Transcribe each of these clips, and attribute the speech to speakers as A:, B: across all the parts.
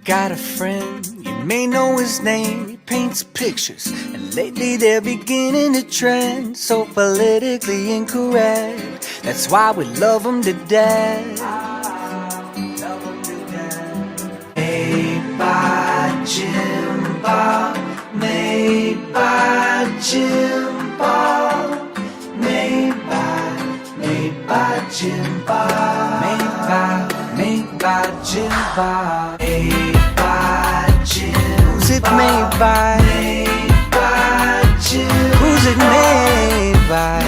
A: got a friend, you may know his name. He paints pictures, and lately they're beginning to trend. So politically incorrect, that's why we love him to death. Made by Jim Bob, made by Jim Bob, made by Jim Bob, made by Jim Bob, made by Jim. Who's it made by? Made by Jim. Who's it made by?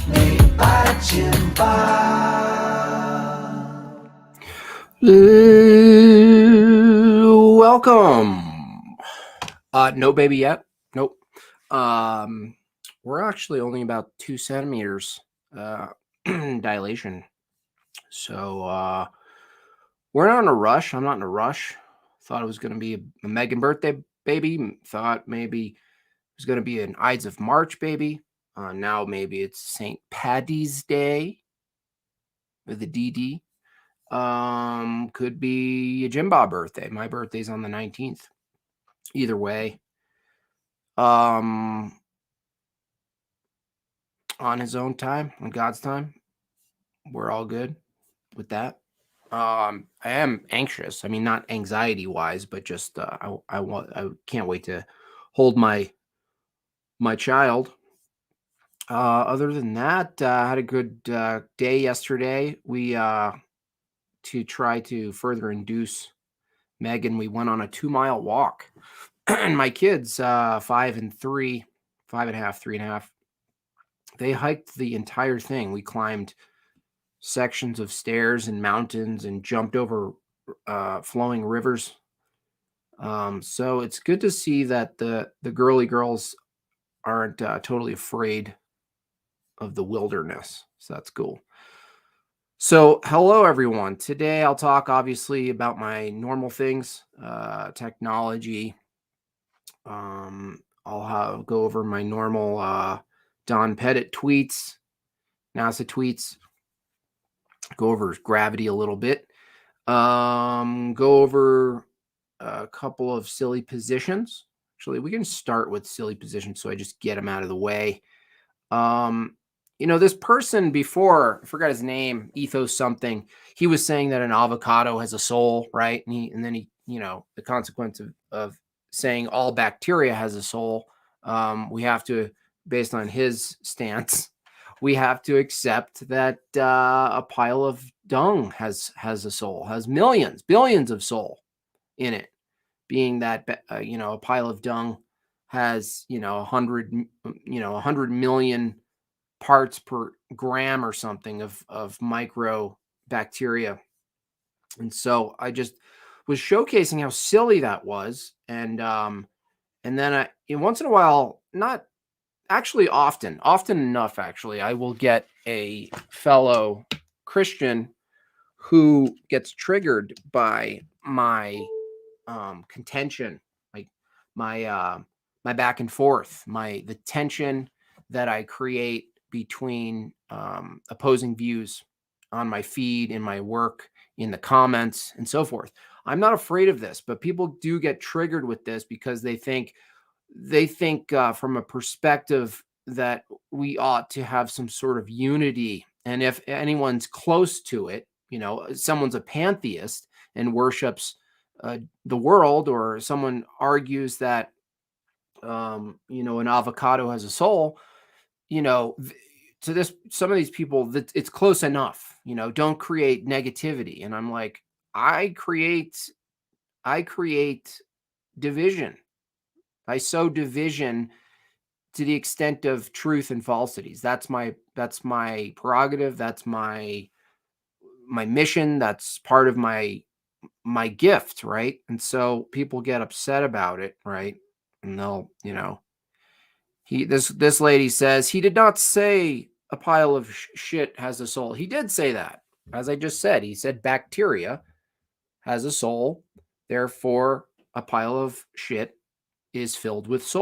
A: Made by Jim Bob.
B: Welcome. No baby yet. Nope. We're actually only about 2 centimeters dilation. So we're not in a rush. I'm not in a rush. Thought it was going to be a Megan birthday baby. Thought maybe it was going to be an Ides of March baby. Now maybe it's St. Paddy's Day with a DD. Could be a Jim Bob birthday. My birthday's on the 19th. Either way, on his own time, on God's time, we're all good with that. I am anxious. I mean, not anxiety wise, but just I can't wait to hold my child. Other than that, had a good day yesterday. We to try to further induce Megan, we went on a 2-mile walk. And my kids, 5 and 3, 5.5, 3.5, they hiked the entire thing. We climbed sections of stairs and mountains and jumped over flowing rivers. So it's good to see that the girly girls aren't totally afraid of the wilderness. So that's cool. So hello, everyone. Today I'll talk obviously about my normal things, technology. I'll go over my normal Don Pettit tweets, NASA tweets, go over gravity a little bit, go over a couple of silly positions. Actually, we can start with silly positions so I just get them out of the way. This person before, I forgot his name, Ethos something, he was saying that an avocado has a soul, right? And then he, the consequence of saying all bacteria has a soul, we have to, based on his stance, we have to accept that a pile of dung has a soul, has billions of soul in it, being that a pile of dung has 100 million parts per gram or something of micro bacteria. And so I just was showcasing how silly that was. And then once in a while, not actually often enough, actually, I will get a fellow Christian who gets triggered by my contention, like my back and forth, the tension that I create between opposing views on my feed, in my work, in the comments, and so forth. I'm not afraid of this, but people do get triggered with this because they think from a perspective that we ought to have some sort of unity. And if anyone's close to it, someone's a pantheist and worships the world, or someone argues that, an avocado has a soul, to some of these people, that it's close enough, don't create negativity. And I'm like, I create division. I sow division to the extent of truth and falsities. That's my prerogative. That's my mission. That's part of my gift, right? And so people get upset about it, right? And they'll, this lady says he did not say a pile of shit has a soul. He did say that. As I just said, he said bacteria has a soul. Therefore, a pile of shit is filled with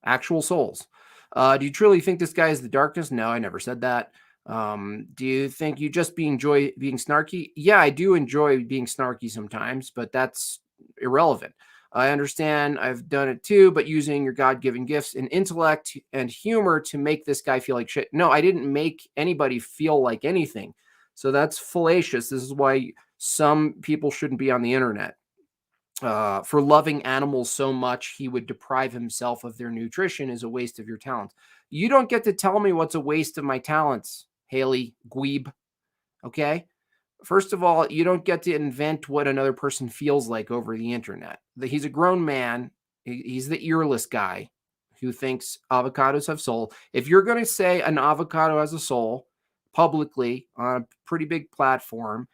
B: actual souls. Do you truly think this guy is the darkness? No, I never said that. Do you think you just enjoy being snarky? Yeah, I do enjoy being snarky sometimes, but that's irrelevant. I understand I've done it too, but using your God given gifts and intellect and humor to make this guy feel like shit. No, I didn't make anybody feel like anything. So that's fallacious. This is why some people shouldn't be on the internet. For loving animals so much, he would deprive himself of their nutrition is a waste of your talents. You don't get to tell me what's a waste of my talents, Haley Gweeb. Okay. First of all, you don't get to invent what another person feels like over the internet. He's a grown man. He's the earless guy who thinks avocados have soul. If you're going to say an avocado has a soul publicly on a pretty big platform,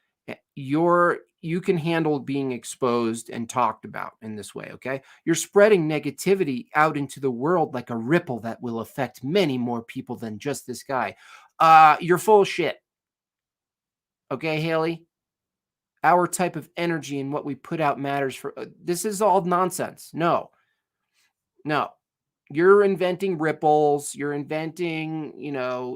B: you can handle being exposed and talked about in this way, okay? You're spreading negativity out into the world like a ripple that will affect many more people than just this guy. You're full of shit. Okay, Haley? Our type of energy and what we put out matters for this is all nonsense. No. No. You're inventing ripples, you're inventing,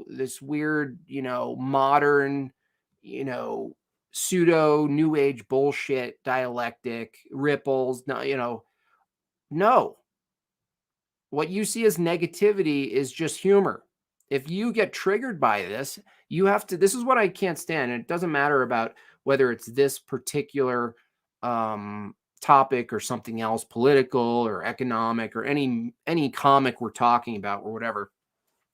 B: this weird, modern, you know, pseudo new age bullshit dialectic ripples. No, no. What you see as negativity is just humor. If you get triggered by this, you have to. This is what I can't stand. And it doesn't matter about whether it's this particular topic or something else, political or economic or any comic we're talking about or whatever.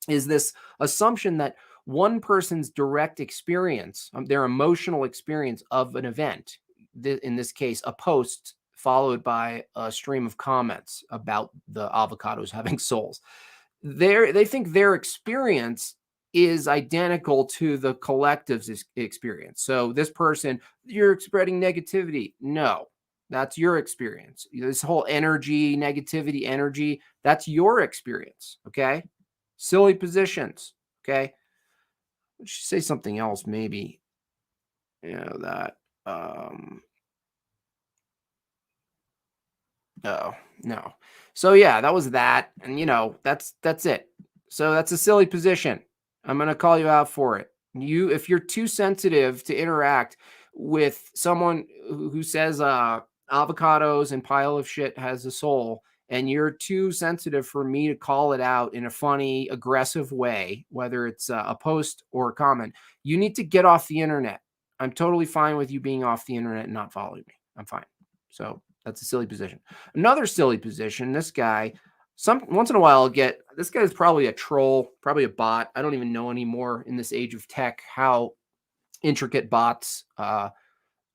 B: Is this assumption that one person's direct experience, their emotional experience of an event, in this case, a post followed by a stream of comments about the avocados having souls. They think their experience is identical to the collective's experience. So this person, you're spreading negativity. No, that's your experience. This whole negativity energy, that's your experience. Okay. Silly positions. Okay. Say something else, maybe. That. Oh, no. So yeah, that was that. And that's it. So that's a silly position. I'm going to call you out for it. If you're too sensitive to interact with someone who says avocados and pile of shit has a soul, and you're too sensitive for me to call it out in a funny, aggressive way, whether it's a post or a comment, you need to get off the internet. I'm totally fine with you being off the internet and not following me. I'm fine. So that's a silly position. Another silly position, this guy, once in a while I'll get, this guy's probably a troll, probably a bot. I don't even know anymore in this age of tech how intricate bots are,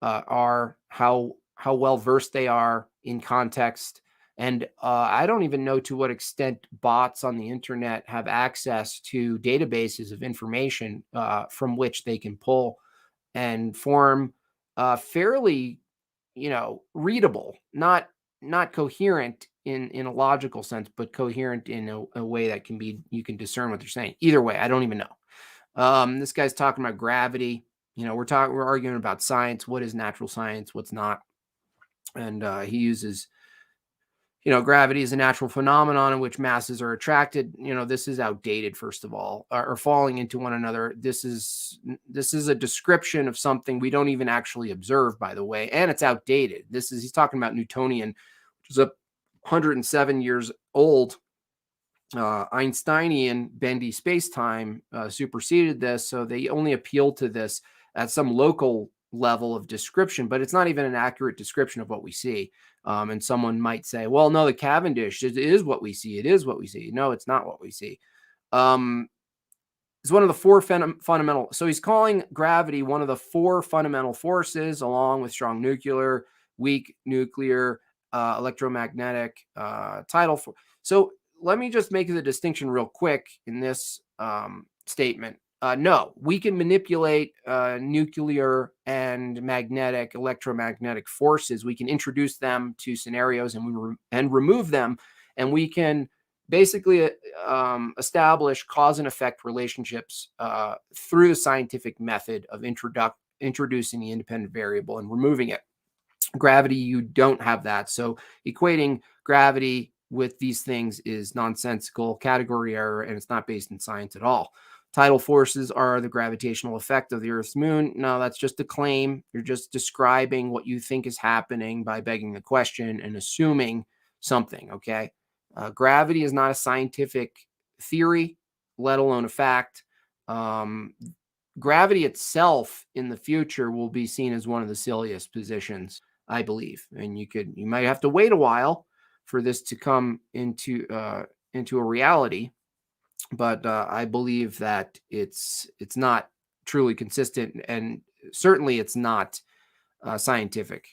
B: how well versed they are in context. And I don't even know to what extent bots on the internet have access to databases of information from which they can pull and form fairly, readable, not coherent in a logical sense, but coherent in a way that you can discern what they're saying. Either way, I don't even know. This guy's talking about gravity. We're arguing about science. What is natural science? What's not? And he uses, gravity is a natural phenomenon in which masses are attracted. This is outdated, first of all, or falling into one another. This is a description of something we don't even actually observe, by the way, and it's outdated. He's talking about Newtonian, which is 107 years old. Einsteinian bendy space-time superseded this, so they only appeal to this at some local level of description, but it's not even an accurate description of what we see. And someone might say, well, no, the Cavendish is what we see. It is what we see. No, it's not what we see. It's one of the four fundamental. So he's calling gravity one of the four fundamental forces, along with strong nuclear, weak nuclear, electromagnetic, tidal force. So let me just make the distinction real quick in this statement. No, we can manipulate nuclear and electromagnetic forces. We can introduce them to scenarios and remove them, and we can basically establish cause and effect relationships through the scientific method of introducing the independent variable and removing it. Gravity, you don't have that. So equating gravity with these things is nonsensical, category error, and it's not based in science at all. tidal forces are the gravitational effect of the Earth's moon. No, that's just a claim. You're just describing what you think is happening by begging the question and assuming something, okay? Gravity is not a scientific theory, let alone a fact. Gravity itself in the future will be seen as one of the silliest positions, I believe. And you might have to wait a while for this to come into a reality, but I believe that it's not truly consistent, and certainly it's not scientific.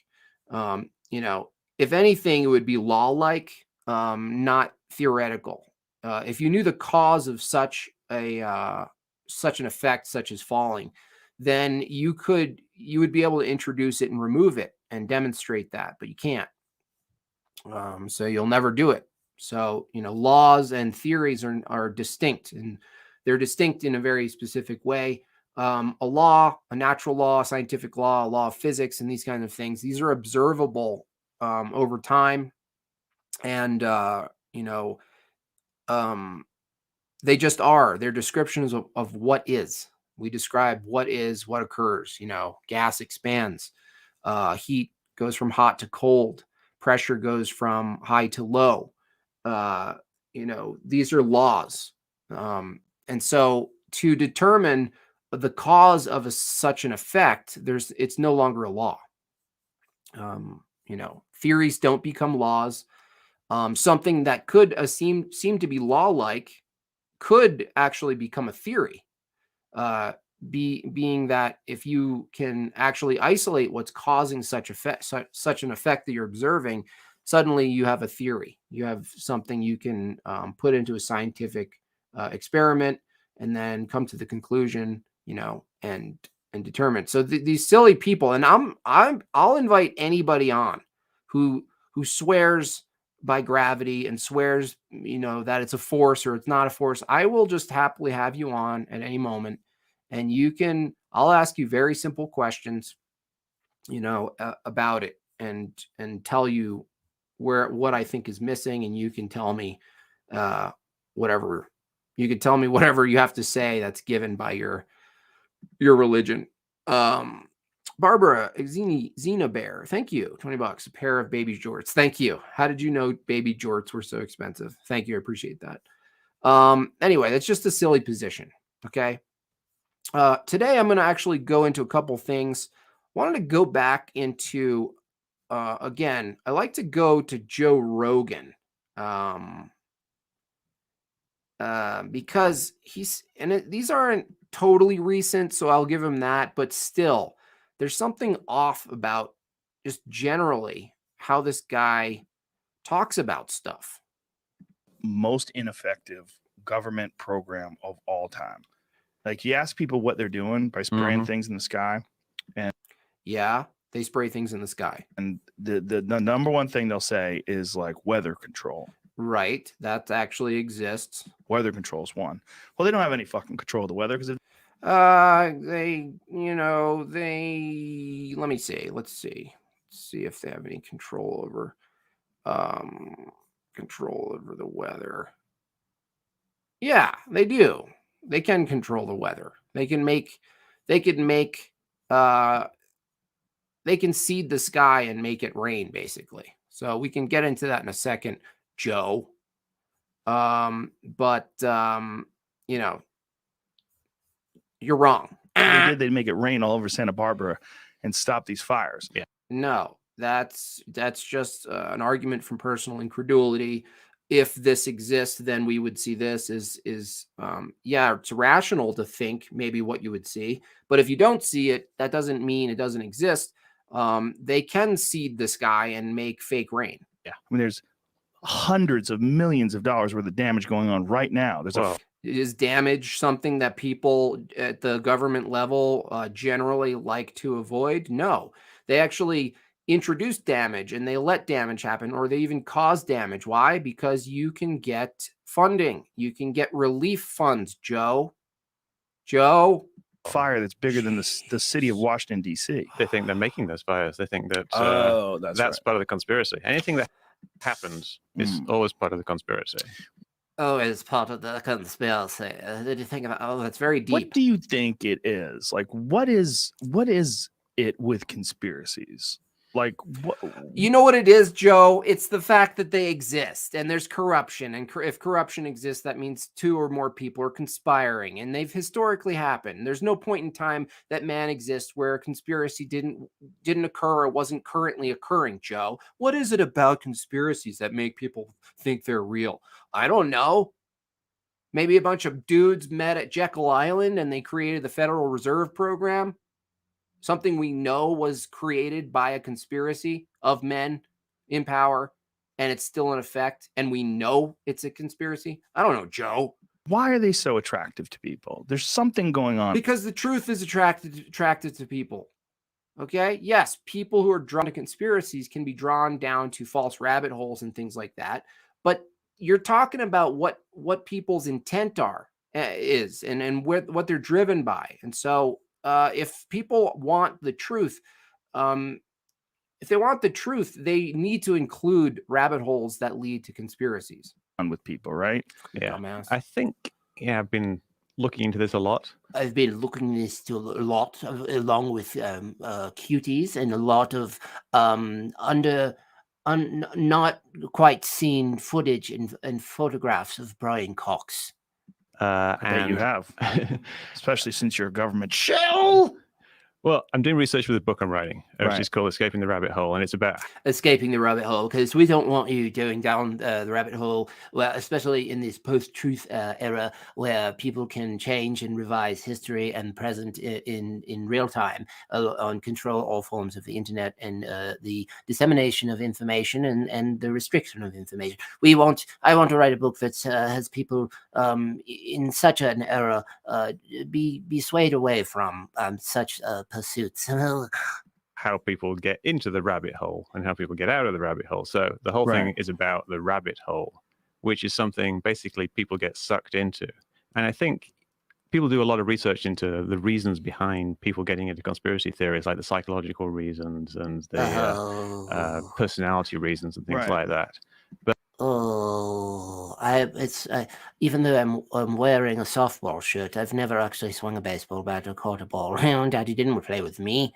B: If anything, it would be law-like, not theoretical. If you knew the cause of such an effect, such as falling, then you would be able to introduce it and remove it and demonstrate that, but you can't. So you'll never do it. So, laws and theories are distinct, and they're distinct in a very specific way. A law, a natural law, a scientific law, a law of physics, and these kinds of things, these are observable over time. And, they just are. They're descriptions of what is. We describe what is, what occurs. Gas expands, heat goes from hot to cold, pressure goes from high to low. These are laws. And so to determine the cause of such an effect, it's no longer a law. Theories don't become laws. Something that could seem to be law-like could actually become a theory. Being that if you can actually isolate what's causing such an effect that you're observing, suddenly you have a theory. You have something you can put into a scientific experiment and then come to the conclusion, and determine. So these silly people, and I'll invite anybody on who swears by gravity and swears, that it's a force or it's not a force. I will just happily have you on at any moment, and I'll ask you very simple questions, about it, and tell you what I think is missing, and you can tell me whatever you have to say that's given by your religion. Barbara Xena Bear, thank you. $20, a pair of baby jorts. Thank you. How did you know baby jorts were so expensive? Thank you. I appreciate that. Anyway, that's just a silly position. Okay. Today I'm going to actually go into a couple things. Wanted to go back into, again, I like to go to Joe Rogan. Because these aren't totally recent, so I'll give him that, but still, there's something off about just generally how this guy talks about stuff.
C: Most ineffective government program of all time. Like, you ask people what they're doing by spraying things in the sky, and
B: yeah, they spray things in the sky,
C: and the number one thing they'll say is like weather control.
B: Right, that actually exists.
C: Weather control is one. Well, they don't have any fucking control of the weather because
B: let me see. Let's see if they have any control over the weather. Yeah, they do. They can control the weather. They can seed the sky and make it rain, basically. So we can get into that in a second, Joe. But you're wrong.
C: they'd make it rain all over Santa Barbara and stop these fires.
D: Yeah.
B: No, that's just an argument from personal incredulity. If this exists, then we would see this it's rational to think maybe what you would see. But if you don't see it, that doesn't mean it doesn't exist. They can seed the sky and make fake rain.
C: Yeah. I mean, there's hundreds of millions of dollars worth of damage going on right now.
B: Is damage something that people at the government level generally like to avoid? No, they actually introduce damage and they let damage happen, or they even cause damage. Why? Because you can get funding. You can get relief funds, Joe.
C: Fire that's bigger than the city of Washington, D.C.
D: They think they're making those fires. They think that
C: that's
D: part of the conspiracy. Anything that happens is always part of the conspiracy.
B: Oh, it's part of the conspiracy. Did you think about? Oh, that's very deep.
C: What do you think it is? Like, what is it with conspiracies? Like, what?
B: You know what it is, Joe? It's the fact that they exist and there's corruption. And if corruption exists, that means two or more people are conspiring. And they've historically happened. There's no point in time that man exists where a conspiracy didn't occur or wasn't currently occurring, Joe. What is it about conspiracies that make people think they're real? I don't know. Maybe a bunch of dudes met at Jekyll Island and they created the Federal Reserve Program. Something we know was created by a conspiracy of men in power, and it's still in effect, and we know it's a conspiracy. I don't know, Joe.
C: Why are they so attractive to people? There's something going on.
B: Because the truth is attracted to people. Okay? Yes, people who are drawn to conspiracies can be drawn down to false rabbit holes and things like that. But you're talking about what people's intent is and what they're driven by. And so if people want the truth, if they want the truth, they need to include rabbit holes that lead to conspiracies.
C: With people, right?
D: Yeah.
B: Dumbass.
D: I think, I've been looking into this a lot.
E: I've been looking this to a lot, along with cuties and a lot of not quite seen footage and photographs of Brian Cox.
C: I bet you
D: And
C: have, especially since you're a government shell.
D: well, I'm doing research for the book I'm writing, which
C: Right.
D: is called Escaping the Rabbit Hole, and it's about
E: Escaping the rabbit hole, because we don't want you going down the rabbit hole, well, especially in this post-truth era where people can change and revise history and present in real time, on control all forms of the internet and the dissemination of information and the restriction of information. I want to write a book that has people in such an era be swayed away from such pursuits.
D: how people get into the rabbit hole and how people get out of the rabbit hole. So the whole thing
C: Right.
D: is about the rabbit hole, which is something basically people get sucked into. And I think people do a lot of research into the reasons behind people getting into conspiracy theories, like the psychological reasons and the personality reasons and things
C: Right.
D: like that.
E: Even though I'm wearing a softball shirt, I've never actually swung a baseball bat or caught a ball around. Daddy didn't play with me.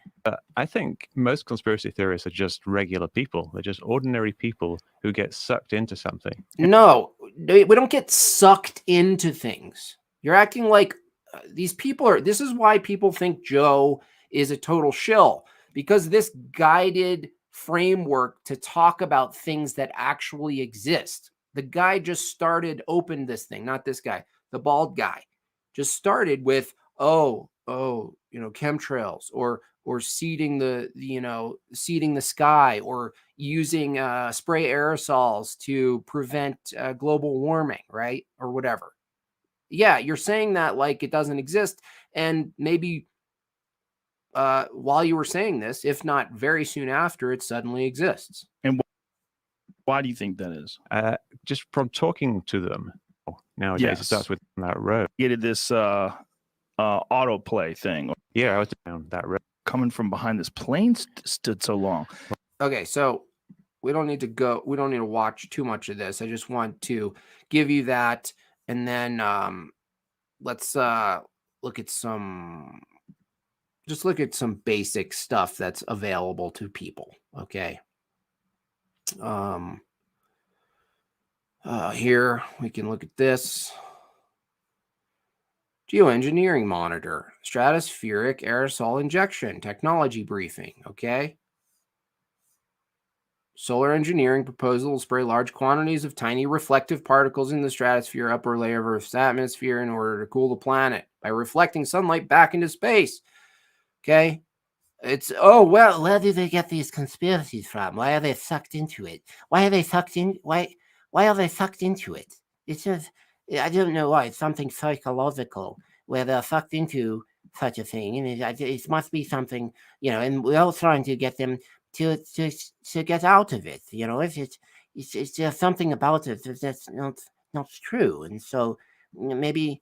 D: I think most conspiracy theorists are just regular people. They're just ordinary people who get sucked into something.
B: No, we don't get sucked into things. You're acting like these people are. This is why people think Joe is a total shill, because this guided framework to talk about things that actually exist. The guy just opened this thing, not this guy, the bald guy, just started with, chemtrails or seeding the sky or using spray aerosols to prevent global warming, right? Or whatever. Yeah, you're saying that like it doesn't exist. And maybe while you were saying this, if not very soon after, it suddenly exists.
C: And why do you think that is?
D: Just from talking to them nowadays,
C: Yes.
D: it starts with that road.
C: You did this autoplay thing
D: Yeah, I was down that road.
C: coming from behind this plane stood so long.
B: Okay, so we don't need to watch too much of this. I just want to give you that, and then let's look at some basic stuff that's available to people. Okay. Here we can look at this. Geoengineering monitor, stratospheric aerosol injection, technology briefing. Okay. Solar engineering proposal will spray large quantities of tiny reflective particles in the stratosphere, upper layer of Earth's atmosphere, in order to cool the planet by reflecting sunlight back into space. Okay.
E: Where do they get these conspiracies from? Why are they sucked into it? Why are they sucked into it? It's just, I don't know why. It's something psychological where they're sucked into such a thing, and it must be something, and we're all trying to get them to get out of it. It's just something about it that's not true, and so maybe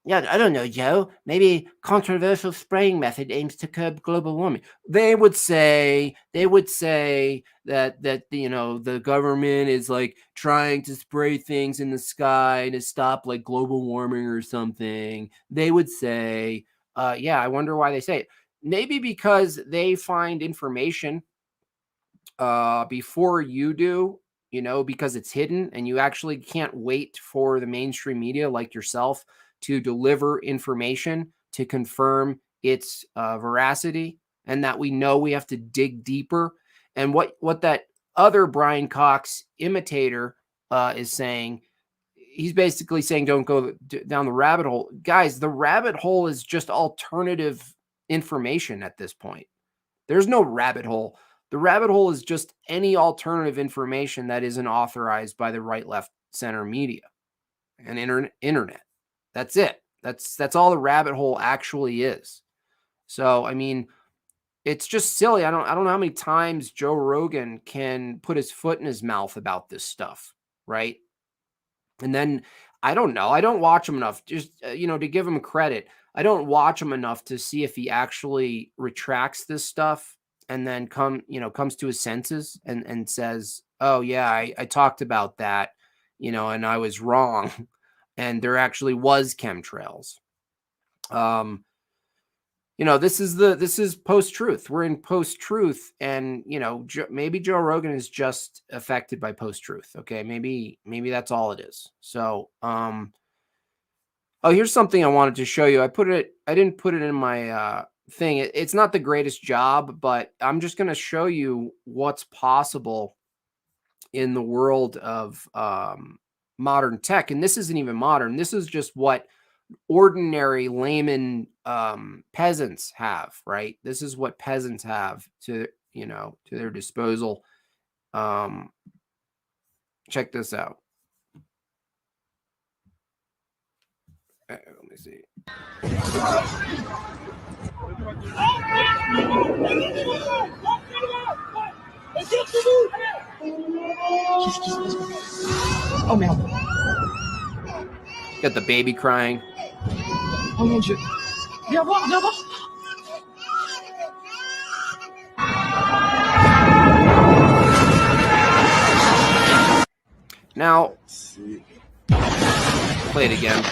E: Yeah, I don't know, Joe. Maybe controversial spraying method aims to curb global warming. They would say that the government is like trying to spray things in the sky to stop like global warming or something. They would say, yeah, I wonder why they say it. Maybe because they find information before you do, because it's hidden and you actually can't wait for the mainstream media like yourself to deliver information to confirm its veracity, and that we know we have to dig deeper. And what that other Brian Cox imitator is saying, he's basically saying don't go down the rabbit hole. Guys, the rabbit hole is just alternative information at this point. There's no rabbit hole. The rabbit hole is just any alternative information that isn't authorized by the right, left, center media and internet. That's it. That's all the rabbit hole actually is. So, I mean, it's just silly. I don't know how many times Joe Rogan can put his foot in his mouth about this stuff, right? And then I don't know. I don't watch him enough, just to give him credit. I don't watch him enough to see if he actually retracts this stuff and then comes to his senses and says, "Oh yeah, I talked about that, and I was wrong, and there actually was chemtrails." This is post-truth. We're in post-truth, and maybe Joe Rogan is just affected by post-truth. Okay, maybe that's all it is. So, here's something I wanted to show you. I didn't put it in my thing. It's not the greatest job, but I'm just going to show you what's possible in the world of modern tech. And this isn't even modern. This is just what ordinary layman peasants have, right? This is what peasants have to their disposal. Check this out. Let me see.
F: Oh merde.
E: Got the baby crying.
F: Oh mon Dieu. Viens voir, viens voir.
E: Now, play it again.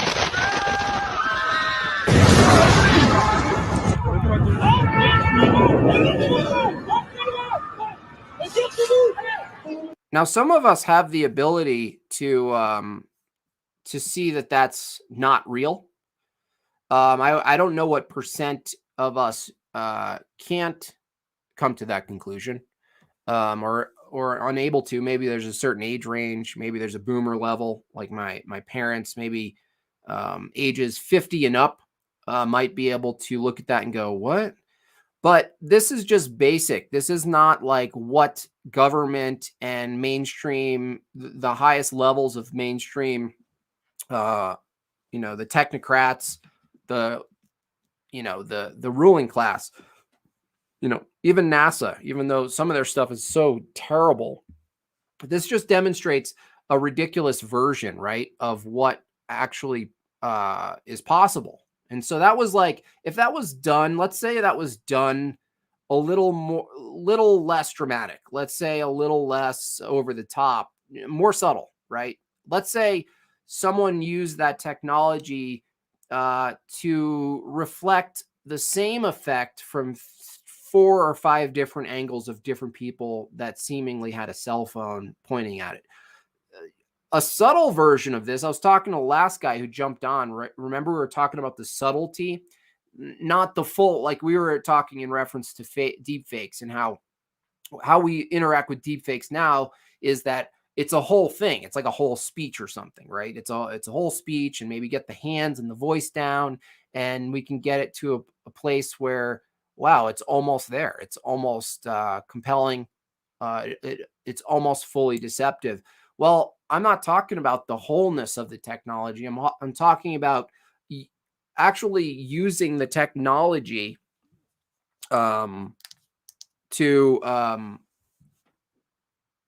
E: Now, some of us have the ability to see that that's not real. I don't know what percent of us can't come to that conclusion, or unable to. Maybe there's a certain age range. Maybe there's a boomer level, like my parents. Maybe ages 50 and up might be able to look at that and go, "What?" But this is just basic. This is not like what government and mainstream, the highest levels of mainstream, the technocrats, the ruling class, even NASA, even though some of their stuff is so terrible, this just demonstrates a ridiculous version, right, of what actually is possible. And so that was like, if that was done, let's say that was done a little less dramatic, let's say a little less over the top, more subtle, right? Let's say someone used that technology to reflect the same effect from 4 or 5 different angles of different people that seemingly had a cell phone pointing at it. A subtle version of this, I was talking to the last guy who jumped on, right? Remember we were talking about the subtlety, not the full, like we were talking in reference to deep fakes, and how we interact with deep fakes now is that it's a whole thing. It's like a whole speech or something, right? It's a whole speech, and maybe get the hands and the voice down, and we can get it to a place where, wow, it's almost there. It's almost compelling. It's almost fully deceptive. Well, I'm not talking about the wholeness of the technology. I'm talking about actually using the technology to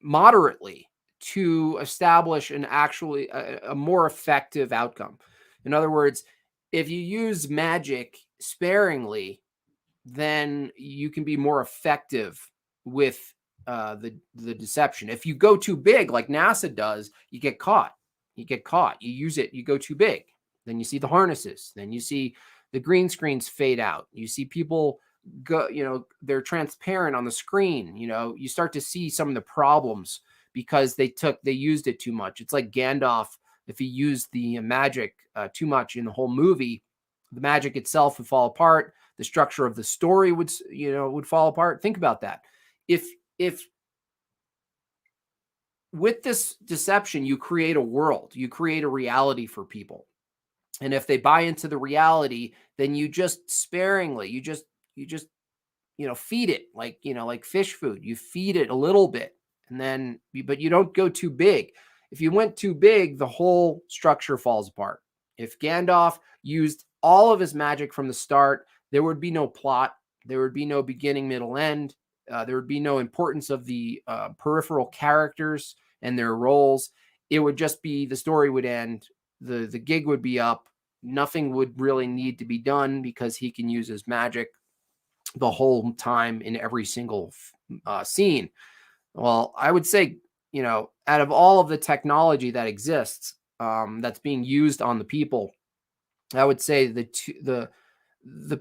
E: moderately to establish a more effective outcome. In other words,
B: if you use magic sparingly, then you can be more effective with the deception. If you go too big, like NASA does, you get caught. You get caught. You use it. You go too big. Then you see the harnesses. Then you see the green screens fade out. You see people go. They're transparent on the screen. You start to see some of the problems because they used it too much. It's like Gandalf. If he used the magic too much in the whole movie, the magic itself would fall apart. The structure of the story would fall apart. Think about that. If with this deception, you create a world, you create a reality for people. And if they buy into the reality, then you just sparingly, you just feed it like fish food. You feed it a little bit, and then, but you don't go too big. If you went too big, the whole structure falls apart. If Gandalf used all of his magic from the start, there would be no plot. There would be no beginning, middle, end. There would be no importance of the peripheral characters and their roles. It would just be, the story would end. The gig would be up. Nothing would really need to be done because he can use his magic the whole time in every single scene. Well, I would say, out of all of the technology that exists, that's being used on the people, I would say the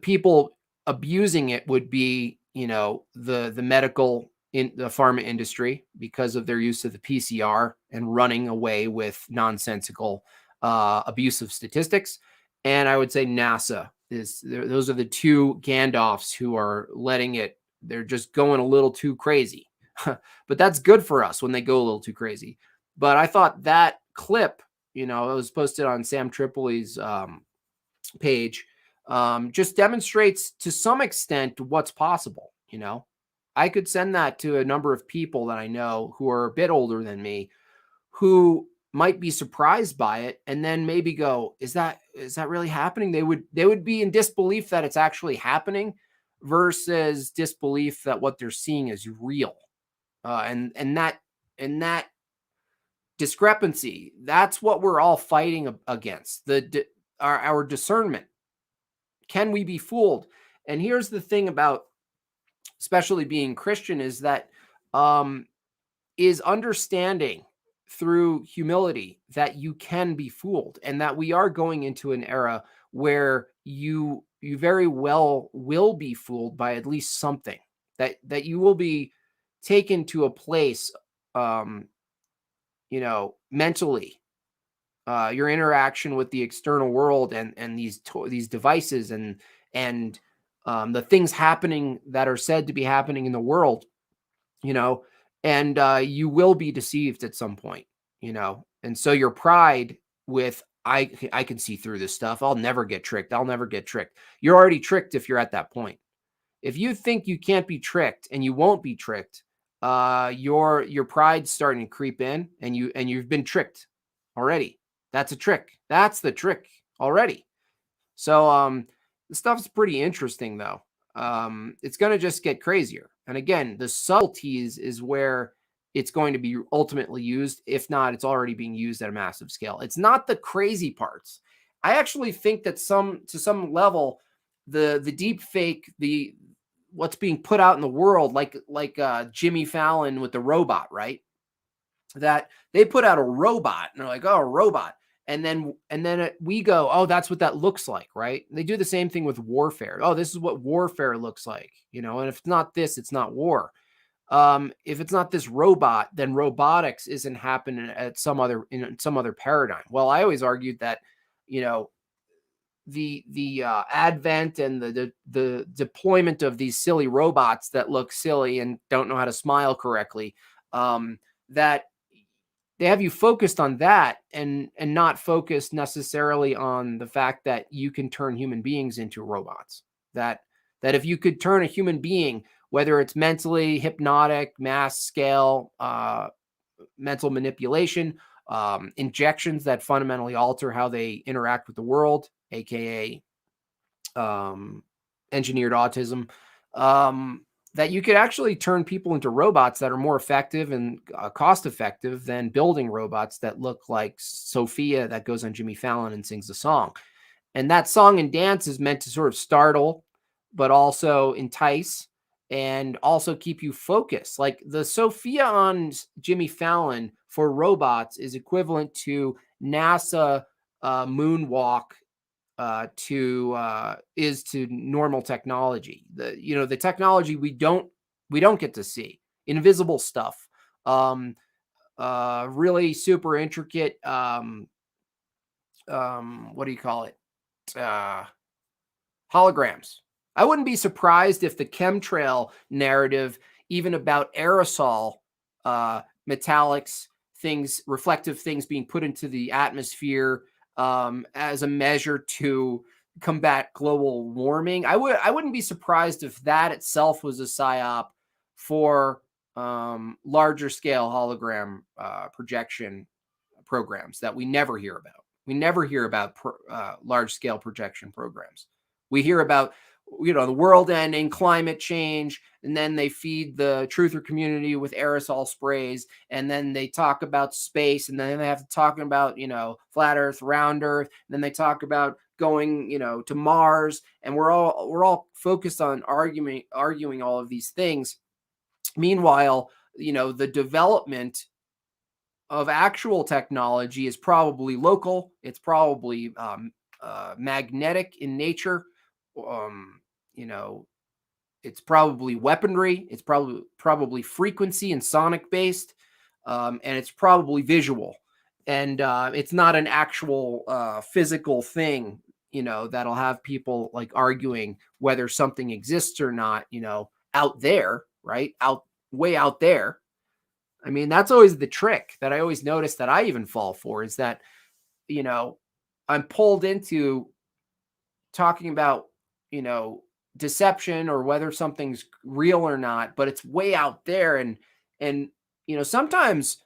B: people abusing it would be, the medical in the pharma industry, because of their use of the PCR and running away with nonsensical, abusive statistics. And I would say NASA those are the two Gandalfs who are letting it. They're just going a little too crazy, but that's good for us when they go a little too crazy. But I thought that clip, it was posted on Sam Tripoli's page, just demonstrates to some extent what's possible. I could send that to a number of people that I know who are a bit older than me, who might be surprised by it, and then maybe go, is that really happening? They would be in disbelief that it's actually happening, versus disbelief that what they're seeing is real. And that discrepancy, that's what we're all fighting against. Our discernment. Can we be fooled? And here's the thing about, especially being Christian, is that is understanding through humility that you can be fooled, and that we are going into an era where you very well will be fooled by at least something, that you will be taken to a place, mentally, your interaction with the external world and these devices and the things happening that are said to be happening in the world, and you will be deceived at some point, and so your pride with, I can see through this stuff. I'll never get tricked. You're already tricked if you're at that point. If you think you can't be tricked and you won't be tricked, your pride's starting to creep in, and you've been tricked already. That's a trick. That's the trick already. So the stuff's pretty interesting, though. It's going to just get crazier. And again, the subtleties is where it's going to be ultimately used. If not, it's already being used at a massive scale. It's not the crazy parts. I actually think that to some level, the deep fake, what's being put out in the world, like Jimmy Fallon with the robot, right? That they put out a robot and they're like, oh, a robot. And then we go, oh, that's what that looks like, right? They do the same thing with warfare. Oh, this is what warfare looks like, and if it's not this, it's not war. If it's not this robot, then robotics isn't happening in some other paradigm. Well, I always argued that, the advent and the deployment of these silly robots that look silly and don't know how to smile correctly, that they have you focused on that and not focused necessarily on the fact that you can turn human beings into robots. That if you could turn a human being, whether it's mentally, hypnotic, mass scale, mental manipulation, injections that fundamentally alter how they interact with the world, aka engineered autism, that you could actually turn people into robots that are more effective and cost effective than building robots that look like Sophia that goes on Jimmy Fallon and sings a song. And that song and dance is meant to sort of startle, but also entice and also keep you focused. Like the Sophia on Jimmy Fallon for robots is equivalent to NASA moonwalk to normal technology. The technology we don't get to see, invisible stuff, really super intricate. What do you call it? Holograms. I wouldn't be surprised if the chemtrail narrative, even about aerosol, metallics, things, reflective things being put into the atmosphere as a measure to combat global warming. I wouldn't be surprised if that itself was a psyop for larger scale hologram projection programs that we never hear about. We never hear about large scale projection programs. We hear about, the world ending, climate change, and then they feed the truther community with aerosol sprays, and then they talk about space, and then they have to talk about, flat Earth, round Earth, and then they talk about going, to Mars, and we're all focused on arguing all of these things. Meanwhile, the development of actual technology is probably local. It's probably magnetic in nature. It's probably weaponry. It's probably frequency and sonic based, and it's probably visual. And it's not an actual physical thing, that'll have people like arguing whether something exists or not, out there, right? Way out there. I mean, that's always the trick that I always notice that I even fall for, is that, I'm pulled into talking about, deception or whether something's real or not, but it's way out there. And, sometimes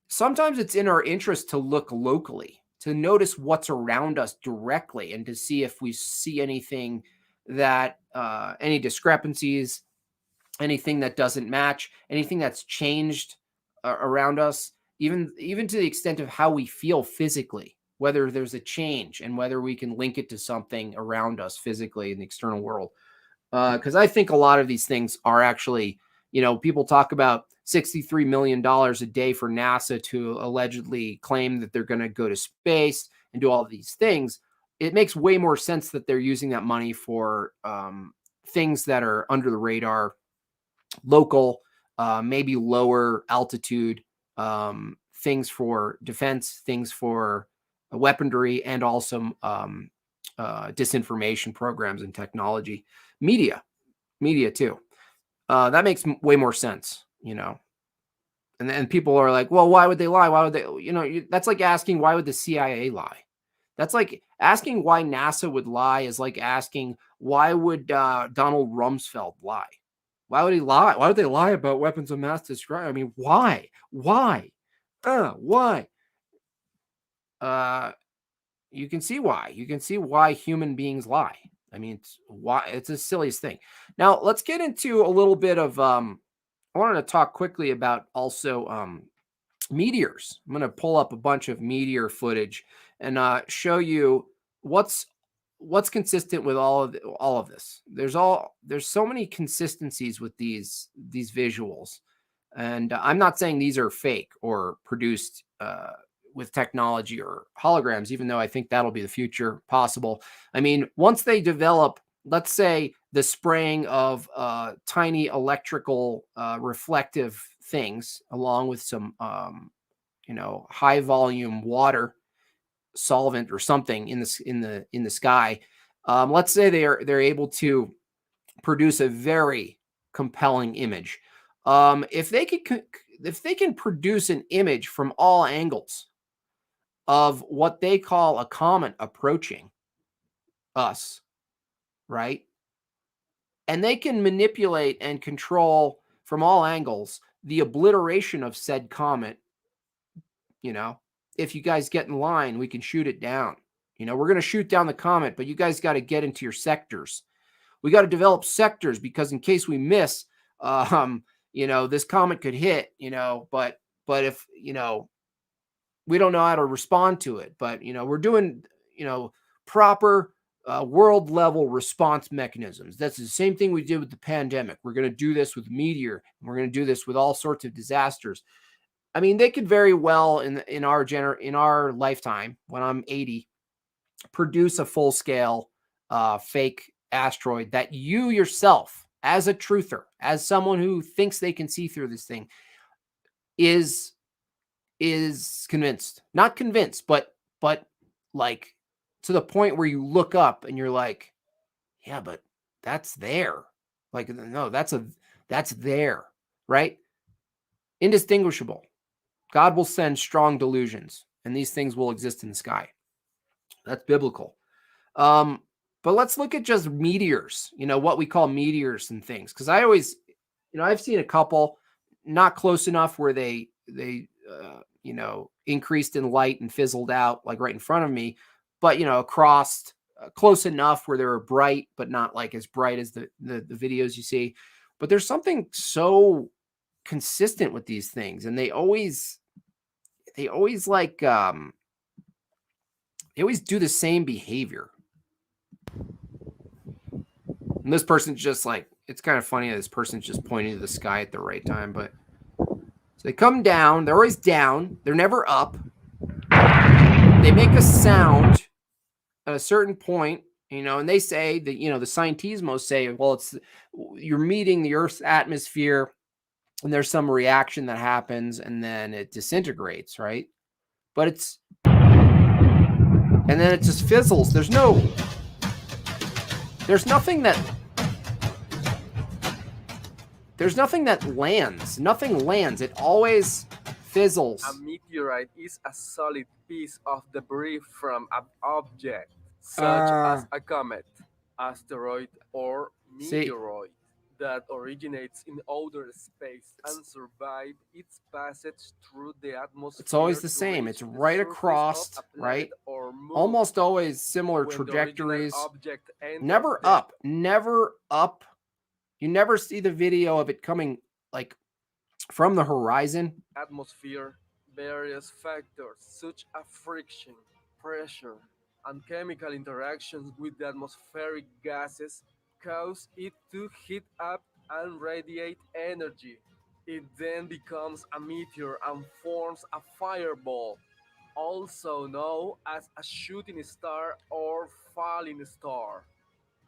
B: it's in our interest to look locally, to notice what's around us directly, and to see if we see anything that, any discrepancies, anything that doesn't match, anything that's changed around us, even to the extent of how we feel physically, whether there's a change and whether we can link it to something around us physically in the external world. Because I think a lot of these things are actually, people talk about $63 million a day for NASA to allegedly claim that they're going to go to space and do all of these things. It makes way more sense that they're using that money for things that are under the radar, local, maybe lower altitude, things for defense, things for weaponry, and also disinformation programs and technology, media too. That makes way more sense, And then people are like, well, why would they lie? Why would they, that's like asking, why would the CIA lie? That's like asking why NASA would lie is like asking, why would Donald Rumsfeld lie? Why would he lie? Why would they lie about weapons of mass destruction? I mean, why? Why? You can see why. You can see why human beings lie. I mean, it's the silliest thing. Now, let's get into a little bit of, I wanted to talk quickly about also meteors. I'm going to pull up a bunch of meteor footage and show you what's consistent with all of this. There's so many consistencies with these visuals, and I'm not saying these are fake or produced with technology or holograms, even though I think that'll be the future possible. I mean, once they develop, let's say, the spraying of tiny electrical reflective things along with some high volume water solvent or something in the sky, let's say they're able to produce a very compelling image. If they can produce an image from all angles of what they call a comet approaching us, right? And they can manipulate and control from all angles the obliteration of said comet. If you guys get in line, we can shoot it down. We're going to shoot down the comet, but you guys got to get into your sectors. We got to develop sectors because in case we miss, this comet could hit, but if, we don't know how to respond to it, but, we're doing, proper world level response mechanisms. That's the same thing we did with the pandemic. We're going to do this with meteor. And we're going to do this with all sorts of disasters. I mean, they could very well in our lifetime, when I'm 80, produce a full scale fake asteroid that you yourself, as a truther, as someone who thinks they can see through this thing, is convinced, not convinced, but like to the point where you look up and you're like, yeah, but that's there. Like, no, that's there, right? Indistinguishable. God will send strong delusions, and these things will exist in the sky. That's biblical. But let's look at just meteors, what we call meteors and things. Because I always, I've seen a couple not close enough where they increased in light and fizzled out like right in front of me, but across close enough where they were bright, but not like as bright as the videos you see. But there's something so consistent with these things, and they always like they always do the same behavior. And this person's just like, it's kind of funny that this person's just pointing to the sky at the right time, but so they come down, they're always down, they're never up. They make a sound at a certain point, and they say that, the scientismos say, well, you're meeting the Earth's atmosphere and there's some reaction that happens and then it disintegrates, right? But and then it just fizzles. There's nothing that lands. Nothing lands. It always fizzles.
G: A meteorite is a solid piece of debris from an object, such as a comet, asteroid, or meteoroid, that originates in outer space and survives its passage through the atmosphere.
B: It's always the same. It's right across, right? Almost always similar trajectories. Never up. Never up. You never see the video of it coming like from the horizon.
G: Atmosphere, various factors such as friction, pressure, and chemical interactions with the atmospheric gases cause it to heat up and radiate energy. It then becomes a meteor and forms a fireball, also known as a shooting star or falling star.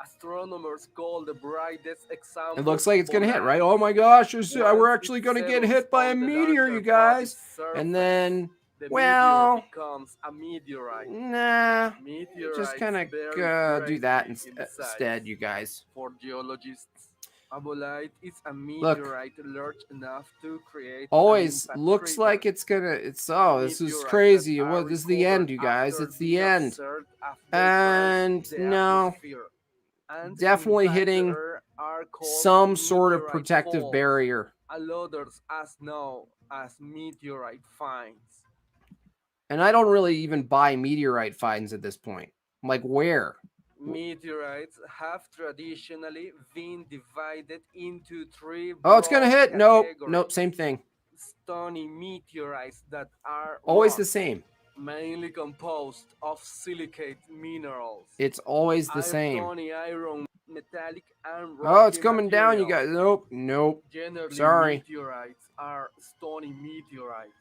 G: Astronomers call the brightest example.
B: It looks like it's going to hit, right? Oh my gosh, we're actually going to get hit by a meteor, you guys. And then, well,
G: becomes a meteorite.
B: Nah,
G: Meteorites
B: just kind of do that instead, you guys.
G: For geologists, a bolide is a meteorite large enough to create.
B: Always looks like it's gonna. This is crazy. Well, this is the end, you guys. It's the end. And no. Definitely hitting some sort of protective barrier.
G: Others as known as meteorite finds.
B: And I don't really even buy meteorite finds at this point. Like, where?
G: Meteorites have traditionally been divided into three.
B: Oh, it's gonna hit. Nope, same thing.
G: Stony meteorites that are
B: always the same.
G: Mainly composed of silicate minerals.
B: It's always the same.
G: Iron, metallic, and
B: rocky it's coming down, you guys. Nope.
G: Generally,
B: sorry.
G: Meteorites are stony meteorites.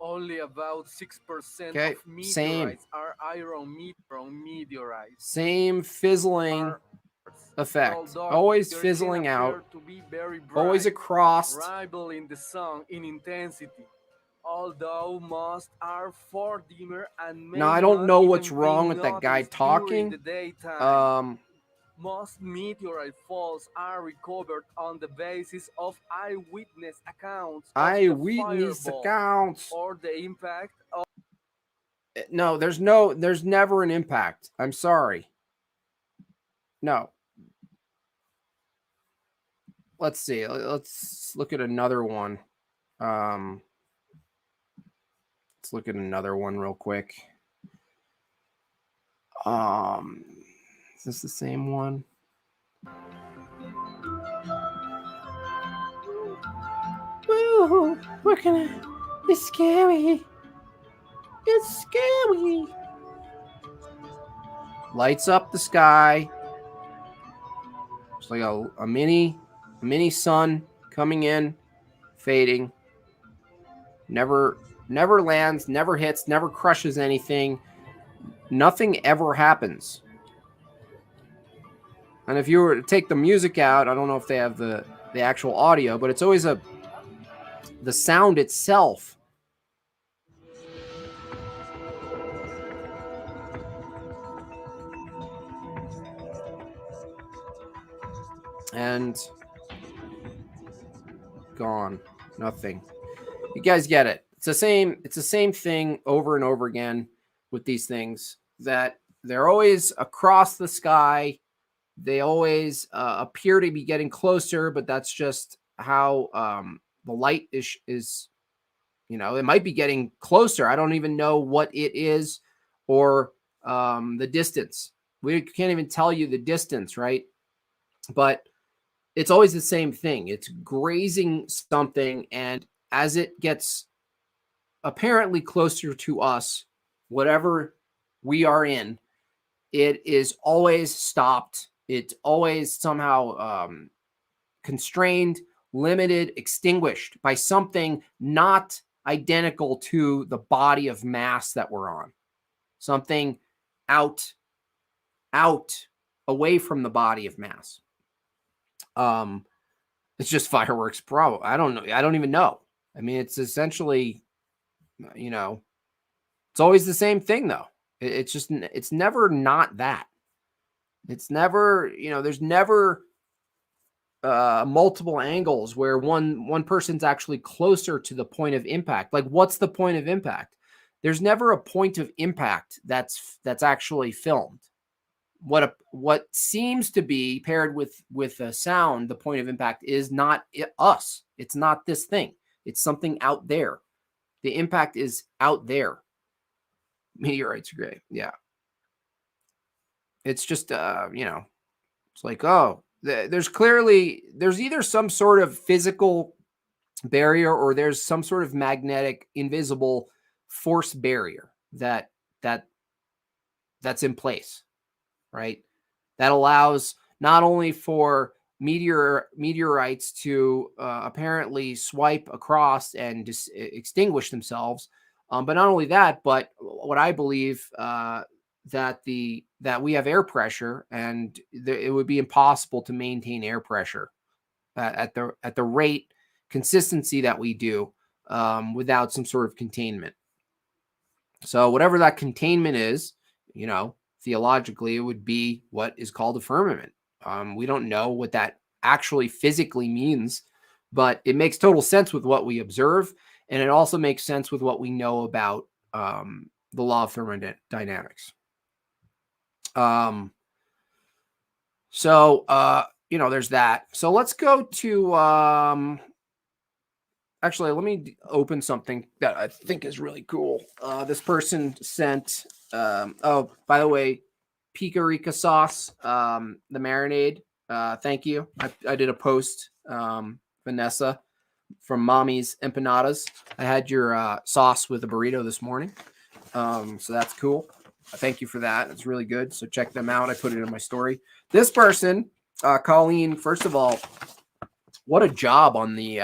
G: Only about 6% of meteorites are iron meteorites.
B: Same fizzling effect. Always fizzling out. Always across.
G: Rivaling the sun in intensity. Although most are far dimmer and
B: now I don't know what's wrong with that guy talking.
G: Most meteorite falls are recovered on the basis of eyewitness accounts. Or the impact of.
B: No, there's never an impact. I'm sorry. No. Let's see. Let's look at another one. Let's look at another one real quick. Is this the same one? Woo! We're gonna. It's scary. It's scary. lights up the sky. It's like a mini sun coming in, fading. Never lands, never hits, never crushes anything. Nothing ever happens. And if you were to take the music out, I don't know if they have the actual audio, but it's always the sound itself. And gone. Nothing. You guys get it. It's the same thing over and over again with these things, that they're always across the sky. They always appear to be getting closer, but that's just how the light is, it might be getting closer. I don't even know what it is, or the distance. We can't even tell you the distance, right? But it's always the same thing. It's grazing something, and as it gets apparently closer to us, whatever we are in, it is always stopped. It's always somehow constrained, limited, extinguished by something not identical to the body of mass that we're on. Something out, away from the body of mass. It's just fireworks, probably. I don't know. I don't even know. I mean, it's essentially, it's always the same thing, though. It's never not that. It's never, there's never multiple angles where one person's actually closer to the point of impact. Like, what's the point of impact? There's never a point of impact that's actually filmed. What seems to be paired with a sound, the point of impact, is not us. It's not this thing. It's something out there. The impact is out there. Meteorites are great. Yeah. It's just, it's like, there's either some sort of physical barrier, or there's some sort of magnetic, invisible force barrier that's in place, right? That allows not only for meteorites to apparently swipe across and just extinguish themselves, but not only that, but what I believe that we have air pressure, and it would be impossible to maintain air pressure at the rate consistency that we do without some sort of containment. So whatever that containment is, theologically, it would be what is called a firmament. We don't know what that actually physically means, but it makes total sense with what we observe, and it also makes sense with what we know about the law of thermodynamics. There's that. So let's go to actually, let me open something that I think is really cool. This person sent, by the way, pica sauce, the marinade. Thank you. I did a post, Vanessa, from Mommy's Empanadas. I had your sauce with a burrito this morning. So that's cool. Thank you for that. It's really good. So check them out. I put it in my story. This person, Colleen, first of all, what a job on the,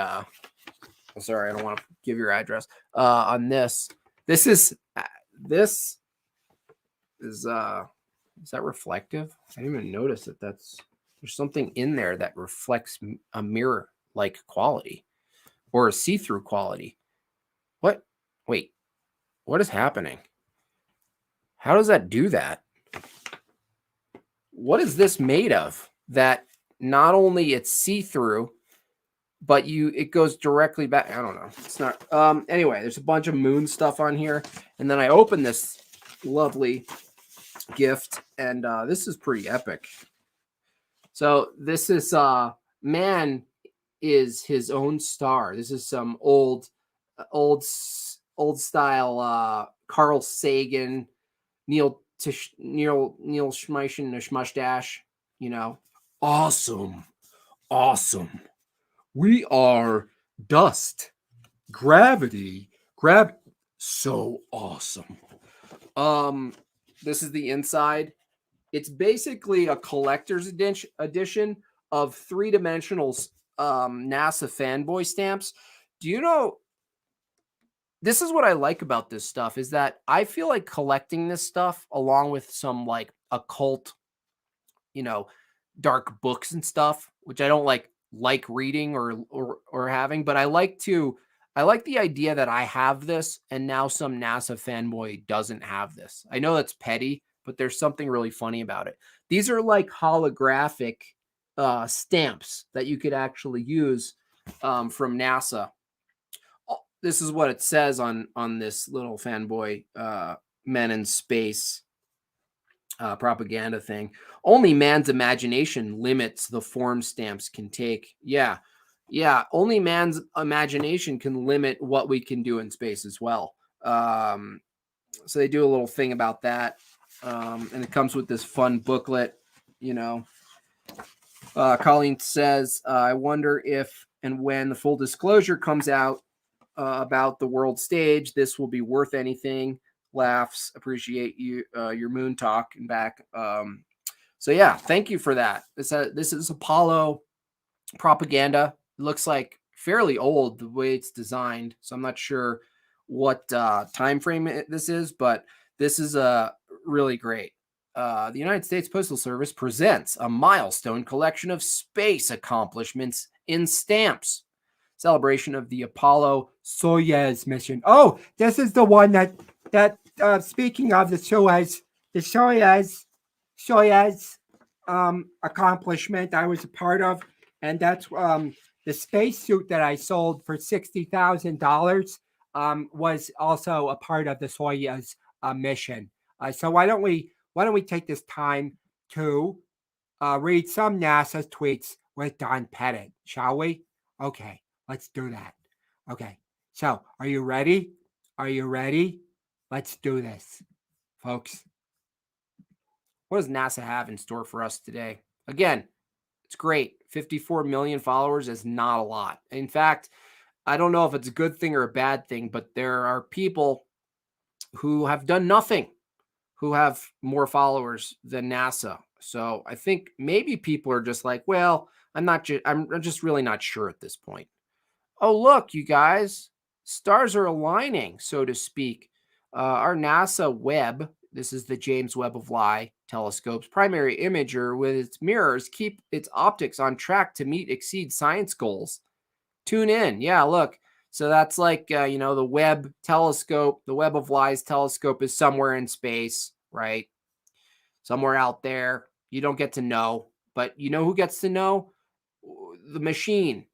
B: sorry, I don't want to give your address, on this. This is that reflective? I didn't even notice that there's something in there that reflects a mirror-like quality or a see-through quality. What? Wait, what is happening? How does that do that? What is this made of that not only it's see-through, but it goes directly back? I don't know. It's not. Anyway, there's a bunch of moon stuff on here. And then I opened this lovely gift, and this is pretty epic. So this is man is his own star. This is some old style Carl Sagan, Neil Schmeischen, awesome. We are dust, gravity, so awesome. This is the inside. It's basically a collector's edition of three-dimensional NASA fanboy stamps. Do you know, this is what I like about this stuff, is that I feel like collecting this stuff along with some like occult, you know, dark books and stuff, which I don't like reading or having, but I like the idea that I have this and now some NASA fanboy doesn't have this. I know that's petty, but there's something really funny about it. These are like holographic stamps that you could actually use from NASA. This is what it says on this little fanboy men in space propaganda thing. Only man's imagination limits the form stamps can take. Yeah. Only man's imagination can limit what we can do in space as well. So they do a little thing about that. And it comes with this fun booklet, you know. Colleen says, I wonder if and when the full disclosure comes out about the world stage, this will be worth anything. Laughs, appreciate you your moon talk and back. So yeah, thank you for that. This is Apollo propaganda. It looks like fairly old the way it's designed, so I'm not sure what time frame this is, but this is really great. The United States Postal Service presents a milestone collection of space accomplishments in stamps. Celebration of the Apollo Soyuz mission. Oh, this is the one that speaking of the Soyuz accomplishment I was a part of, and that's the spacesuit that I sold for $60,000 was also a part of the Soyuz mission. So why don't we take this time to read some NASA tweets with Don Pettit, shall we? Okay, let's do that. Okay, so are you ready? Are you ready? Let's do this, folks. What does NASA have in store for us today? Again, it's great. 54 million followers is not a lot. In fact, I don't know if it's a good thing or a bad thing, but there are people who have done nothing who have more followers than NASA. So I think maybe people are just like, well, I'm just really not sure at this point. Oh, look, you guys, stars are aligning, so to speak. Our NASA Webb, this is the James Webb of Lie telescope's primary imager with its mirrors, keep its optics on track to exceed science goals. Tune in. Yeah, look. So that's like, the Webb telescope, the Webb of Lies telescope is somewhere in space, right? Somewhere out there. You don't get to know, but you know who gets to know? The machine.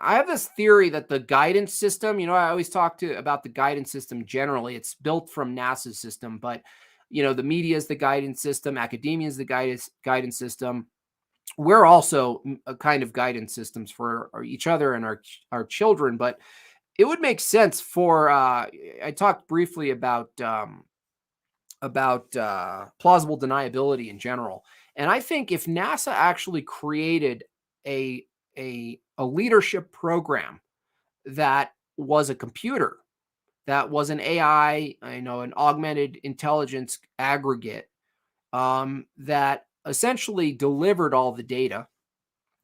B: I have this theory that the guidance system, I always talk about the guidance system generally. It's built from NASA's system, but, the media is the guidance system. Academia is the guidance system. We're also a kind of guidance systems for each other and our children, but it would make sense for, I talked briefly about plausible deniability in general. And I think if NASA actually created a leadership program that was a computer, that was an AI, an augmented intelligence aggregate, that essentially delivered all the data,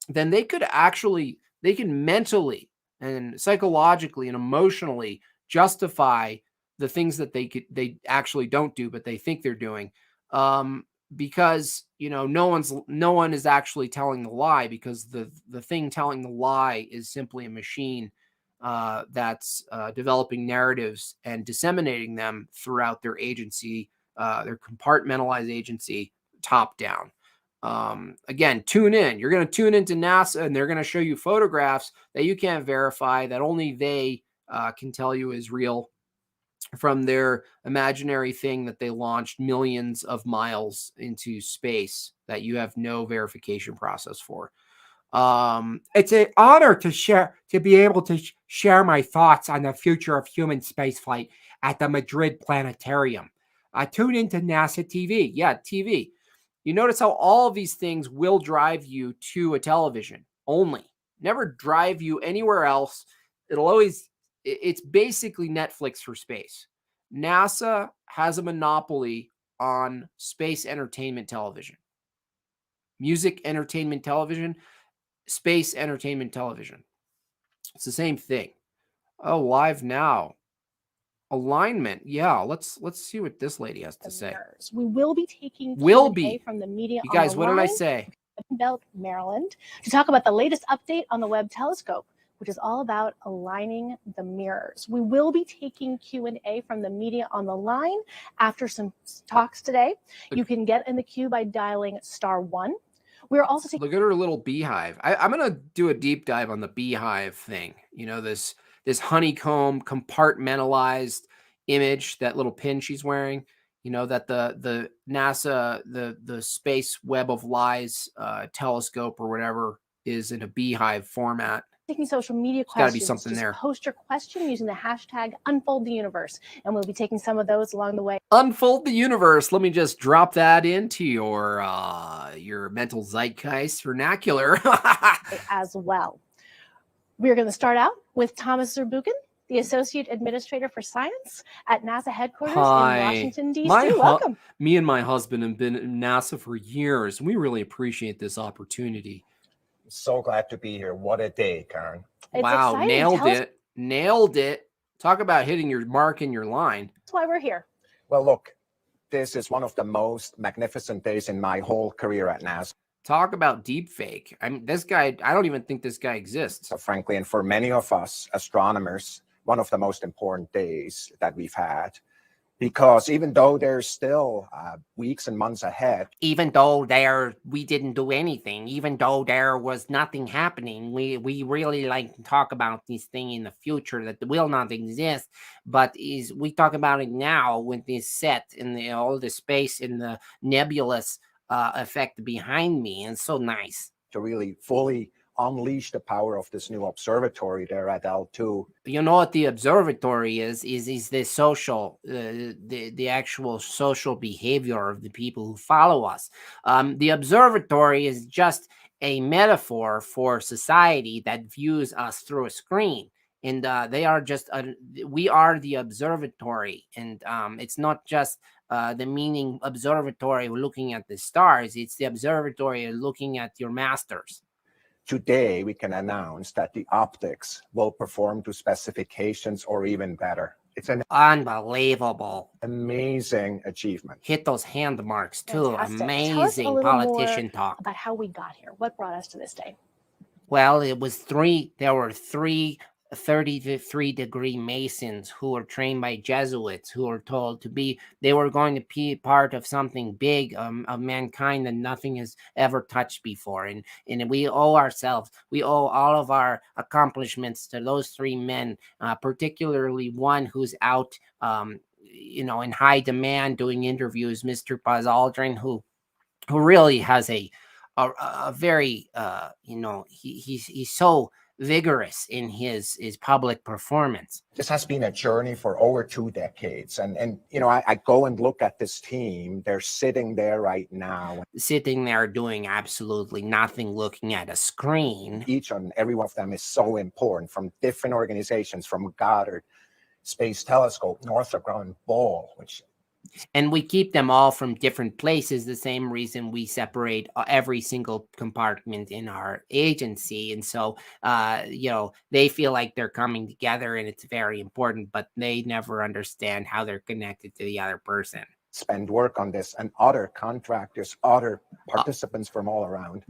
B: then they can mentally and psychologically and emotionally justify the things that they actually don't do, but they think they're doing. Because no one is actually telling the lie, because the thing telling the lie is simply a machine that's developing narratives and disseminating them throughout their agency, their compartmentalized agency, top down. Again, tune in. You're going to tune into NASA, and they're going to show you photographs that you can't verify, that only they can tell you is real, from their imaginary thing that they launched millions of miles into space that you have no verification process for. It's an honor to be able to share my thoughts on the future of human spaceflight at the Madrid Planetarium. Tune into NASA TV. Yeah, TV. You notice how all of these things will drive you to a television only, never drive you anywhere else. It's basically Netflix for space. NASA has a monopoly on space entertainment television. Music entertainment television, space entertainment television. It's the same thing. Oh, live now. Alignment. Yeah, let's see what this lady has to say.
H: We will be taking
B: Will
H: Q&A
B: be.
H: from the media
B: You
H: on
B: guys,
H: the
B: what did I
H: line,
B: say?
H: Belt, Maryland, to talk about the latest update on the Webb telescope, which is all about aligning the mirrors. We will be taking Q&A from the media on the line after some talks today. You can get in the queue by dialing *1. We're also taking
B: Look at her little beehive. I'm gonna do a deep dive on the beehive thing. You know, this honeycomb compartmentalized image, that little pin she's wearing. You know, that the NASA, the Space Web of Lies telescope or whatever is in a beehive format.
H: social media
B: There's gotta be
H: questions.
B: something
H: Just
B: there.
H: post your question using the hashtag #UnfoldTheUniverse, and we'll be taking some of those along the way.
B: Unfold the universe. Let me just drop that into your mental zeitgeist vernacular.
H: As well. We're going to start out with Thomas Zurbuchen, the Associate Administrator for Science at NASA headquarters in Washington, D.C. Welcome.
B: Me and my husband have been in NASA for years, and we really appreciate this opportunity.
I: So glad to be here. What a day, Karen.
H: It's
B: Wow,
H: exciting.
B: nailed
H: Tell us
B: it. Nailed it. Talk about hitting your mark in your line.
H: That's why we're here.
I: Well, look, this is one of the most magnificent days in my whole career at NASA.
B: Talk about deep fake. I mean, this guy, I don't even think this guy exists.
I: So frankly, and for many of us astronomers, one of the most important days that we've had. Because even though there's still weeks and months ahead,
E: Even though we didn't do anything, even though there was nothing happening, we really like to talk about this thing in the future that will not exist, but we talk about it now with this set and all the space and the nebulous effect behind me, and so nice.
I: to really fully unleash the power of this new observatory there at L2.
E: You know what the observatory is the social, the actual social behavior of the people who follow us. The observatory is just a metaphor for society that views us through a screen. And they are just, we are the observatory. And it's not just the meaning observatory looking at the stars, it's the observatory looking at your masters.
I: Today, we can announce that the optics will perform to specifications or even better. It's an
E: Unbelievable.
I: amazing achievement.
E: Hit those hand marks too.
H: Fantastic. Tell us a
E: Amazing
H: little
E: politician
H: more
E: talk.
H: about how we got here. What brought us to this day?
E: Well, there were three 33-degree Masons who were trained by Jesuits who were told they were going to be part of something big of mankind that nothing has ever touched before. And we owe all of our accomplishments to those three men, particularly one who's out, in high demand doing interviews, Mr. Buzz Aldrin, who really has a very, he's so vigorous in his public performance.
I: This has been a journey for over 2 decades. And I go and look at this team. They're sitting there right now.
E: Sitting there doing absolutely nothing, looking at a screen.
I: Each and every one of them is so important, from different organizations, from Goddard Space Telescope, Northrop Grumman, Ball,
E: and we keep them all from different places, the same reason we separate every single compartment in our agency. And so, they feel like they're coming together and it's very important, but they never understand how they're connected to the other person.
I: spend work on this, and other contractors, other participants from all around.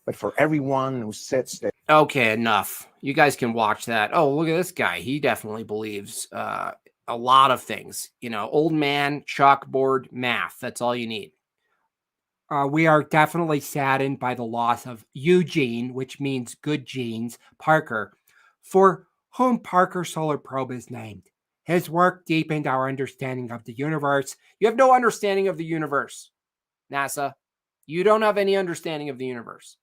I: But for everyone who sits there.
B: Okay, enough. You guys can watch that. Oh, look at this guy. He definitely believes a lot of things. Old man, chalkboard, math. That's all you need. We are definitely saddened by the loss of Eugene, which means good genes, Parker, for whom Parker Solar Probe is named. His work deepened our understanding of the universe. You have no understanding of the universe, NASA. You don't have any understanding of the universe.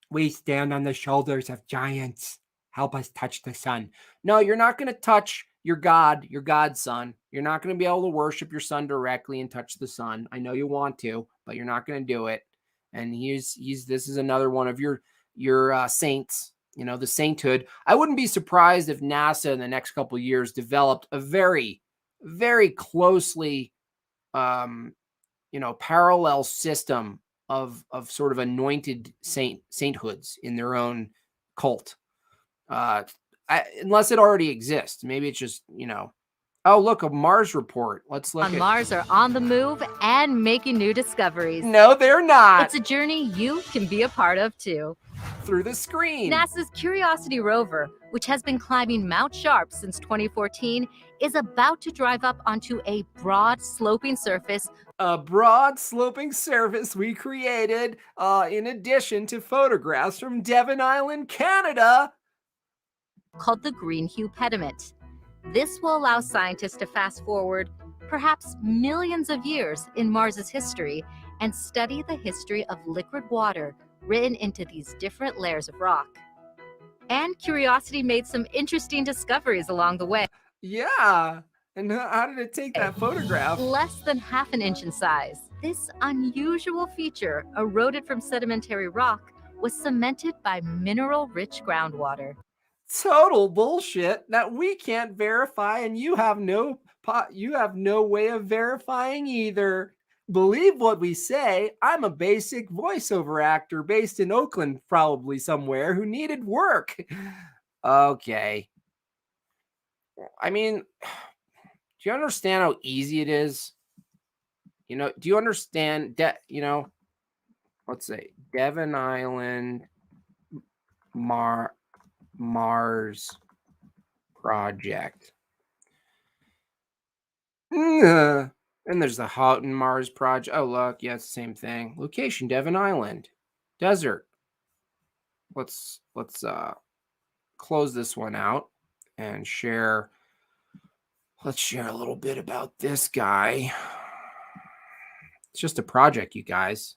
B: We stand on the shoulders of giants. Help us touch the sun. No, you're not going to touch your God's son. You're not going to be able to worship your son directly and touch the sun. I know you want to, but you're not going to do it. And this is another one of your saints, the sainthood. I wouldn't be surprised if NASA in the next couple of years developed a very, very closely parallel system of sort of anointed sainthoods in their own cult. Unless it already exists. Maybe it's just, oh, look, a Mars report. Let's look
J: on Mars are on the move and making new discoveries.
B: No, they're not.
J: It's a journey you can be a part of too.
B: Through the screen.
J: NASA's Curiosity rover, which has been climbing Mount Sharp since 2014, is about to drive up onto a broad sloping surface.
B: A broad sloping surface we created in addition to photographs from Devon Island, Canada,
J: called the Green Hue Pediment. This will allow scientists to fast forward perhaps millions of years in Mars's history and study the history of liquid water written into these different layers of rock. And Curiosity made some interesting discoveries along the way.
B: Yeah. And how did it take that photograph?
J: Less than half an inch in size. This unusual feature, eroded from sedimentary rock, was cemented by mineral-rich groundwater.
B: Total bullshit that we can't verify, and you have no way of verifying either. Believe what we say. I'm a basic voiceover actor based in Oakland, probably somewhere, who needed work. Okay. I mean, do you understand how easy it is? Do you understand that, let's say Devon Island, Mars project. And there's the Houghton Mars project. Oh, look. Yeah, it's the same thing. Location, Devon Island. Desert. Let's close this one out and share. Let's share a little bit about this guy. It's just a project, you guys.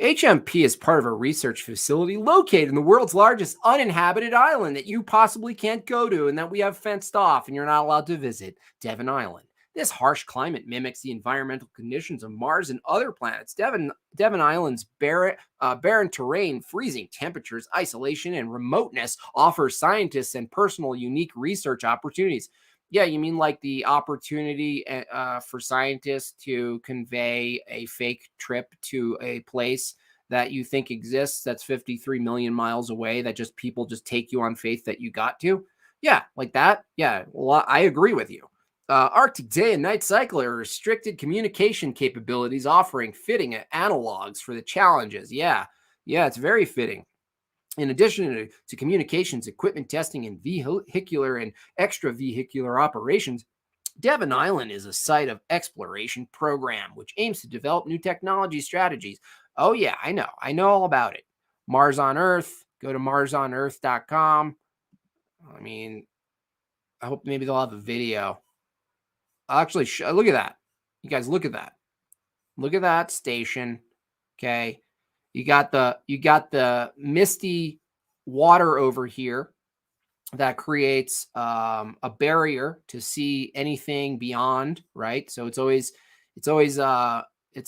B: HMP is part of a research facility located in the world's largest uninhabited island that you possibly can't go to and that we have fenced off and you're not allowed to visit, Devon Island. This harsh climate mimics the environmental conditions of Mars and other planets. Devon Island's barren terrain, freezing temperatures, isolation, and remoteness offer scientists and personal unique research opportunities. Yeah, you mean like the opportunity for scientists to convey a fake trip to a place that you think exists that's 53 million miles away, that just people just take you on faith that you got to? Yeah, like that? Yeah, well, I agree with you. Arctic day and night cycle are restricted communication capabilities, offering fitting analogs for the challenges. Yeah, it's very fitting. In addition to communications, equipment testing, and vehicular and extravehicular operations, Devon Island is a site of exploration program, which aims to develop new technology strategies. Oh, yeah, I know all about it. Mars on Earth, go to marsonearth.com. I mean, I hope maybe they'll have a video. I'll actually look at that. You guys, look at that. Look at that station. Okay. You got the misty water over here that creates a barrier to see anything beyond, right? So it's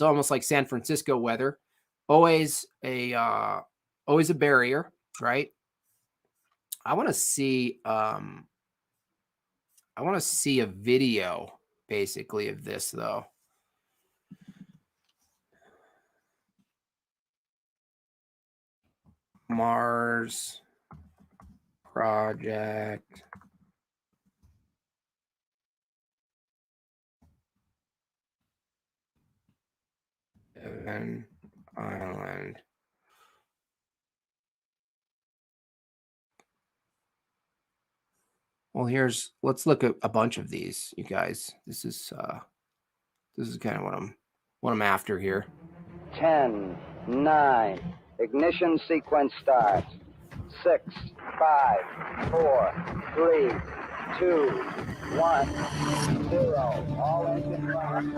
B: almost like San Francisco weather. Always a barrier, right? I want to see a video basically of this though. Mars project. Devon Island. Well, let's look at a bunch of these, you guys. This is kind of what I'm after here.
K: 10, 9, ignition sequence starts. 6, 5, 4, 3, 2, 1, 0. All engines running.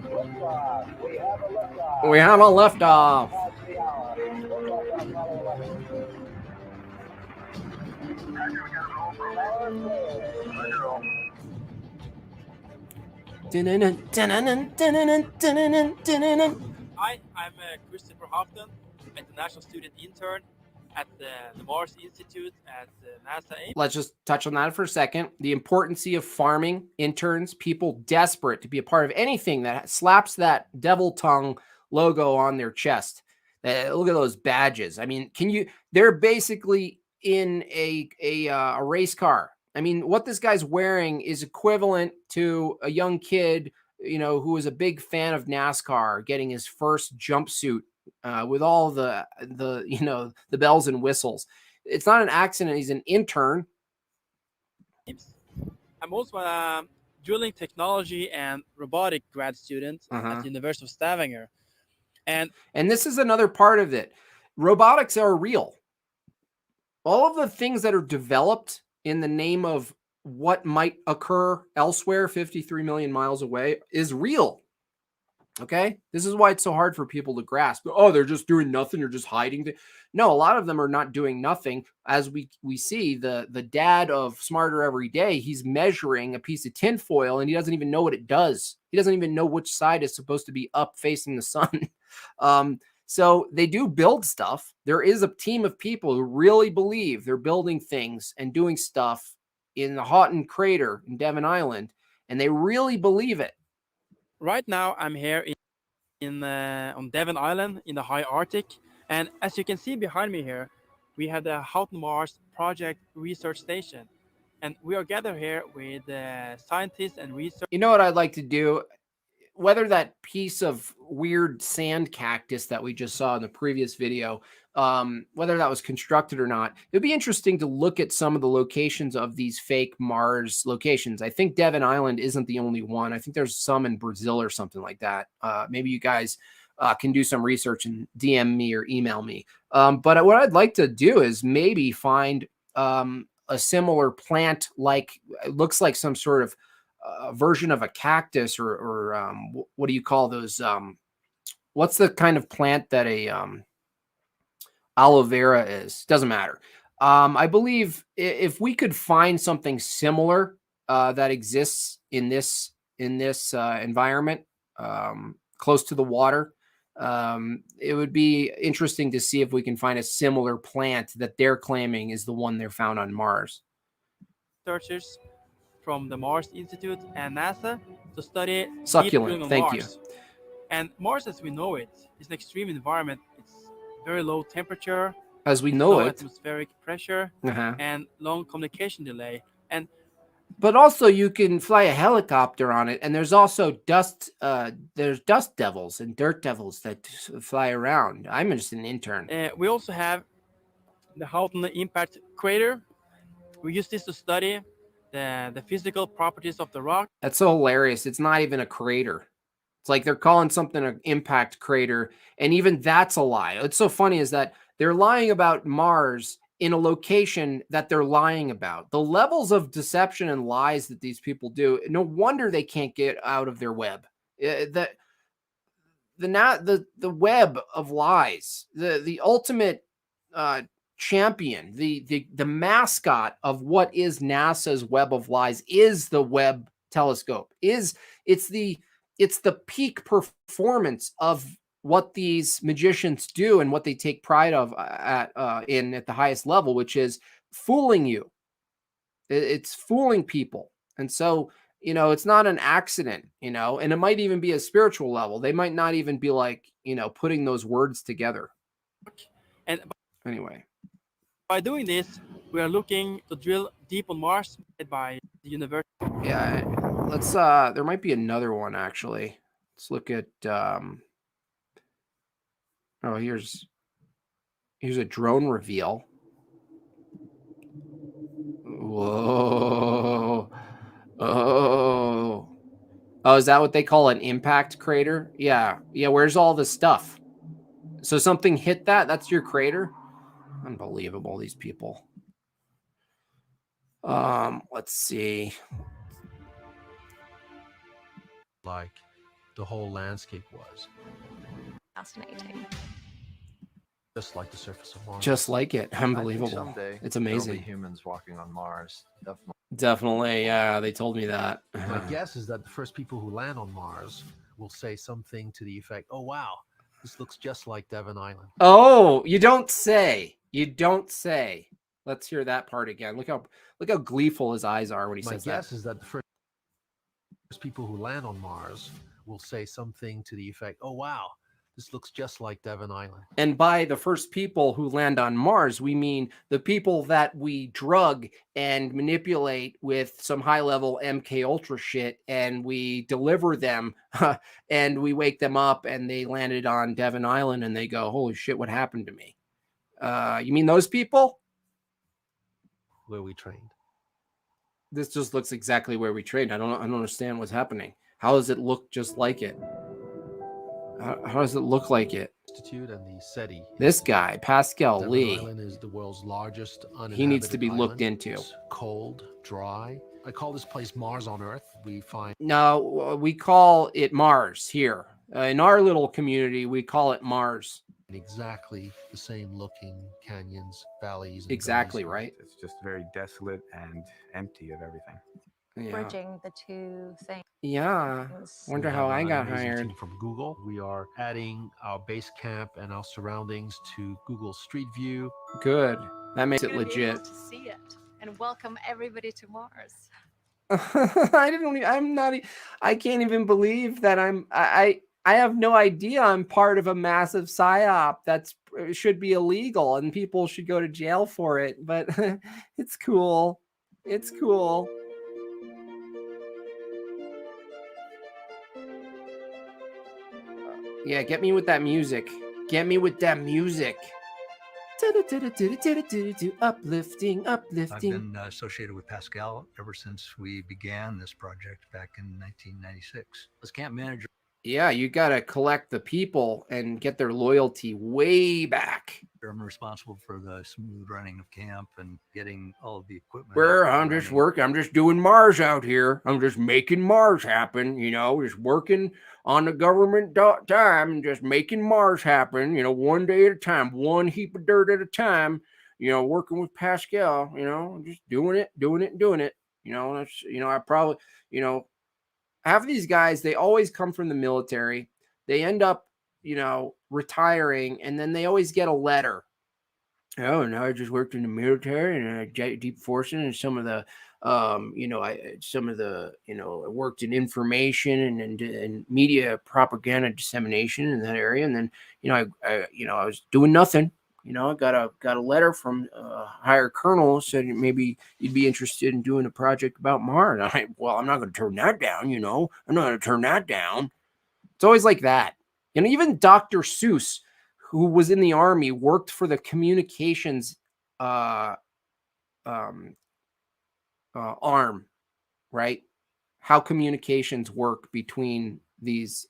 K: Liftoff. We have a liftoff.
B: We have a liftoff.
L: Hi, I'm Christopher Houghton, international student intern at the Mars Institute at NASA.
B: Let's just touch on that for a second. The importance of farming interns, people desperate to be a part of anything that slaps that devil tongue logo on their chest. Look at those badges. I mean, they're basically in a race car. I mean, what this guy's wearing is equivalent to a young kid, who is a big fan of NASCAR, getting his first jumpsuit with all the bells and whistles. It's not an accident. He's an intern.
L: I'm also a drilling technology and robotic grad student at the University of Stavanger. And
B: this is another part of it. Robotics are real. All of the things that are developed in the name of what might occur elsewhere, 53 million miles away, is real. Okay? This is why it's so hard for people to grasp. Oh, they're just doing nothing. They're just hiding. No, a lot of them are not doing nothing. As we see, the dad of Smarter Every Day, he's measuring a piece of tinfoil and he doesn't even know what it does. He doesn't even know which side is supposed to be up facing the sun. So they do build stuff. There is a team of people who really believe they're building things and doing stuff in the Houghton crater in Devon Island, and they really believe it.
L: Right now, I'm here on Devon Island in the high Arctic, and as you can see behind me here, we have the Houghton Mars Project Research Station, and we are gathered here with scientists and researchers.
B: You know what I'd like to do? Whether that piece of weird sand cactus that we just saw in the previous video, whether that was constructed or not, it'd be interesting to look at some of the locations of these fake Mars locations. I think Devon Island isn't the only one. I think there's some in Brazil or something like that. Maybe you guys can do some research and DM me or email me. But what I'd like to do is maybe find a similar plant, like it looks like some sort of version of a cactus or what do you call those? What's the kind of plant that a aloe vera is? Doesn't matter. I believe if we could find something similar that exists in this environment, close to the water, it would be interesting to see if we can find a similar plant that they're claiming is the one they're found on Mars.
L: Researchers from the Mars Institute and NASA to study
B: succulent. Thank you.
L: And Mars, as we know it, is an extreme environment. It's very low temperature,
B: as we know
L: low
B: it,
L: atmospheric pressure, and long communication delay.
B: But also you can fly a helicopter on it, and there's also dust. There's dust devils and dirt devils that fly around. I'm just an intern.
L: We also have the Houghton Impact Crater. We use this to study the physical properties of the rock.
B: That's so hilarious. It's not even a crater. It's like they're calling something an impact crater, and even that's a lie. What's so funny is that they're lying about Mars in a location that they're lying about. The levels of deception and lies that these people do, no wonder they can't get out of their web. The web of lies, the ultimate champion, the mascot of what is NASA's web of lies is the Webb telescope. It's the peak performance of what these magicians do and what they take pride of at the highest level, which is fooling you. It's fooling people. And so, it's not an accident, and it might even be a spiritual level. They might not even be like, putting those words together.
L: And
B: anyway,
L: by doing this, we are looking to drill deep on Mars by the university.
B: Yeah, let's there might be another one actually. Let's look at here's a drone reveal. Whoa. Oh, is that what they call an impact crater? Yeah, where's all the stuff? So something hit that's your crater? Unbelievable, these people. Let's see.
M: Like the whole landscape was.
N: Fascinating.
M: Just like the surface of Mars.
B: Just like it. Unbelievable.
O: Someday
B: it's amazing.
O: There'll be humans walking on Mars.
B: Definitely. Yeah, they told me that.
M: My guess is that the first people who land on Mars will say something to the effect, "Oh wow, this looks just like Devon Island."
B: Oh, you don't say. You don't say. Let's hear that part again. Look how gleeful his eyes are when he
M: My
B: says
M: guess
B: that.
M: is that the first people who land on Mars will say something to the effect, "Oh wow, this looks just like Devon Island."
B: And by the first people who land on Mars, we mean the people that we drug and manipulate with some high-level MK Ultra shit, and we deliver them, and we wake them up, and they landed on Devon Island, and they go, "Holy shit, what happened to me?" You mean those people?
M: Where we trained.
B: This just looks exactly where we trained. I don't understand what's happening. How does it look just like it? How does it look like it?
M: Institute and the SETI.
B: This guy, Pascal
M: Devon
B: Lee,
M: Island is the world's largest uninhabited
B: he needs to be looked
M: island.
B: into.
M: It's cold, dry. I call this place Mars on Earth. We find
B: No, we call it Mars here. In our little community, we call it Mars.
M: exactly the same looking canyons, valleys, and
B: Exactly,
M: gullies.
B: right?
P: It's just very desolate and empty of everything.
B: Yeah.
N: Bridging the two things.
B: Yeah. Wonder how I got
M: An amazing
B: hired.
M: team from Google. We are adding our base camp and our surroundings to Google Street View.
B: Good. That makes it
N: Gonna be able
B: legit.
N: to see it and welcome everybody to Mars.
B: I can't even believe that I have no idea I'm part of a massive psyop that's should be illegal and people should go to jail for it, but it's cool. It's cool. Yeah, get me with that music. Get me with that music. Uplifting,
Q: I've
B: uplifting.
Q: been associated with Pascal ever since we began this project back in 1996. As camp manager.
B: Yeah, you got to collect the people and get their loyalty way back.
Q: I'm responsible for the smooth running of camp and getting all of the equipment.
B: Where I'm just working, I'm just doing Mars out here. I'm just making Mars happen, just working on the government time and just making Mars happen, one day at a time, one heap of dirt at a time, working with Pascal, just doing it. That's, I probably, half of these guys, they always come from the military. They end up, retiring, and then they always get a letter. Oh, no, I just worked in the military and deep forces and some of the, I worked in information and media propaganda dissemination in that area. And then, I was doing nothing. I got a letter from a higher colonel said maybe you'd be interested in doing a project about Mars. Well, I'm not going to turn that down. I'm not going to turn that down. It's always like that. Even Dr. Seuss, who was in the army, worked for the communications arm, right? How communications work between these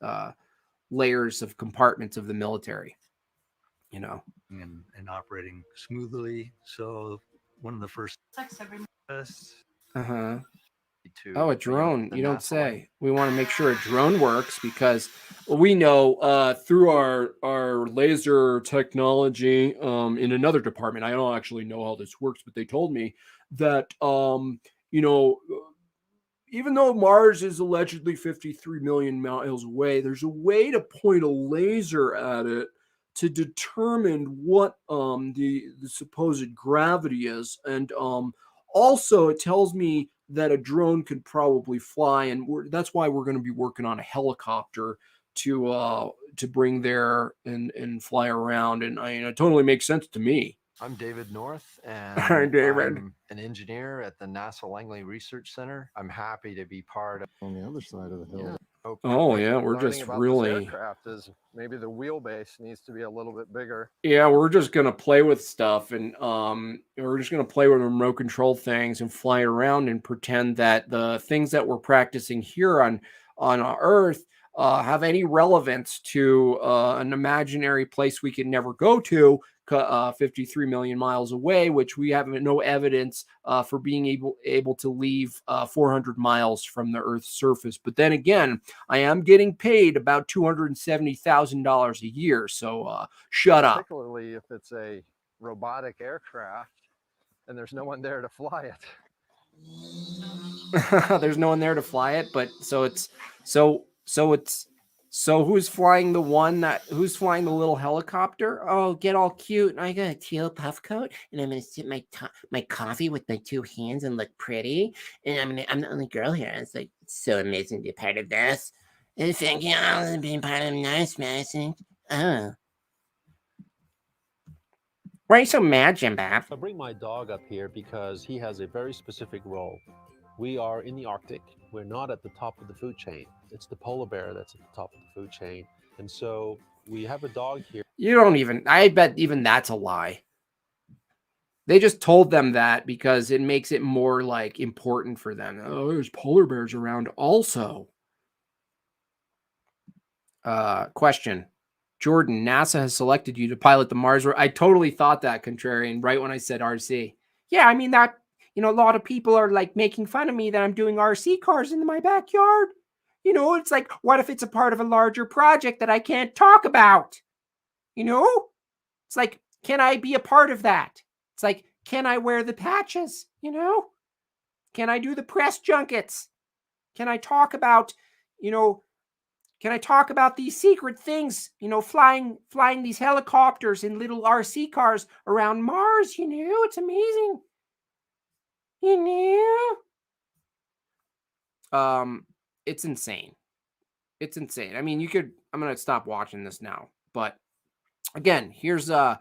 B: layers of compartments of the military,
Q: And operating smoothly. So one of the first.
B: Uh-huh. Oh, a drone. You don't say. We want to make sure a drone works because we know through our laser technology in another department. I don't actually know how this works, but they told me that even though Mars is allegedly 53 million miles away, there's a way to point a laser at it to determine what the supposed gravity is, and also it tells me that a drone could probably fly, and that's why we're going to be working on a helicopter to bring there and fly around, and it totally makes sense to me.
O: I'm David North, and
B: Hi, David.
O: I'm an engineer at the NASA Langley Research Center. I'm happy to be part of on the other side of the hill.
B: Oh yeah, we're
R: Learning
B: just
R: about
B: really
R: this aircraft is maybe the wheelbase needs to be a little bit bigger.
B: Yeah, we're just gonna play with stuff, and we're just gonna play with remote control things and fly around and pretend that the things that we're practicing here on Earth have any relevance to an imaginary place we can never go to, 53 million miles away, which we have no evidence for being able to leave 400 miles from the Earth's surface. But then again, I am getting paid about $270,000 a year, so shut up.
R: Particularly if it's a robotic aircraft and there's no one there to fly it.
B: There's no one there to fly it, but so it's So who's flying the little helicopter?
E: Oh, get all cute. I got a teal puff coat, and I'm gonna sip my coffee with my two hands and look pretty. And I'm the only girl here. It's like it's so amazing to be a part of this. And thank you all for being part of Nice Medicine. Oh. Why are you so mad, Jim Bob?
M: I bring my dog up here because he has a very specific role. We are in the Arctic. We're not at the top of the food chain. It's the polar bear that's at the top of the food chain. And so we have a dog here.
B: I bet even that's a lie. They just told them that because it makes it more like important for them. Oh, there's polar bears around also. Question. Jordan, NASA has selected you to pilot the Mars. I totally thought that, Contrarian, right when I said RC. Yeah, I mean that, a lot of people are like making fun of me that I'm doing RC cars in my backyard. It's like, what if it's a part of a larger project that I can't talk about? It's like, can I be a part of that? It's like, can I wear the patches? Can I do the press junkets? Can I talk about, these secret things, flying these helicopters in little RC cars around Mars? It's amazing. It's insane. It's insane. I mean, I'm going to stop watching this now, but again, here's I'm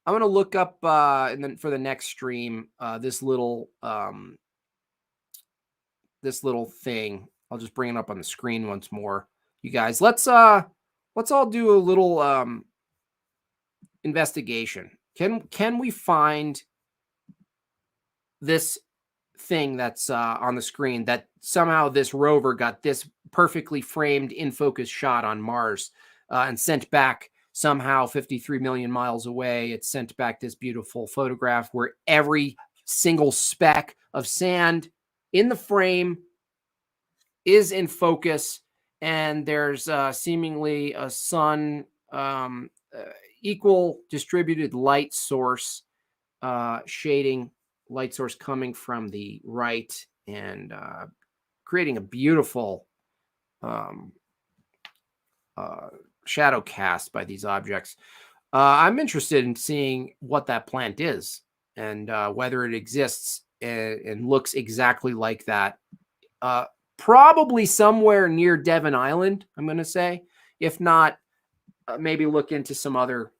B: going to look up and then for the next stream this little thing. I'll just bring it up on the screen once more. You guys, let's all do a little investigation. Can we find this thing that's on the screen that somehow this rover got this perfectly framed in focus shot on Mars and sent back somehow 53 million miles away? It sent back this beautiful photograph where every single speck of sand in the frame is in focus, and there's seemingly a sun equal distributed light source shading light source coming from the right and creating a beautiful shadow cast by these objects. I'm interested in seeing what that plant is and whether it exists and looks exactly like that. Probably somewhere near Devon Island, I'm going to say. If not, maybe look into some other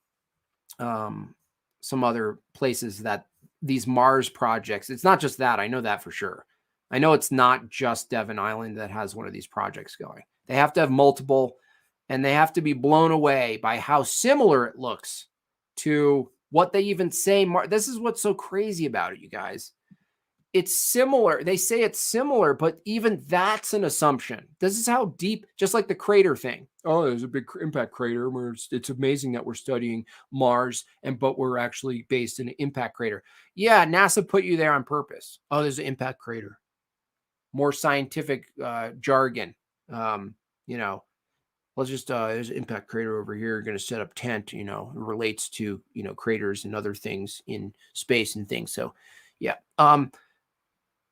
B: places that these Mars projects. It's not just that. I know that for sure. I know it's not just Devon Island that has one of these projects going. They have to have multiple, and they have to be blown away by how similar it looks to what they even say. This is what's so crazy about it, you guys. It's similar. They say it's similar, but even that's an assumption. This is how deep, just like the crater thing. Oh, there's a big impact crater where it's amazing that we're studying Mars, but we're actually based in an impact crater. Yeah, NASA put you there on purpose. Oh, there's an impact crater. More scientific jargon. Let's just there's an impact crater over here. You're going to set up tent. It relates to craters and other things in space and things. So, yeah.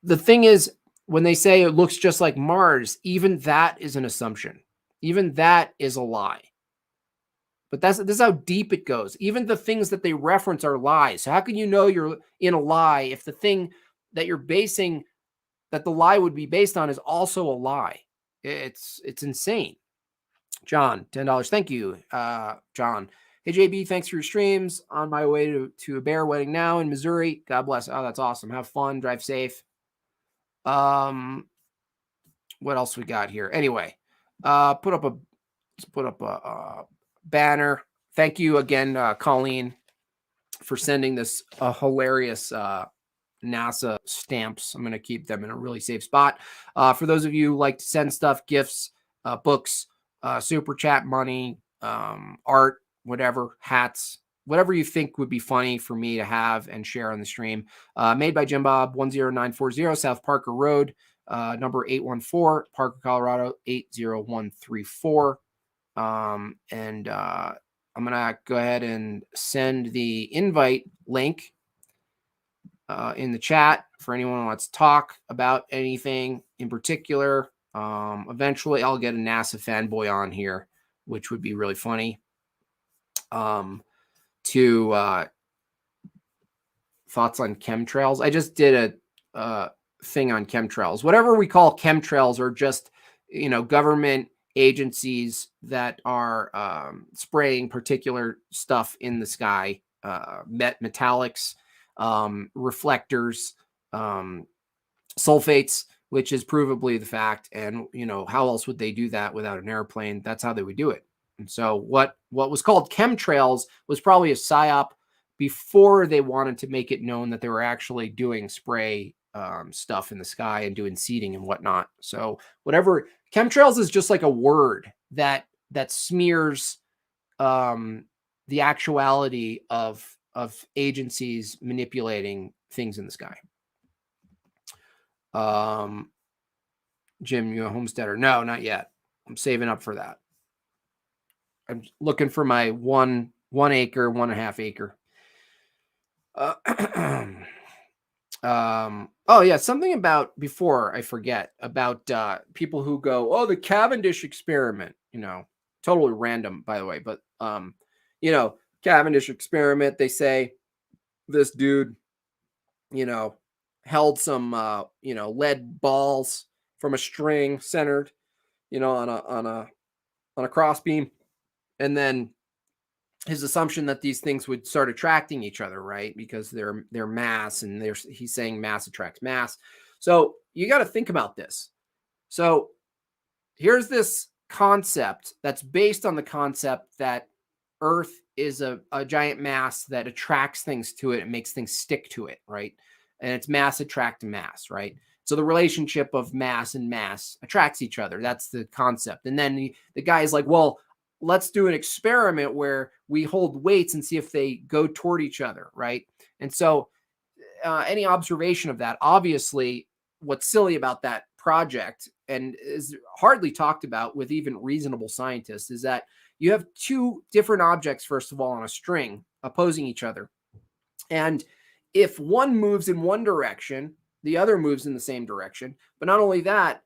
B: The thing is, when they say it looks just like Mars, even that is an assumption. Even that is a lie. But this is how deep it goes. Even the things that they reference are lies. So how can you know you're in a lie if the thing that you're basing, that the lie would be based on, is also a lie? It's insane. John, $10. Thank you, John. Hey, JB, thanks for your streams. On my way to a bear wedding now in Missouri. God bless. Oh, that's awesome. Have fun. Drive safe. What else we got here? Anyway, let's put up a banner. Thank you again, Colleen, for sending this hilarious NASA stamps. I'm going to keep them in a really safe spot. For those of you who like to send stuff, gifts, books, super chat money, art, whatever, hats, whatever you think would be funny for me to have and share on the stream. Made by Jim Bob, 10940 South Parker Road, number 814, Parker, Colorado, 80134. I'm going to go ahead and send the invite link in the chat for anyone who wants to talk about anything in particular. Eventually, I'll get a NASA fanboy on here which would be really funny. To thoughts on chemtrails. I just did a thing on chemtrails. Whatever we call chemtrails are just, government agencies that are spraying particular stuff in the sky, metallics, reflectors, sulfates, which is provably the fact. And, how else would they do that without an airplane? That's how they would do it. And so what was called chemtrails was probably a psyop before they wanted to make it known that they were actually doing spray stuff in the sky and doing seeding and whatnot. So whatever, chemtrails is just like a word that smears the actuality of agencies manipulating things in the sky. Jim, you a homesteader? No, not yet. I'm saving up for that. I'm looking for my 1 acre, 1.5 acre. Oh yeah, something about before I forget about people who go, oh, the Cavendish experiment, totally random, by the way, but Cavendish experiment, they say this dude, held some lead balls from a string centered, on a cross beam, and then his assumption that these things would start attracting each other, right? Because they're mass, and he's saying mass attracts mass. So you got to think about this. So here's this concept that's based on the concept that Earth is a giant mass that attracts things to it and makes things stick to it, right? And it's mass attract mass, right? So the relationship of mass and mass attracts each other. That's the concept. And then the guy is like, well, let's do an experiment where we hold weights and see if they go toward each other, right? And so any observation of that, obviously, what's silly about that project and is hardly talked about with even reasonable scientists is that you have two different objects, first of all, on a string opposing each other. And if one moves in one direction, the other moves in the same direction. But not only that,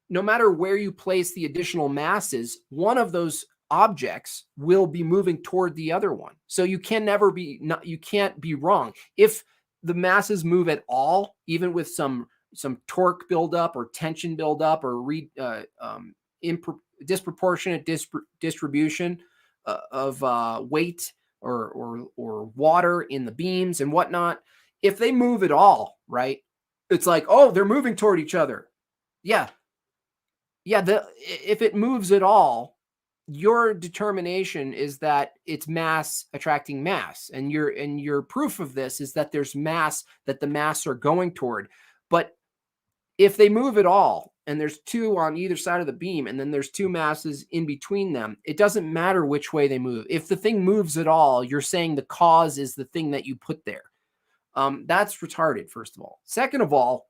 B: no matter where you place the additional masses, one of those objects will be moving toward the other one. So you can't be wrong. If the masses move at all, even with some torque buildup or tension buildup or disproportionate distribution of weight or water in the beams and whatnot, if they move at all, right, it's like, oh, they're moving toward each other. Yeah. If it moves at all, your determination is that it's mass attracting mass, and your proof of this is that there's mass, that the mass are going toward. But if they move at all, and there's two on either side of the beam, and then there's two masses in between them, it doesn't matter which way they move. If the thing moves at all, you're saying the cause is the thing that you put there. That's retarded, first of all. Second of all,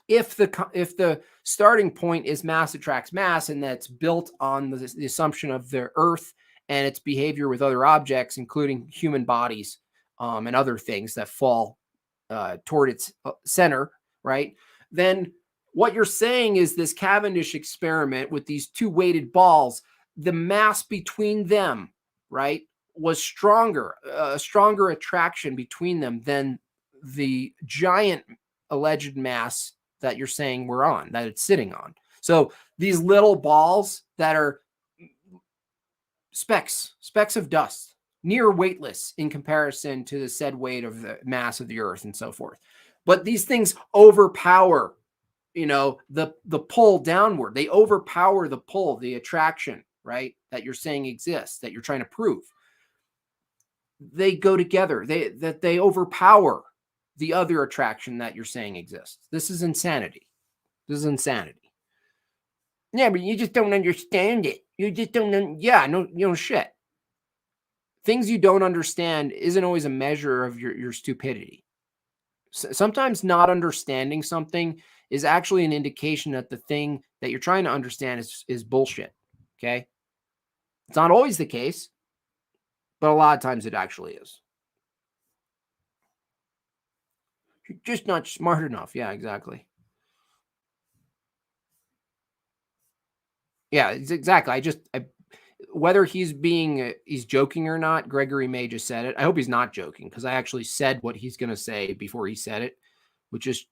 B: if the starting point is mass attracts mass, and that's built on the assumption of the Earth and its behavior with other objects, including human bodies and other things that fall toward its center, right? Then what you're saying is this Cavendish experiment with these two weighted balls, the mass between them, right, was stronger, a stronger attraction between them than the giant alleged mass that you're saying we're on, that it's sitting on. So these little balls that are specks of dust, near weightless in comparison to the said weight of the mass of the Earth and so forth. But these things overpower, the pull downward. They overpower the pull, the attraction, right, that you're saying exists, that you're trying to prove. They go together. They overpower the other attraction that you're saying exists. This is insanity. Yeah, but you just don't understand it. You just don't. No shit. Things you don't understand isn't always a measure of your stupidity. Sometimes not understanding something is actually an indication that the thing that you're trying to understand is bullshit. Okay? It's not always the case, but a lot of times it actually is. You're just not smart enough. Yeah, exactly. Yeah, exactly. whether he's joking or not, Gregory May just said it. I hope he's not joking, because I actually said what he's going to say before he said it, which just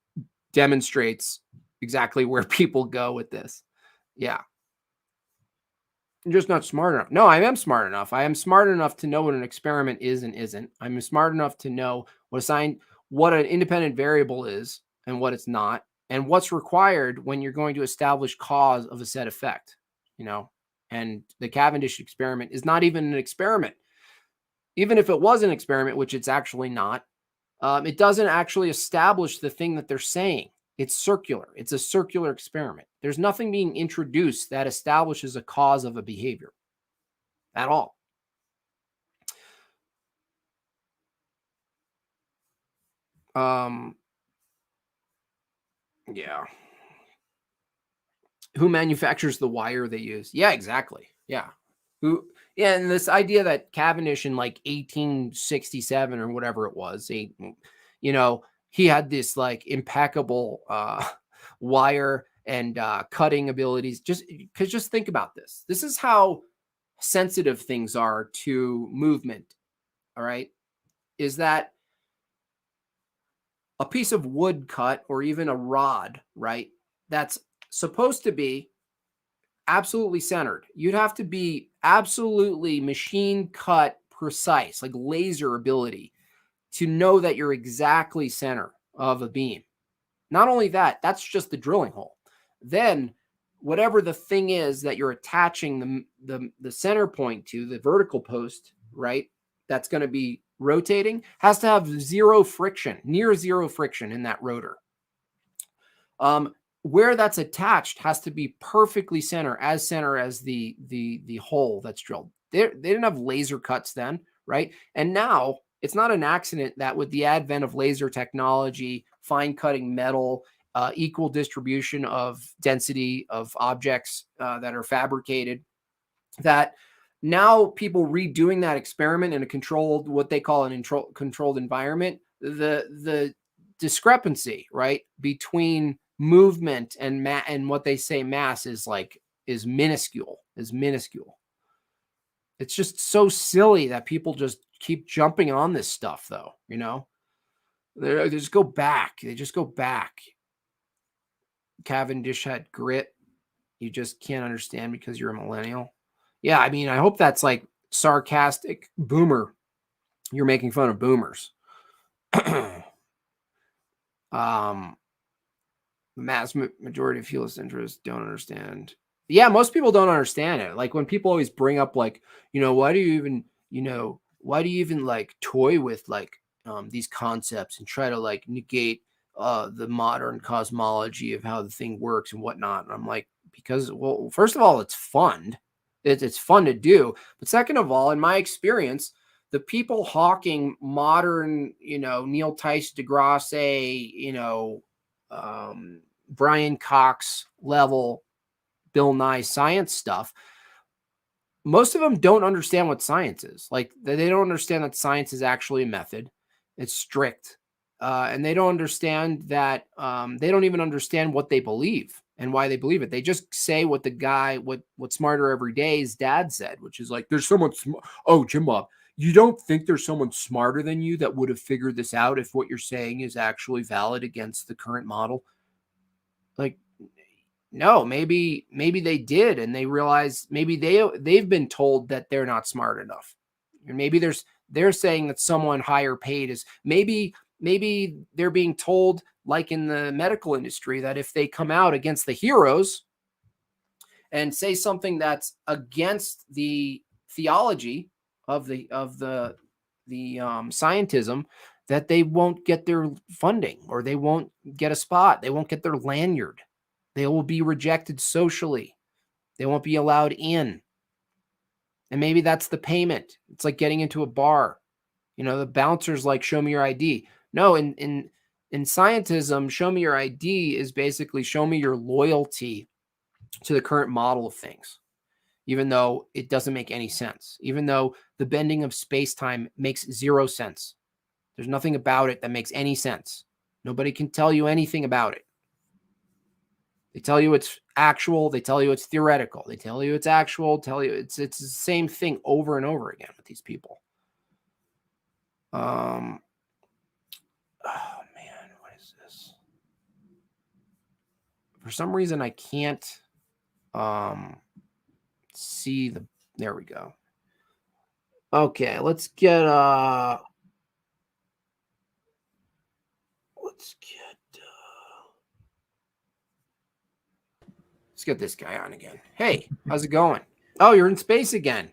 B: demonstrates exactly where people go with this. Yeah. I'm just not smart enough. No, I am smart enough. I am smart enough to know what an experiment is and isn't. I'm smart enough to know what an independent variable is and what it's not, and what's required when you're going to establish cause of a set effect, and the Cavendish experiment is not even an experiment. Even if it was an experiment, which it's actually not, it doesn't actually establish the thing that they're saying. It's circular. It's a circular experiment. There's nothing being introduced that establishes a cause of a behavior at all. Yeah. Who manufactures the wire they use? Yeah, exactly. Yeah. Yeah, and this idea that Cavendish in like 1867 or whatever it was, he had this like impeccable wire and cutting abilities. Just think about this. This is how sensitive things are to movement. All right. Is that a piece of wood cut or even a rod, right? That's supposed to be absolutely centered. You'd have to be absolutely machine cut precise, like laser ability, to know that you're exactly center of a beam. Not only that, that's just the drilling hole. Then whatever the thing is that you're attaching the center point to, the vertical post, right? That's going to be rotating, has to have zero friction, near zero friction in that rotor. Where that's attached has to be perfectly center as the hole that's drilled. They didn't have laser cuts then, right? And now it's not an accident that with the advent of laser technology, fine cutting metal, equal distribution of density of objects that are fabricated, that now people redoing that experiment in a controlled, what they call an controlled environment, the discrepancy, right, between movement and what they say mass is minuscule. It's just so silly that people just keep jumping on this stuff, though. They just go back. Cavendish had grit. You just can't understand because you're a millennial. Yeah, I mean, I hope that's like sarcastic boomer. You're making fun of boomers. Mass majority of helix interests don't understand. Yeah, most people don't understand it. Like when people always bring up like, why do you even like toy with like these concepts and try to like negate the modern cosmology of how the thing works and whatnot. And I'm like, because, well, first of all, it's fun. It's fun to do. But second of all, in my experience, the people hawking modern, Neil Tice deGrasse, Brian Cox level Bill Nye science stuff, most of them don't understand what science is. Like they don't understand that science is actually a method. It's strict. And they don't understand that they don't even understand what they believe and why they believe it. They just say what what Smarter Every Day's dad said, which is like, there's someone, Jim Bob, you don't think there's someone smarter than you that would have figured this out if what you're saying is actually valid against the current model? Like, no, maybe they did, and they realize maybe they've been told that they're not smart enough. And maybe they're saying that someone higher paid is maybe they're being told, like in the medical industry, that if they come out against the heroes and say something that's against the theology of the scientism, that they won't get their funding or they won't get a spot. They won't get their lanyard. They will be rejected socially. They won't be allowed in. And maybe that's the payment. It's like getting into a bar. The bouncer's like, show me your ID. No, in scientism, show me your ID is basically show me your loyalty to the current model of things, even though it doesn't make any sense, even though the bending of space-time makes zero sense. There's nothing about it that makes any sense. Nobody can tell you anything about it. They tell you it's actual. They tell you it's theoretical. They tell you it's actual. Tell you it's the same thing over and over again with these people. Oh man, what is this? For some reason, I can't see the. There we go. Okay, let's get this guy on again. Hey, how's it going? Oh, you're in space again.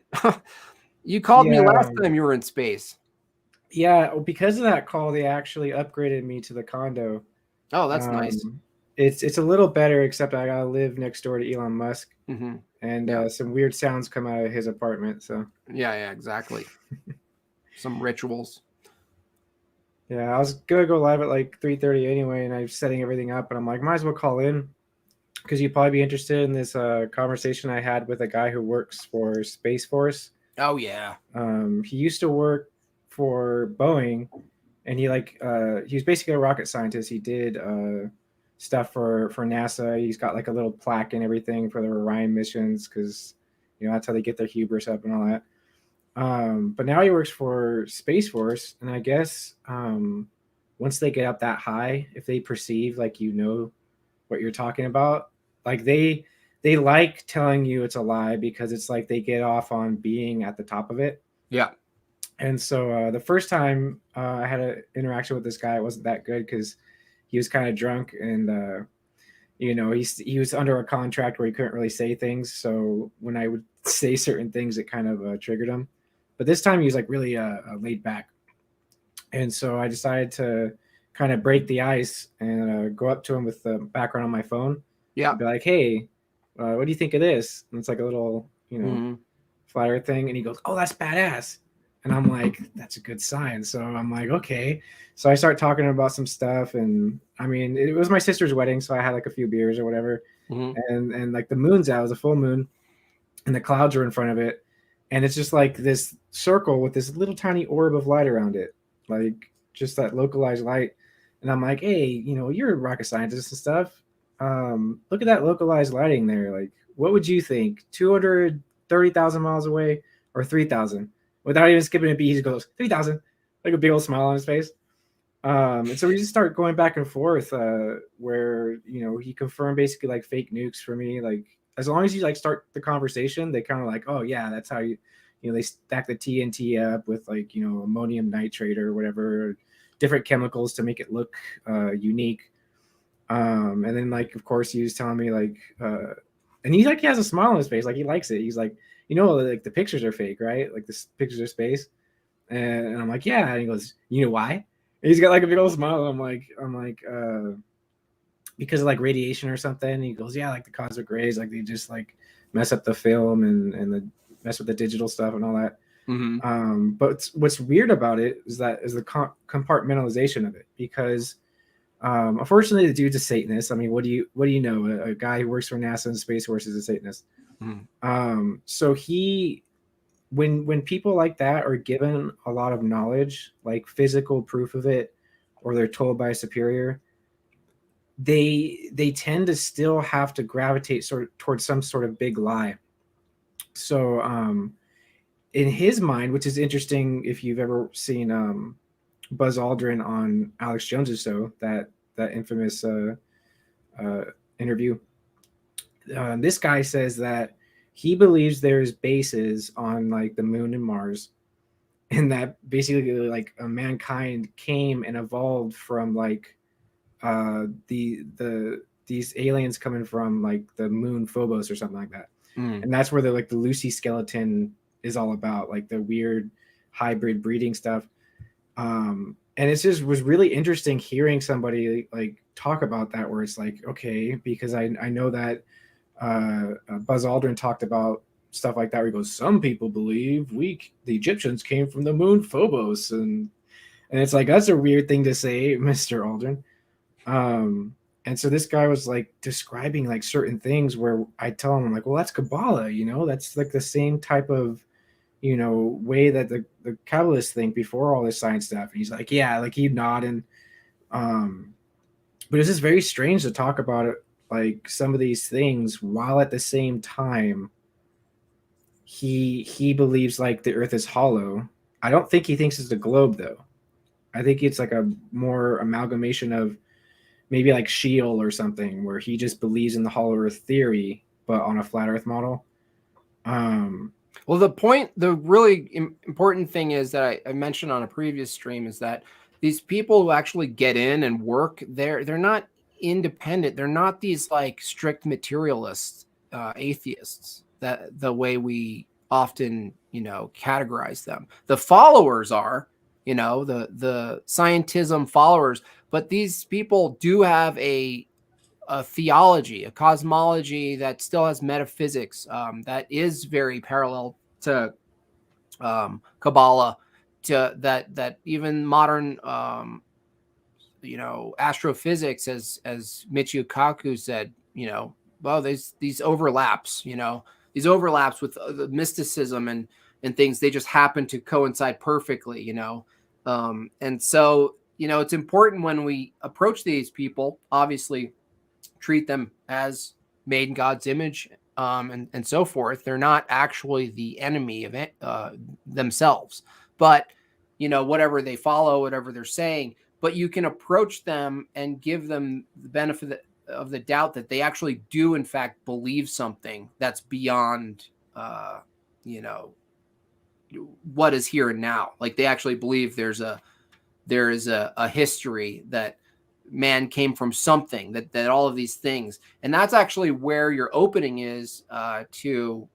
B: You called me last time you were in space.
S: Yeah, well, because of that call, they actually upgraded me to the condo.
B: Oh, that's nice.
S: It's a little better, except I gotta live next door to Elon Musk, and some weird sounds come out of his apartment. So
B: yeah, exactly. Some rituals.
S: Yeah, I was gonna go live at like 3:30 anyway, and I'm setting everything up, and I'm like, might as well call in because you'd probably be interested in this conversation I had with a guy who works for Space Force.
B: Oh yeah.
S: He used to work for Boeing, and he was basically a rocket scientist. He did stuff for NASA. He's got like a little plaque and everything for the Orion missions because that's how they get their hubris up and all that. But now he works for Space Force, and I guess once they get up that high, if they perceive like what you're talking about, like they like telling you it's a lie because it's like they get off on being at the top of it.
B: Yeah.
S: And so the first time I had an interaction with this guy, it wasn't that good because he was kind of drunk, and he was under a contract where he couldn't really say things. So when I would say certain things, it kind of triggered him. But this time he was like really laid back. And so I decided to kind of break the ice and go up to him with the background on my phone.
B: Yeah.
S: Be like, hey, what do you think of this? And it's like a little, flat earth thing. And he goes, oh, that's badass. And I'm like, that's a good sign. So I'm like, okay. So I start talking about some stuff. And I mean, it was my sister's wedding. So I had like a few beers or whatever. And like the moon's out, it was a full moon, and the clouds are in front of it. And it's just like this circle with this little tiny orb of light around it, like just that localized light. And I'm like, hey, you're a rocket scientist and stuff. Look at that localized lighting there. Like, what would you think? 230,000 miles away or 3,000? Without even skipping a beat, he goes 3,000, like a big old smile on his face. And so we just start going back and forth where, he confirmed basically like fake nukes for me. Like, as long as you like start the conversation, they kind of like, oh yeah, that's how they stack the TNT up with like, ammonium nitrate or whatever, different chemicals to make it look unique. And then like, of course he was telling me like, and he has a smile on his face. Like he likes it. He's like, like the pictures are fake, right? Like the pictures of space. And I'm like, yeah. And he goes, you know why? And he's got like a big old smile. I'm like, because of like radiation or something. And he goes, yeah, like the cosmic rays, like they just like mess up the film and mess with the digital stuff and all that. But what's weird about it is the compartmentalization of it, because unfortunately the dude's a Satanist. I mean, what do you know? A guy who works for NASA and Space Force is a Satanist. So when people like that are given a lot of knowledge, like physical proof of it, or they're told by a superior, they tend to still have to gravitate towards some sort of big lie. So in his mind, which is interesting, if you've ever seen Buzz Aldrin on Alex Jones's show, that infamous interview, this guy says that he believes there's bases on like the moon and Mars, and that basically like mankind came and evolved from like these aliens coming from like the moon Phobos or something like that. And that's where the Lucy skeleton is all about, like the weird hybrid breeding stuff. And it just was really interesting hearing somebody like talk about that, where it's like, okay, because I know that Buzz Aldrin talked about stuff like that, where he goes, some people believe the Egyptians came from the moon Phobos, and it's like, that's a weird thing to say, Mr. Aldrin. And so this guy was like describing like certain things where I tell him, I'm like, well, that's Kabbalah, that's like the same type of, way that the Kabbalists think before all this science stuff. And he's like, yeah, like he'd nod. And, but it's just very strange to talk about it like some of these things, while at the same time he believes like the earth is hollow. I don't think he thinks it's a globe though. I think it's like a more amalgamation of maybe like Sheol or something, where he just believes in the hollow earth theory but on a flat earth model.
B: Well, the really important thing is that I mentioned on a previous stream is that these people who actually get in and work, they're not independent. They're not these like strict materialists, atheists, that the way we often, categorize them. The followers are, the scientism followers, but these people do have a theology, a cosmology that still has metaphysics, that is very parallel to Kabbalah, to that even modern astrophysics, as Michio Kaku said, well, there's these overlaps, these overlaps with the mysticism and things, they just happen to coincide perfectly, and so it's important when we approach these people, obviously treat them as made in God's image, and so forth. They're not actually the enemy of it, themselves, but whatever they follow, whatever they're saying. But you can approach them and give them the benefit of the doubt that they actually do, in fact, believe something that's beyond, what is here and now. Like they actually believe there is a history, that man came from something, that all of these things, and that's actually where your opening is, to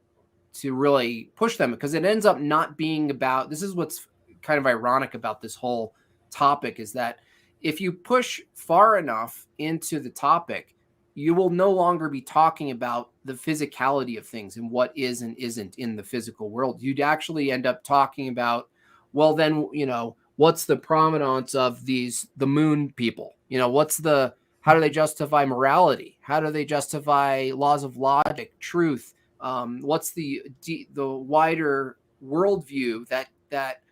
B: really push them, because it ends up not being about, this is what's kind of ironic about this whole topic, is that if you push far enough into the topic, you will no longer be talking about the physicality of things and what is and isn't in the physical world. You'd actually end up talking about, well, then, what's the provenance of the moon people? How do they justify morality? How do they justify laws of logic, truth? What's the wider worldview that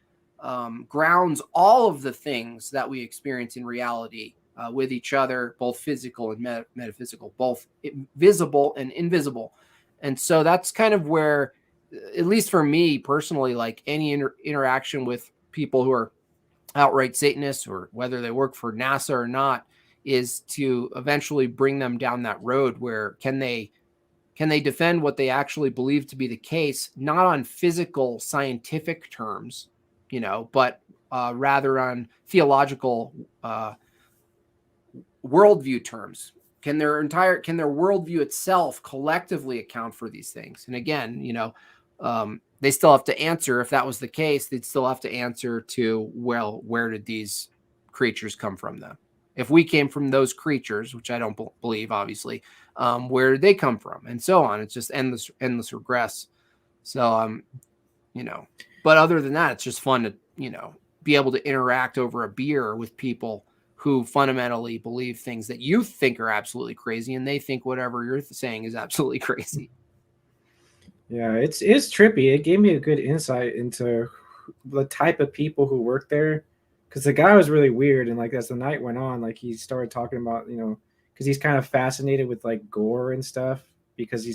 B: grounds all of the things that we experience in reality, with each other, both physical and metaphysical, both visible and invisible. And so that's kind of where, at least for me personally, like any interaction with people who are outright Satanists, or whether they work for NASA or not, is to eventually bring them down that road where can they defend what they actually believe to be the case, not on physical scientific terms, but rather on theological worldview terms. Can their worldview itself collectively account for these things? And again, they still have to answer. If that was the case, they'd still have to answer to, well, where did these creatures come from then? If we came from those creatures, which I don't believe, obviously, where did they come from? And so on. It's just endless regress. So, but other than that, it's just fun to, be able to interact over a beer with people who fundamentally believe things that you think are absolutely crazy, and they think whatever you're saying is absolutely crazy.
S: Yeah, it's trippy. It gave me a good insight into the type of people who work there, because the guy was really weird. And like as the night went on, like he started talking about, because he's kind of fascinated with like gore and stuff, because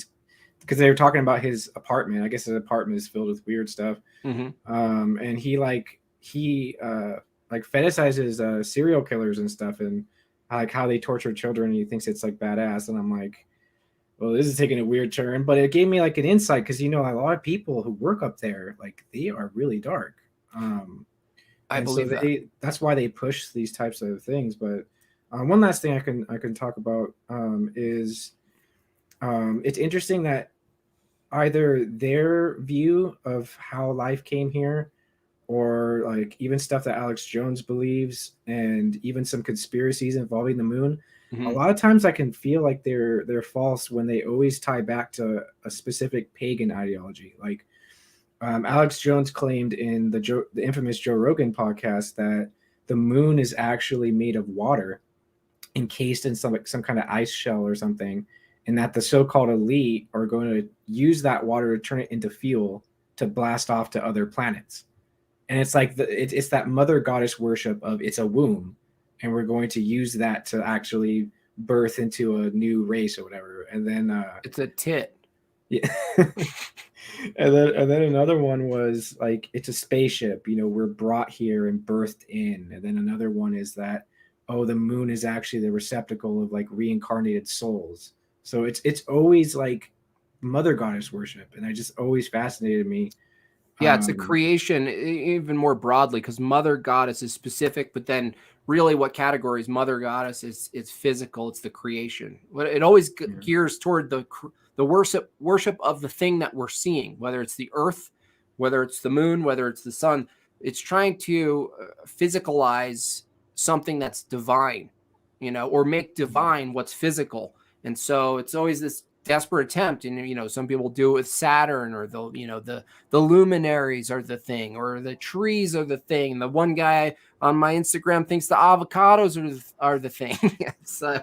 S: they were talking about his apartment. I guess his apartment is filled with weird stuff.
B: Mm-hmm.
S: And he fetishizes serial killers and stuff, and like how they torture children, and he thinks it's like badass. And I'm like, well, this is taking a weird turn, but it gave me like an insight, because a lot of people who work up there, like they are really dark.
B: I believe
S: that's why they push these types of things. But one last thing I can talk about is it's interesting that either their view of how life came here, or like even stuff that Alex Jones believes, and even some conspiracies involving the moon.
B: Mm-hmm.
S: A lot of times I can feel like they're false when they always tie back to a specific pagan ideology. Like Alex Jones claimed in the infamous Joe Rogan podcast that the moon is actually made of water, encased in some kind of ice shell or something, and that the so-called elite are going to use that water to turn it into fuel to blast off to other planets. And it's like it's that mother goddess worship of, it's a womb, and we're going to use that to actually birth into a new race or whatever. And then
B: it's a tit.
S: Yeah. And then another one was like, it's a spaceship, you know, we're brought here and birthed in. And then another one is that, oh, the moon is actually the receptacle of like reincarnated souls. So it's always like mother goddess worship, and I just always fascinated me.
B: Yeah, it's a creation even more broadly, because mother goddess is specific, but then really what categories mother goddess is, it's physical, it's the creation. It always gears toward the worship of the thing that we're seeing, whether it's the earth, whether it's the moon, whether it's the sun. It's trying to physicalize something that's divine, you know, or make divine what's physical. And so it's always this desperate attempt. And, you know, some people do it with Saturn, or the luminaries are the thing, or the trees are the thing. The one guy on my Instagram thinks the avocados are the thing. So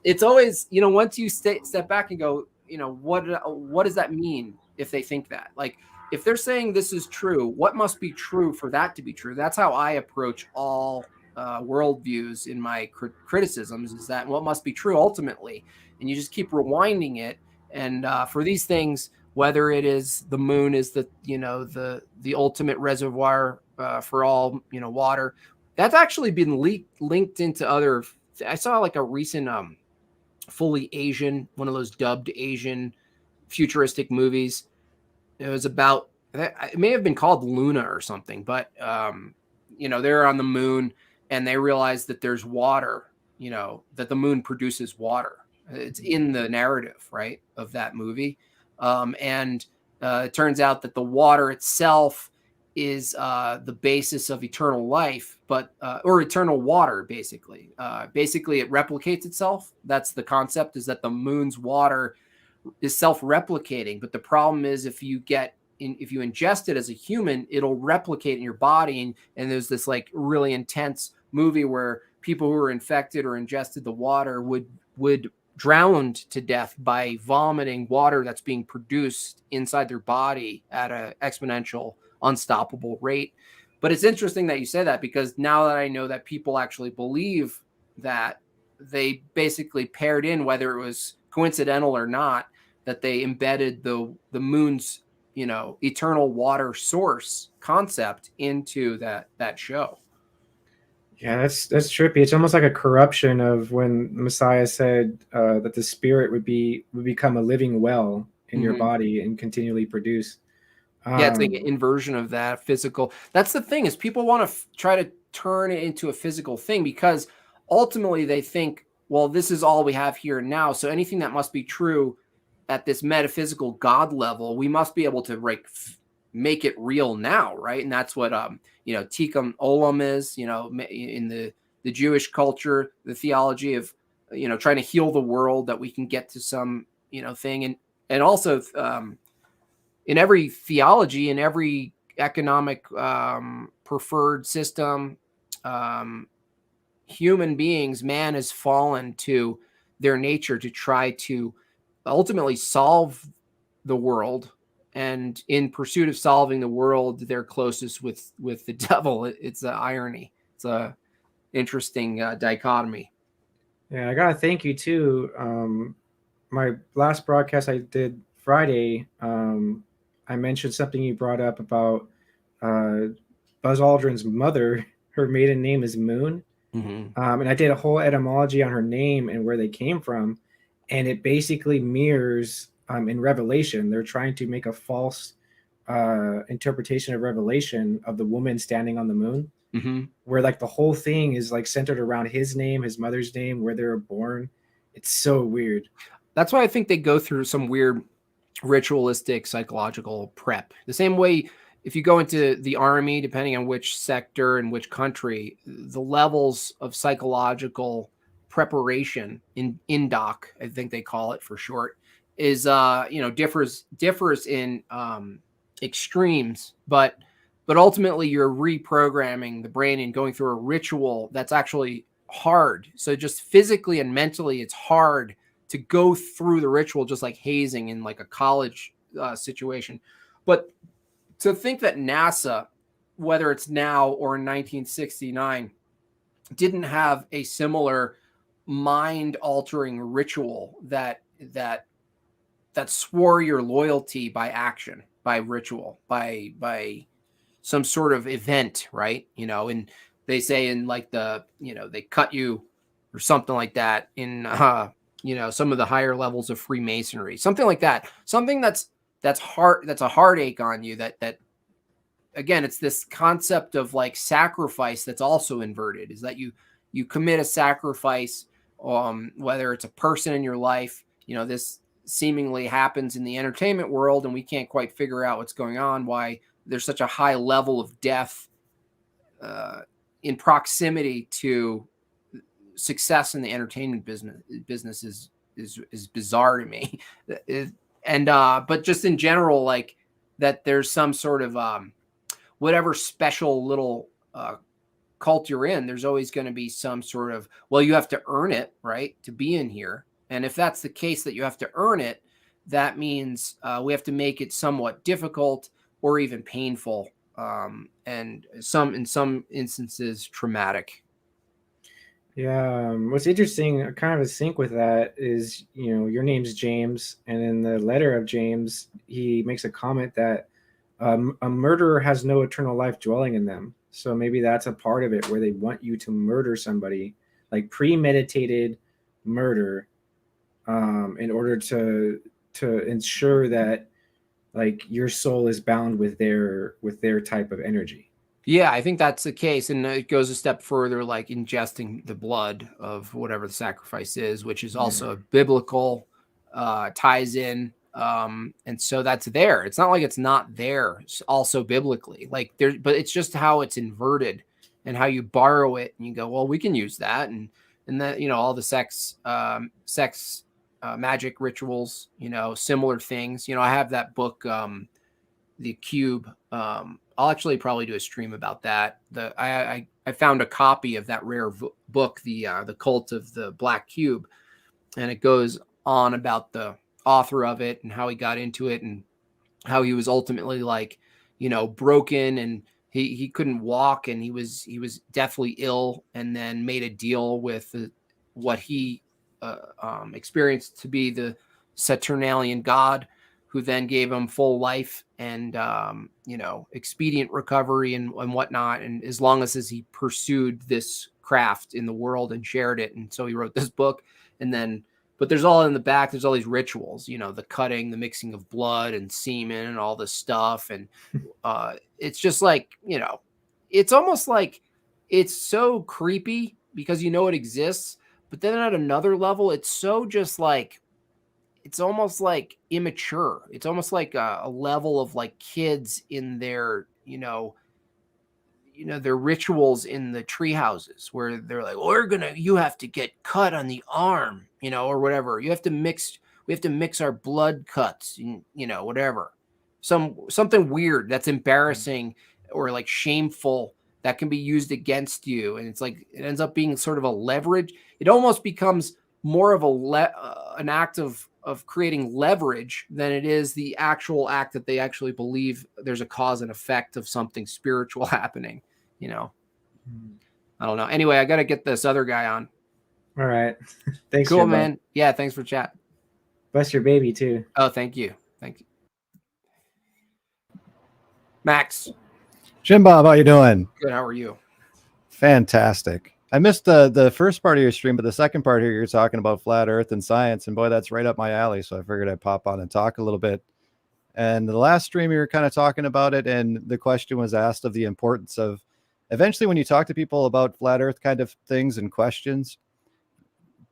B: it's always, you know, once you step back and go, you know, what does that mean if they think that? Like, if they're saying this is true, what must be true for that to be true? That's how I approach all worldviews in my criticisms, is that what must be true ultimately. And you just keep rewinding it. And for these things, whether it is the moon is the, you know, the ultimate reservoir for all, you know, water, that's actually been linked into other. I saw like a recent fully Asian, one of those dubbed Asian futuristic movies. It was about, it may have been called Luna or something, but you know, they're on the moon and they realize that there's water, you know, that the moon produces water. It's in the narrative, right, of that movie. And it turns out that the water itself is the basis of eternal life, but or eternal water, basically. Basically, it replicates itself. That's the concept, is that the moon's water is self-replicating. But the problem is, if you ingest it as a human, it'll replicate in your body. And there's this like really intense movie where people who were infected or ingested the water would drowned to death by vomiting water that's being produced inside their body at an exponential, unstoppable rate. But it's interesting that you say that, because now that I know that people actually believe that, they basically paired in, whether it was coincidental or not, that they embedded the moon's, you know, eternal water source concept into that show.
S: Yeah, that's trippy. It's almost like a corruption of when Messiah said that the spirit would become a living well in your body and continually produce.
B: Yeah, it's like an inversion of that physical. That's the thing, is people want to try to turn it into a physical thing, because ultimately they think, well, this is all we have here and now. So anything that must be true at this metaphysical God level, we must be able to make it real now, right? And that's what you know, Tikkun Olam is, you know, in the Jewish culture, the theology of, you know, trying to heal the world, that we can get to some, you know, thing. And also in every theology, in every economic preferred system, human beings, man has fallen to their nature to try to ultimately solve the world. And in pursuit of solving the world, they're closest with the devil. It's an irony. It's a interesting dichotomy.
S: Yeah, I gotta thank you too. My last broadcast I did Friday, I mentioned something you brought up about Buzz Aldrin's mother. Her maiden name is Moon. And I did a whole etymology on her name and where they came from. And it basically mirrors in Revelation. They're trying to make a false interpretation of Revelation of the woman standing on the moon, where like the whole thing is like centered around his name, his mother's name, where they were born. It's so weird.
B: That's why I think they go through some weird ritualistic psychological prep. The same way, if you go into the army, depending on which sector and which country, the levels of psychological preparation in INDOC, I think they call it for short, is you know, differs in extremes, but ultimately you're reprogramming the brain and going through a ritual that's actually hard. So just physically and mentally, it's hard to go through the ritual, just like hazing in like a college situation. But to think that NASA, whether it's now or in 1969, didn't have a similar mind-altering ritual that swore your loyalty by action, by ritual, by some sort of event, right? And they say in like they cut you or something like that in some of the higher levels of Freemasonry, something like that, something that's a heartache on you, that again, it's this concept of like sacrifice that's also inverted, is that you commit a sacrifice, whether it's a person in your life. This seemingly happens in the entertainment world, and we can't quite figure out what's going on, why there's such a high level of death in proximity to success in the entertainment business is bizarre to me. But just in general, like that there's some sort of whatever special little cult you're in, there's always going to be some sort of, well, you have to earn it, right, to be in here. And if that's the case, that you have to earn it, that means we have to make it somewhat difficult or even painful, and in some instances traumatic.
S: Yeah, what's interesting, kind of a sync with that, is your name's James, and in the letter of James, he makes a comment that a murderer has no eternal life dwelling in them. So maybe that's a part of it, where they want you to murder somebody, like premeditated murder, in order to ensure that like your soul is bound with their type of energy.
B: Yeah, I think that's the case. And it goes a step further, like ingesting the blood of whatever the sacrifice is, which is also biblical, ties in. And so that's there. It's not like it's not there. It's also biblically, like there, but it's just how it's inverted and how you borrow it and you go, well, we can use that. And that, all the sex magic rituals, similar things. I have that book, The Cube. I'll actually probably do a stream about that. I found a copy of that rare book, the Cult of the Black Cube, and it goes on about the author of it and how he got into it and how he was ultimately like, broken, and he couldn't walk, and he was deathly ill, and then made a deal with what he experienced to be the Saturnalian god, who then gave him full life and, expedient recovery and whatnot. And as long as he pursued this craft in the world and shared it. And so he wrote this book. And then, but there's all in the back, there's all these rituals, the cutting, the mixing of blood and semen and all this stuff. And it's just like, it's almost like it's so creepy because it exists. But then at another level, it's so just like, it's almost like immature. It's almost like a level of like kids in their, their rituals in the tree houses, where they're like, you have to get cut on the arm, or whatever. We have to mix our blood cuts, whatever. Something weird that's embarrassing or like shameful that can be used against you. And it's like, it ends up being sort of a leverage. It almost becomes more of an act of creating leverage than it is the actual act that they actually believe there's a cause and effect of something spiritual happening, I don't know. Anyway, I got to get this other guy on.
S: All right. Thanks.
B: Cool, man. Yeah. Thanks for chat.
S: Bless your baby too.
B: Oh, thank you. Thank you. Max.
T: Jim Bob, how you doing?
B: Good. How are you?
T: Fantastic. I missed the first part of your stream, but the second part here, you're talking about flat earth and science, and boy, that's right up my alley. So I figured I'd pop on and talk a little bit. And the last stream, you were kind of talking about it, and the question was asked of the importance of eventually when you talk to people about flat earth kind of things and questions,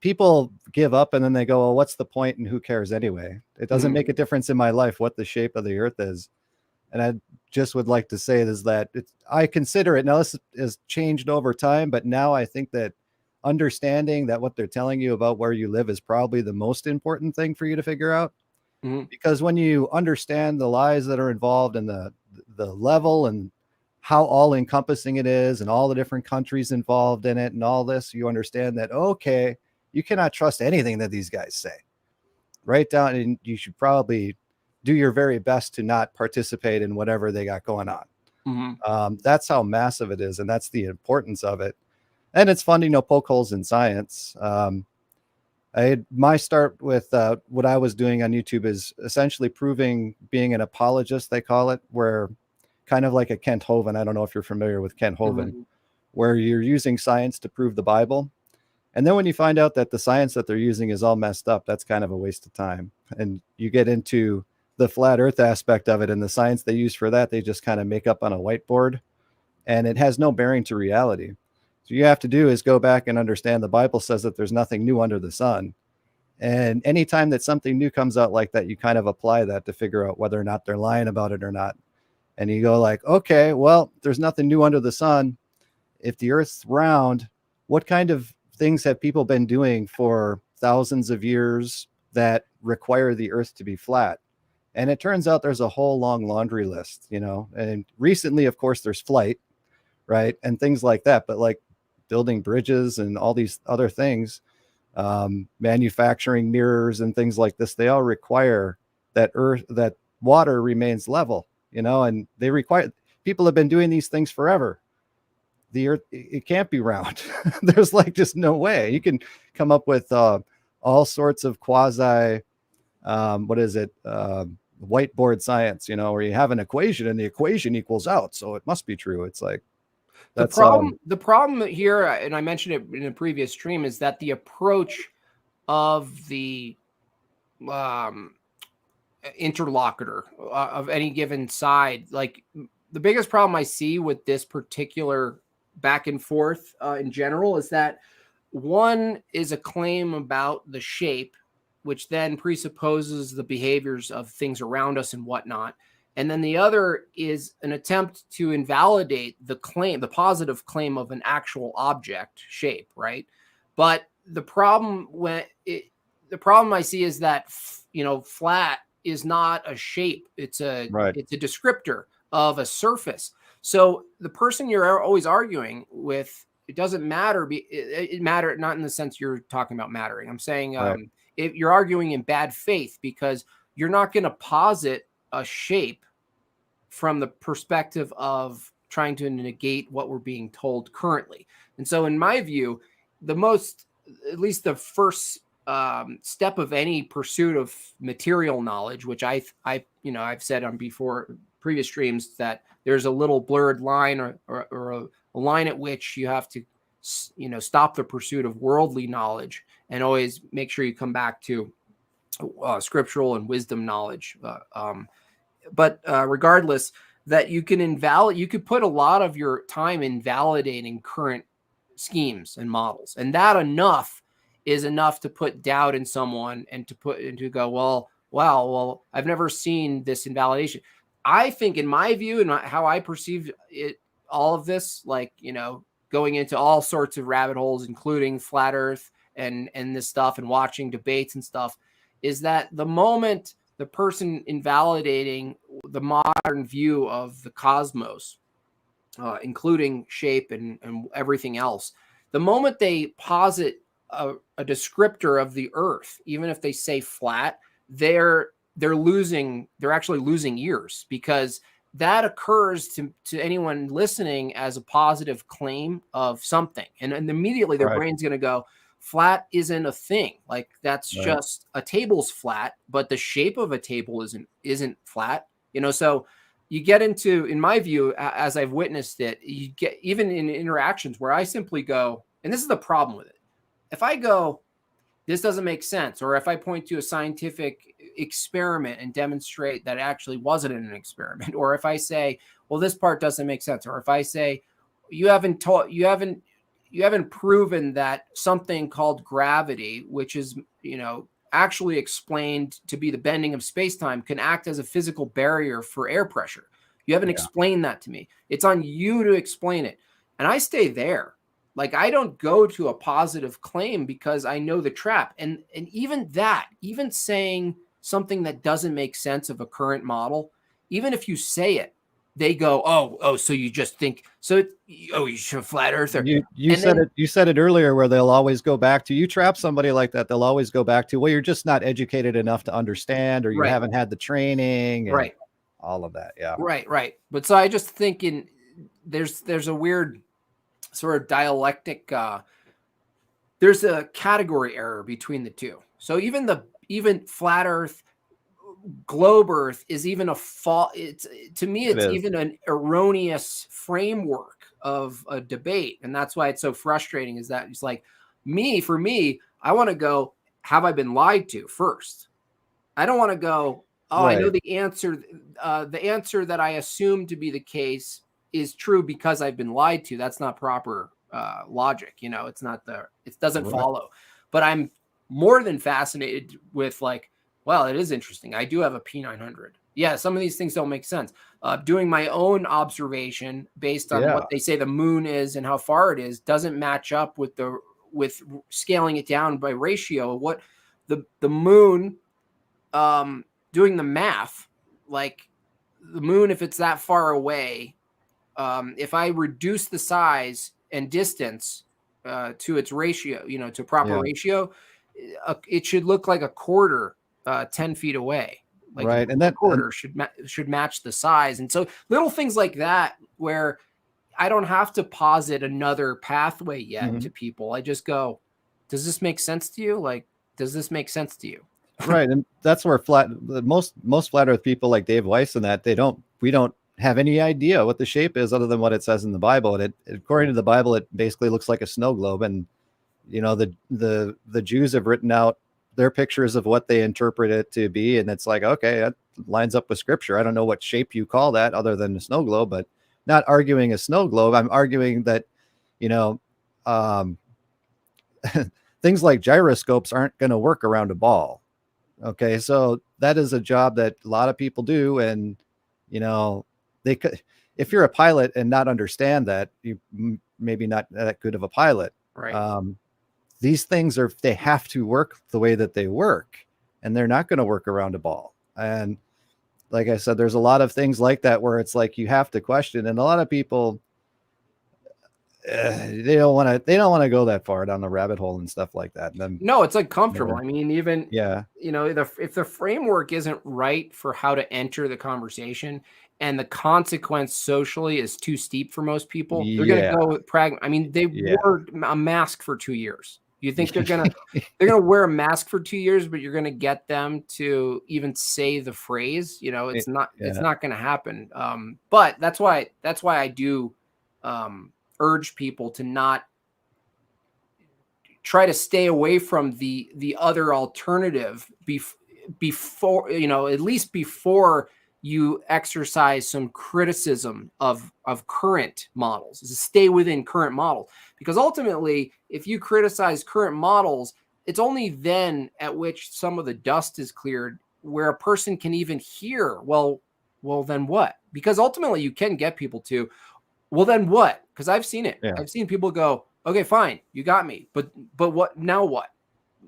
T: people give up and then they go, well, what's the point and who cares anyway? It doesn't make a difference in my life what the shape of the earth is. And I just would like to say is that I consider it, now this has changed over time, but now I think that understanding that what they're telling you about where you live is probably the most important thing for you to figure out. Because when you understand the lies that are involved and the level and how all encompassing it is and all the different countries involved in it and all this, you understand that, okay, you cannot trust anything that these guys say. Write down, and you should probably do your very best to not participate in whatever they got going on. That's how massive it is, and that's the importance of it. and it's fun to poke holes in science. My start with what I was doing on YouTube is essentially being an apologist, they call it, where kind of like a Kent Hovind. I don't know if you're familiar with Kent Hovind, where you're using science to prove the Bible. And then when you find out that the science that they're using is all messed up, that's kind of a waste of time. And you get into the flat earth aspect of it, and the science they use for that, they just kind of make up on a whiteboard, and it has no bearing to reality. So you have to do is go back and understand the Bible says that there's nothing new under the sun. And anytime that something new comes out like that, you kind of apply that to figure out whether or not they're lying about it or not. And you go like, okay, well, there's nothing new under the sun. If the earth's round, what kind of things have people been doing for thousands of years that require the earth to be flat? And it turns out there's a whole long laundry list, and recently, of course, there's flight, right? And things like that. But like building bridges and all these other things, manufacturing mirrors and things like this, they all require that water remains level, and people have been doing these things forever. The earth, it can't be round. There's like just no way. You can come up with all sorts of quasi whiteboard science, where you have an equation and the equation equals out, so it must be true. It's like
B: the problem here, and I mentioned it in a previous stream, is that the approach of the interlocutor of any given side, like the biggest problem I see with this particular back and forth in general, is that one is a claim about the shape, which then presupposes the behaviors of things around us and whatnot. And then the other is an attempt to invalidate the positive claim of an actual object shape, right? But the problem I see is that, flat is not a shape. It's a descriptor of a surface. So the person you're always arguing with, it doesn't matter. It matter not in the sense you're talking about mattering. I'm saying if you're arguing in bad faith, because you're not going to posit a shape from the perspective of trying to negate what we're being told currently. And so in my view, at least the first step of any pursuit of material knowledge, which I've said on previous streams, that there's a little blurred line or a line at which you have to, stop the pursuit of worldly knowledge and always make sure you come back to scriptural and wisdom knowledge. But regardless, that you could put a lot of your time in validating current schemes and models, and that is enough to put doubt in someone and to go, well, I've never seen this invalidation. I think, in my view and how I perceive it, all of this, going into all sorts of rabbit holes, including flat Earth and this stuff, and watching debates and stuff, is that the moment the person invalidating the modern view of the cosmos, including shape and everything else, the moment they posit a descriptor of the Earth, even if they say flat, they're actually losing ears, because that occurs to anyone listening as a positive claim of something, and immediately their brain's going to go, flat isn't a thing. Like, that's just a table's flat, but the shape of a table isn't flat. So you get into, in my view, as I've witnessed it, you get even in interactions where I simply go, and this is the problem with it. If I go, this doesn't make sense, or if I point to a scientific experiment and demonstrate that it actually wasn't an experiment, or if I say, well, this part doesn't make sense, or if I say, you haven't proven that something called gravity, which is, actually explained to be the bending of space-time, can act as a physical barrier for air pressure. You haven't explained that to me. It's on you to explain it. And I stay there. Like, I don't go to a positive claim, because I know the trap. And even saying something that doesn't make sense of a current model, even if you say it, they go, oh, so you just think so? You should flat earther.
T: You said it earlier, where they'll always go back to, you trap somebody like that, they'll always go back to, well, you're just not educated enough to understand, or you haven't had the training, and all of that. Yeah.
B: Right. But so I just think there's a weird sort of dialectic. There's a category error between the two. So even flat Earth, globe Earth is even a fault. It's to me, it's even an erroneous framework of a debate, and that's why it's so frustrating. Is that it's like for me, I want to go. Have I been lied to first? I don't want to go. Oh, I know the answer. The answer that I assume to be the case is true because I've been lied to. That's not proper logic. It's not it doesn't follow. But I'm more than fascinated with well, it is interesting. I do have a P900. Yeah, some of these things don't make sense. Doing my own observation based on what they say the moon is and how far it is doesn't match up with scaling it down by ratio. What the moon, doing the math, like the moon, if it's that far away, if I reduce the size and distance to its ratio, to proper ratio, it should look like a quarter 10 feet away. Like
T: and that
B: quarter should match the size. And so little things like that, where I don't have to posit another pathway yet to people. I just go, does this make sense to you? Like, does this make sense to you?
T: Right. And that's where most flat earth people like Dave Weiss and that we don't have any idea what the shape is other than what it says in the Bible. And according to the Bible, it basically looks like a snow globe. And, the Jews have written out their pictures of what they interpret it to be. And it's like, okay, that lines up with scripture. I don't know what shape you call that other than a snow globe, but not arguing a snow globe. I'm arguing that, things like gyroscopes aren't going to work around a ball. Okay. So that is a job that a lot of people do. And, they could, if you're a pilot and not understand that, you maybe not that good of a pilot.
B: Right.
T: These things they have to work the way that they work, and they're not going to work around a ball. And like I said, there's a lot of things like that where it's like you have to question, and a lot of people they don't want to go that far down the rabbit hole and stuff like that.
B: No, it's uncomfortable. I mean, even
T: if
B: the framework isn't right for how to enter the conversation, and the consequence socially is too steep for most people, they're going to go with pragmatic. I mean, they wore a mask for 2 years. You think they're gonna wear a mask for 2 years, but you're gonna get them to even say the phrase? It's not going to happen. But that's why I do urge people to not try to stay away from the other alternative before, at least before you exercise some criticism of current models. Is to stay within current models, because ultimately, if you criticize current models, it's only then at which some of the dust is cleared where a person can even hear, well, then what? Because ultimately you can get people to, well, then what? Because I've seen it.
T: Yeah.
B: I've seen people go, okay, fine, you got me, but what now? What?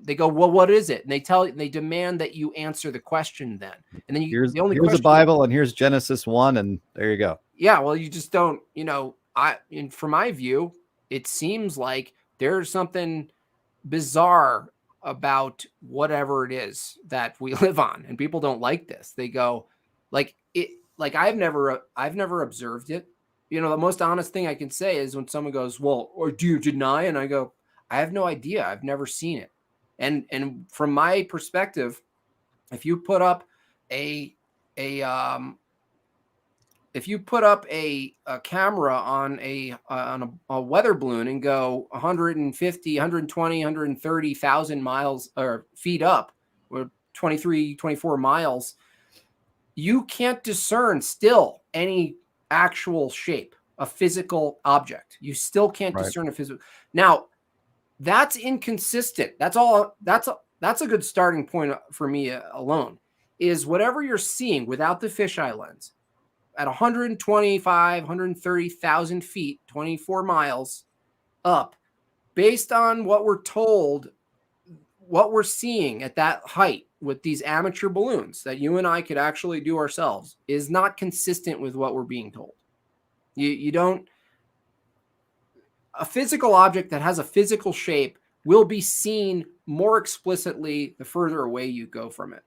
B: They go, well, what is it? And they demand that you answer the question then. And then
T: here's the Bible, and here's Genesis 1, and there you go.
B: Yeah, well, you just don't, from my view, it seems like there's something bizarre about whatever it is that we live on, and people don't like this. They go, I've never observed it. The most honest thing I can say is when someone goes, well, or do you deny? And I go, I have no idea. I've never seen it. And from my perspective, if you put up a camera on a weather balloon and go 150, 120, 130,000 miles or feet up, or 23, 24 miles, you can't discern still any actual shape, a physical object. You still can't discern a physical. Now, that's inconsistent. That's all. That's a good starting point for me alone, is whatever you're seeing without the fisheye lens at 125, 130,000 feet, 24 miles up, based on what we're told, what we're seeing at that height with these amateur balloons that you and I could actually do ourselves, is not consistent with what we're being told. You don't. A physical object that has a physical shape will be seen more explicitly the further away you go from it.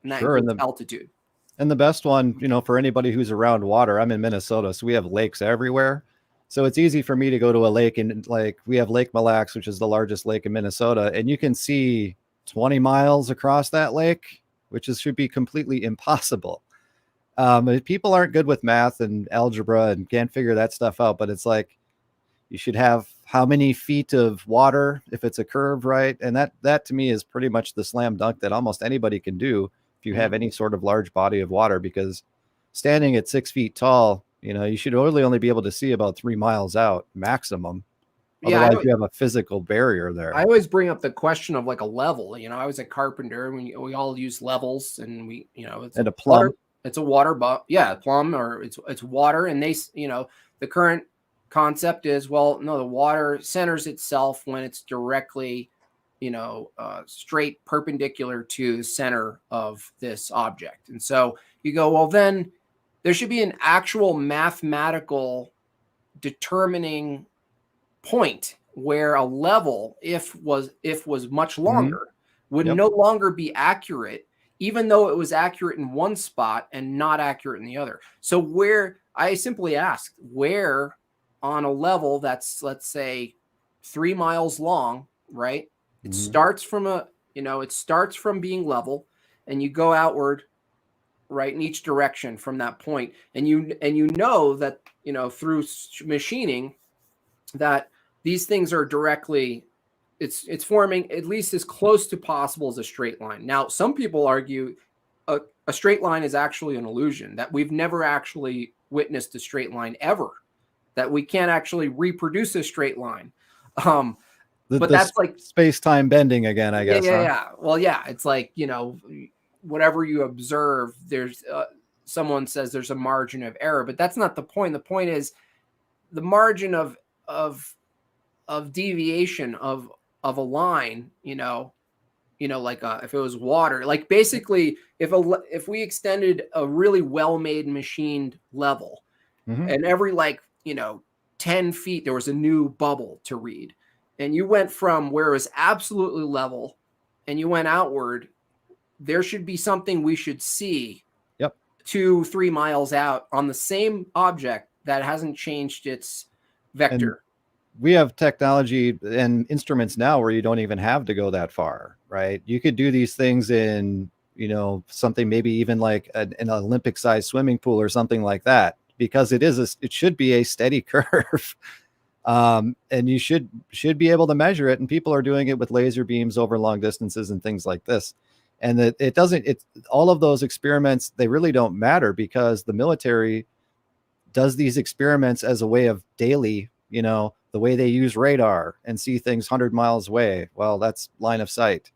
B: And that includes altitude.
T: And the best one, for anybody who's around water, I'm in Minnesota, so we have lakes everywhere. So it's easy for me to go to a lake, and like we have Lake Mille Lacs, which is the largest lake in Minnesota, and you can see 20 miles across that lake, which should be completely impossible. People aren't good with math and algebra and can't figure that stuff out, but it's like you should have how many feet of water if it's a curve, right? And that to me is pretty much the slam dunk that almost anybody can do if you have any sort of large body of water, because standing at 6 feet tall, you should only be able to see about 3 miles out maximum.
B: Yeah,
T: Otherwise, you have a physical barrier there.
B: I always bring up the question of like a level. I was a carpenter, and we all use levels, and it's
T: And a plumb.
B: It's a water, plumb, or it's water, and the current concept is, well, no, the water centers itself when it's directly, straight perpendicular to the center of this object. And so you go, well, then there should be an actual mathematical determining point where a level, if was much longer, would no longer be accurate, even though it was accurate in one spot and not accurate in the other. So where I simply asked, where on a level that's, let's say, 3 miles long, right? It starts from it starts from being level, and you go outward, right, in each direction from that point. And you know that, through machining, that these things are directly, it's forming at least as close to possible as a straight line. Now, some people argue a straight line is actually an illusion, that we've never actually witnessed a straight line ever, that we can't actually reproduce a straight line. But that's like
T: space-time bending again, I guess.
B: Yeah. Well, yeah, it's like, whatever you observe, there's someone says there's a margin of error, but that's not the point. The point is the margin of deviation of a line, like if it was water, like basically if we extended a really well-made machined level, and every 10 feet there was a new bubble to read, and you went from where it was absolutely level and you went outward, there should be something we should see 2-3 miles out on the same object that hasn't changed its vector.
T: And we have technology and instruments now where you don't even have to go that far, right? You could do these things in, something maybe even like an Olympic sized swimming pool or something like that, because it should be a steady curve. And you should be able to measure it. And people are doing it with laser beams over long distances and things like this. And that all of those experiments, they really don't matter, because the military does these experiments as a way of daily, the way they use radar and see things 100 miles away. Well, that's line of sight.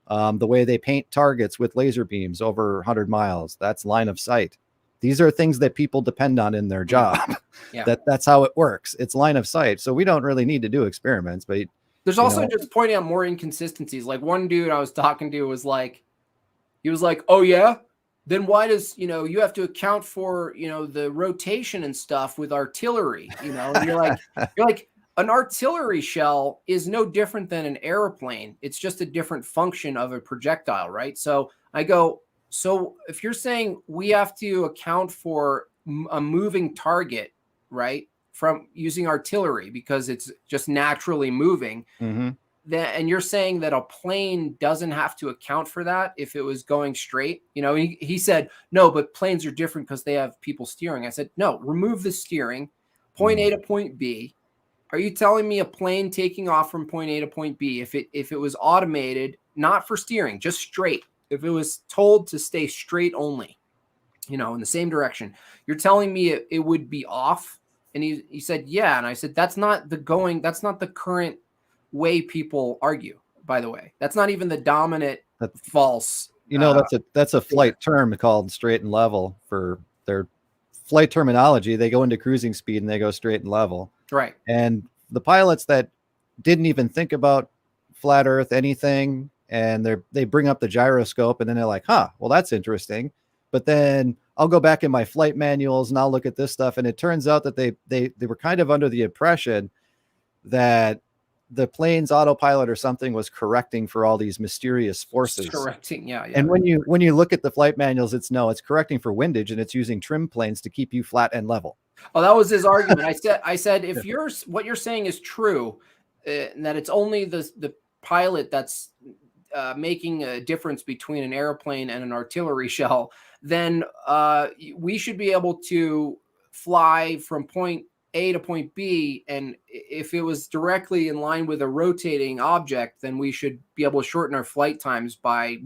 T: The way they paint targets with laser beams over 100 miles, that's line of sight. These are things that people depend on in their job.
B: Yeah.
T: That's how it works. It's line of sight. So we don't really need to do experiments, but
B: there's also just pointing out more inconsistencies. Like one dude I was talking to was like, he was like, oh yeah, then why does, you have to account for, the rotation and stuff with artillery, and you're like, an artillery shell is no different than an airplane. It's just a different function of a projectile, right? So I go, so if you're saying we have to account for a moving target, right, from using artillery because it's just naturally moving, and you're saying that a plane doesn't have to account for that if it was going straight, he said, no, but planes are different because they have people steering. I said, no, remove the steering, point A to point B. Are you telling me a plane taking off from point A to point B, if it was automated, not for steering, just straight, if it was told to stay straight only, in the same direction, you're telling me it would be off? And he said, yeah. And I said, that's not the current way people argue, by the way. That's not even the dominant false.
T: That's a flight term called straight and level. For their flight terminology, they go into cruising speed and they go straight and level.
B: Right.
T: And the pilots that didn't even think about flat earth anything, and they bring up the gyroscope, and then they're like, well, that's interesting. But then I'll go back in my flight manuals and I'll look at this stuff, and it turns out that they were kind of under the impression that the plane's autopilot or something was correcting for all these mysterious forces.
B: Correcting, yeah.
T: And when you look at the flight manuals, it's correcting for windage, and it's using trim planes to keep you flat and level.
B: Oh, that was his argument. I said, if what you're saying is true, and that it's only the pilot that's making a difference between an airplane and an artillery shell, then we should be able to fly from point A to point B. And if it was directly in line with a rotating object, then we should be able to shorten our flight times by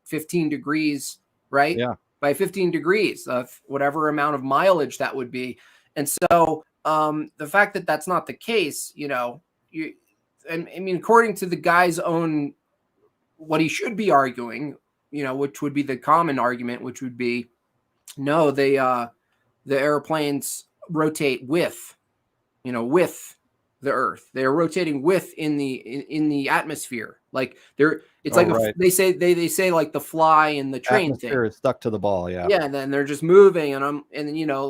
B: 15 degrees, right?
T: Yeah.
B: By 15 degrees of whatever amount of mileage that would be. And so the fact that that's not the case, and I mean, according to the guy's own, what he should be arguing, which would be the common argument, which would be, no, the airplanes rotate with the Earth. They're rotating in the atmosphere. Like it's
T: right.
B: they say like the fly in the train
T: Atmosphere
B: thing.
T: is stuck to the ball. Yeah.
B: Yeah, and then they're just moving, and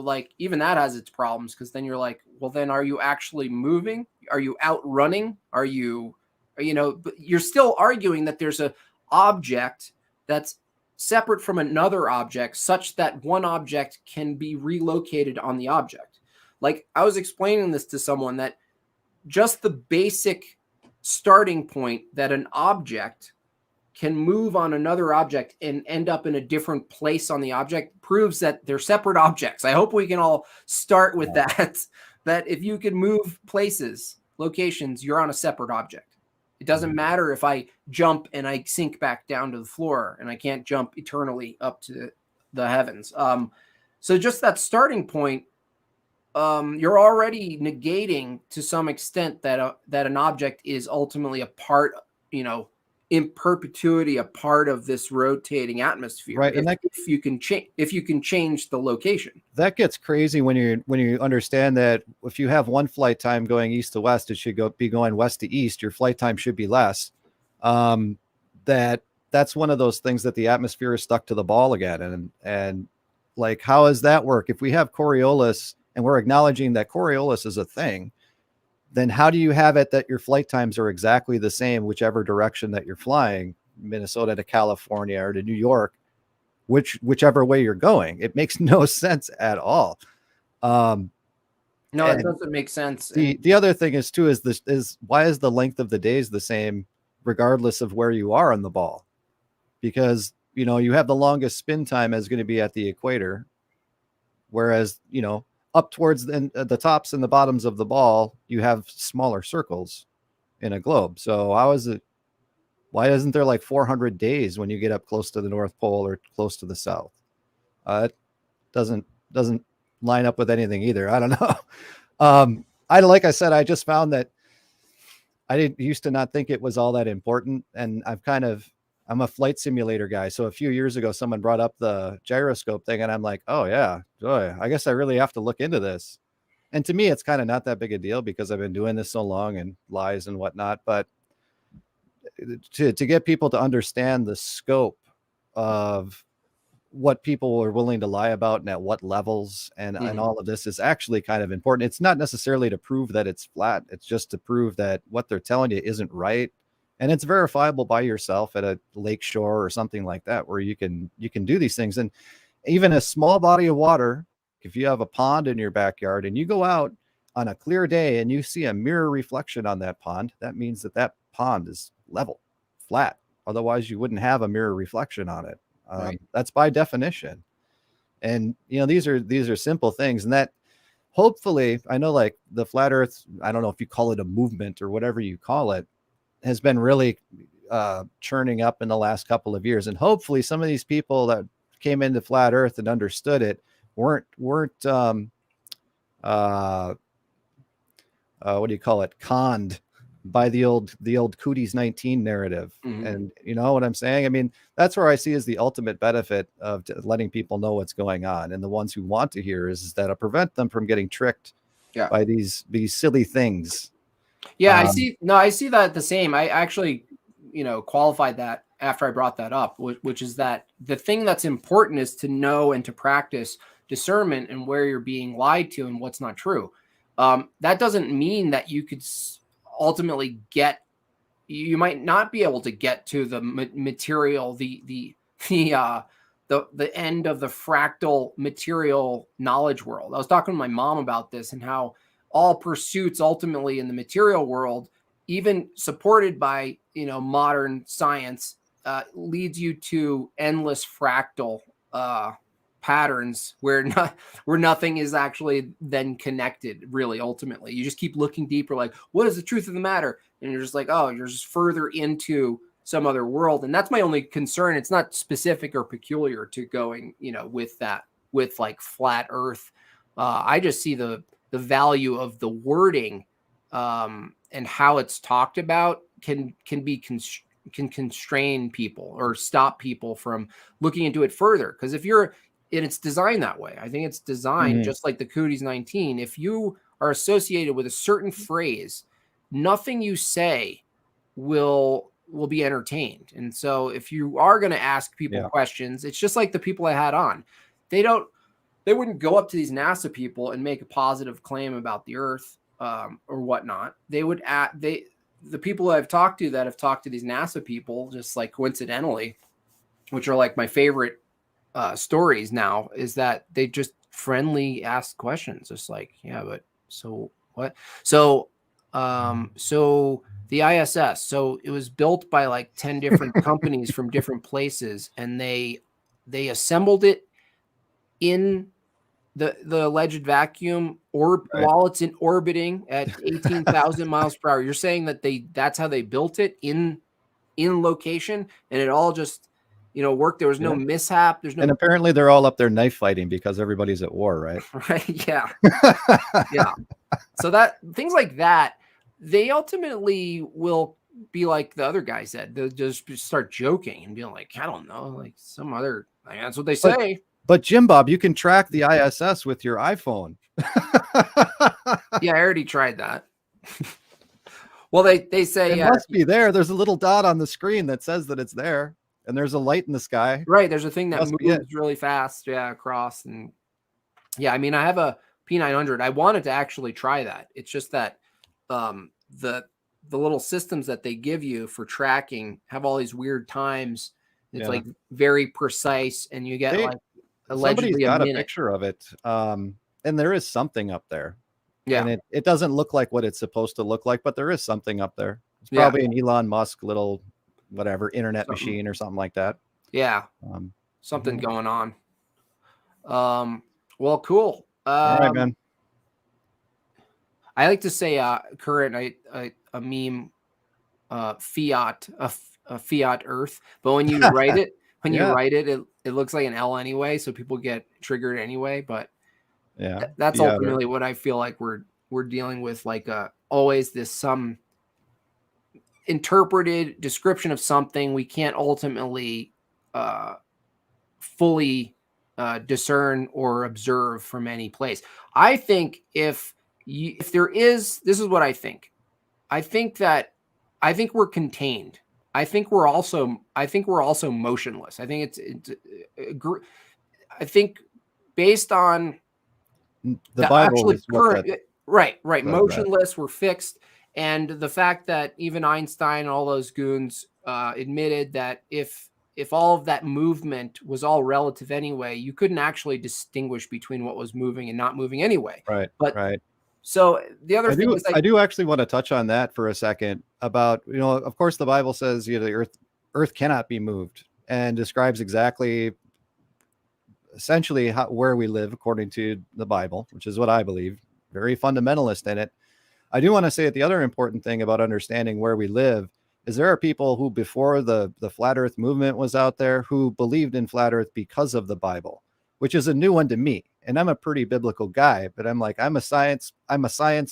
B: like even that has its problems, because then you're like, well, then are you actually moving? Are you outrunning? Are you, but you're still arguing that there's a object that's separate from another object, such that one object can be relocated on the object. Like I was explaining this to someone, that just the basic starting point that an object can move on another object and end up in a different place on the object proves that they're separate objects. I hope we can all start with that if you can move places, locations, you're on a separate object. It doesn't matter if I jump and I sink back down to the floor and I can't jump eternally up to the heavens. So just that starting point, you're already negating to some extent that an object is ultimately a part, in perpetuity, a part of this rotating atmosphere.
T: Right, and
B: if you can change the location.
T: That gets crazy when you understand that if you have one flight time going east to west, it should be going west to east. Your flight time should be less. That's one of those things that the atmosphere is stuck to the ball again. And like, how does that work? If we have Coriolis and we're acknowledging that Coriolis is a thing, then how do you have it that your flight times are exactly the same, whichever direction that you're flying, Minnesota to California or to New York, whichever way you're going? It makes no sense at all.
B: No, it doesn't make sense.
T: The other thing is why is the length of the days the same regardless of where you are on the ball? Because, you have the longest spin time is going to be at the equator, whereas, up towards the tops and the bottoms of the ball, you have smaller circles in a globe. So why isn't there like 400 days when you get up close to the North Pole or close to the South? It doesn't line up with anything either. I don't know. Like I said, I just found that I used to not think it was all that important. And I'm a flight simulator guy. So a few years ago, someone brought up the gyroscope thing and I'm like, oh yeah, boy, I guess I really have to look into this. And to me, it's kind of not that big a deal because I've been doing this so long and lies and whatnot. But to get people to understand the scope of what people are willing to lie about and at what levels and all of this is actually kind of important. It's not necessarily to prove that it's flat. It's just to prove that what they're telling you isn't right. And it's verifiable by yourself at a lake shore or something like that, where you can do these things. And even a small body of water, if you have a pond in your backyard and you go out on a clear day and you see a mirror reflection on that pond, that means that pond is level, flat. Otherwise you wouldn't have a mirror reflection on it.
B: Right.
T: That's by definition. And, these are simple things. And that hopefully, I know like the flat earth, I don't know if you call it a movement or whatever you call it, has been really churning up in the last couple of years. And hopefully some of these people that came into flat earth and understood it weren't what do you call it? Conned by the old Cooties 19 narrative.
B: Mm-hmm.
T: And you know what I'm saying? I mean, that's where I see is the ultimate benefit of letting people know what's going on. And the ones who want to hear is that it'll prevent them from getting tricked by these silly things.
B: Yeah, I see that the same. I actually, qualified that after I brought that up, which is that the thing that's important is to know and to practice discernment and where you're being lied to and what's not true. That doesn't mean that you could ultimately you might not be able to get to the material, the the end of the fractal material knowledge world. I was talking to my mom about this and how all pursuits ultimately in the material world, even supported by, you know, modern science, leads you to endless fractal patterns where nothing is actually then connected. Really, ultimately, you just keep looking deeper. Like, what is the truth of the matter? And you're just like, oh, you're just further into some other world. And that's my only concern. It's not specific or peculiar to going, you know, with that, with like flat Earth. I just see the value of the wording and how it's talked about can constrain people or stop people from looking into it further. Because if you're, and it's designed that way. I think it's designed just like the Cooties 19. If you are associated with a certain phrase, nothing you say will be entertained. And so if you are going to ask people questions, it's just like the people I had on. They wouldn't go up to these NASA people and make a positive claim about the Earth or whatnot. They would the people I've talked to that have talked to these NASA people, just like coincidentally, which are like my favorite stories now, is that they just friendly ask questions, just like, yeah, but so what? So the ISS, so it was built by like 10 different companies from different places, and they assembled it in the alleged vacuum while it's in orbiting at 18,000 miles per hour. You're saying that that's how they built it in location, and it all just, you know, worked. There was no mishap. There's no.
T: And apparently they're all up there knife fighting because everybody's at war, right?
B: Right. Yeah. Yeah. So that things like that, they ultimately will be like the other guy said. They'll just start joking and be like, I don't know, like some other. Like, that's what they say.
T: But Jim Bob, you can track the ISS with your iPhone.
B: Yeah, I already tried that. Well, they say
T: it must be there. There's a little dot on the screen that says that it's there, and there's a light in the sky.
B: Right. There's a thing that moves really fast. Yeah, across. And yeah, I mean, I have a P900. I wanted to actually try that. It's just that the little systems that they give you for tracking have all these weird times. It's like very precise, and you get like allegedly
T: somebody's got
B: a minute.
T: picture of it, and there is something up there.
B: Yeah,
T: and it doesn't look like what it's supposed to look like, but there is something up there. It's probably an Elon Musk little whatever internet machine or something like that.
B: Yeah, something going on. Well, cool.
T: All right, man.
B: I like to say current a meme fiat a fiat Earth, but when you write it it looks like an L anyway, so people get triggered anyway. But that's ultimately what I feel like we're dealing with, like always this some interpreted description of something we can't ultimately fully discern or observe from any place. I think if there is, this is what I think. I think we're contained. I think we're also motionless. I think I think based on
T: the Bible is current,
B: right, motionless, we're fixed. And the fact that even Einstein and all those goons admitted that if all of that movement was all relative anyway, you couldn't actually distinguish between what was moving and not moving anyway.
T: Right.
B: But
T: right.
B: So the other thing is,
T: I do actually want to touch on that for a second about, you know, of course the Bible says, you know, the earth cannot be moved, and describes exactly essentially where we live according to the Bible, which is what I believe, very fundamentalist in it. I do want to say that the other important thing about understanding where we live is there are people who, before the flat earth movement was out there, who believed in flat earth because of the Bible, which is a new one to me. And I'm a pretty biblical guy, but I'm like, I'm a science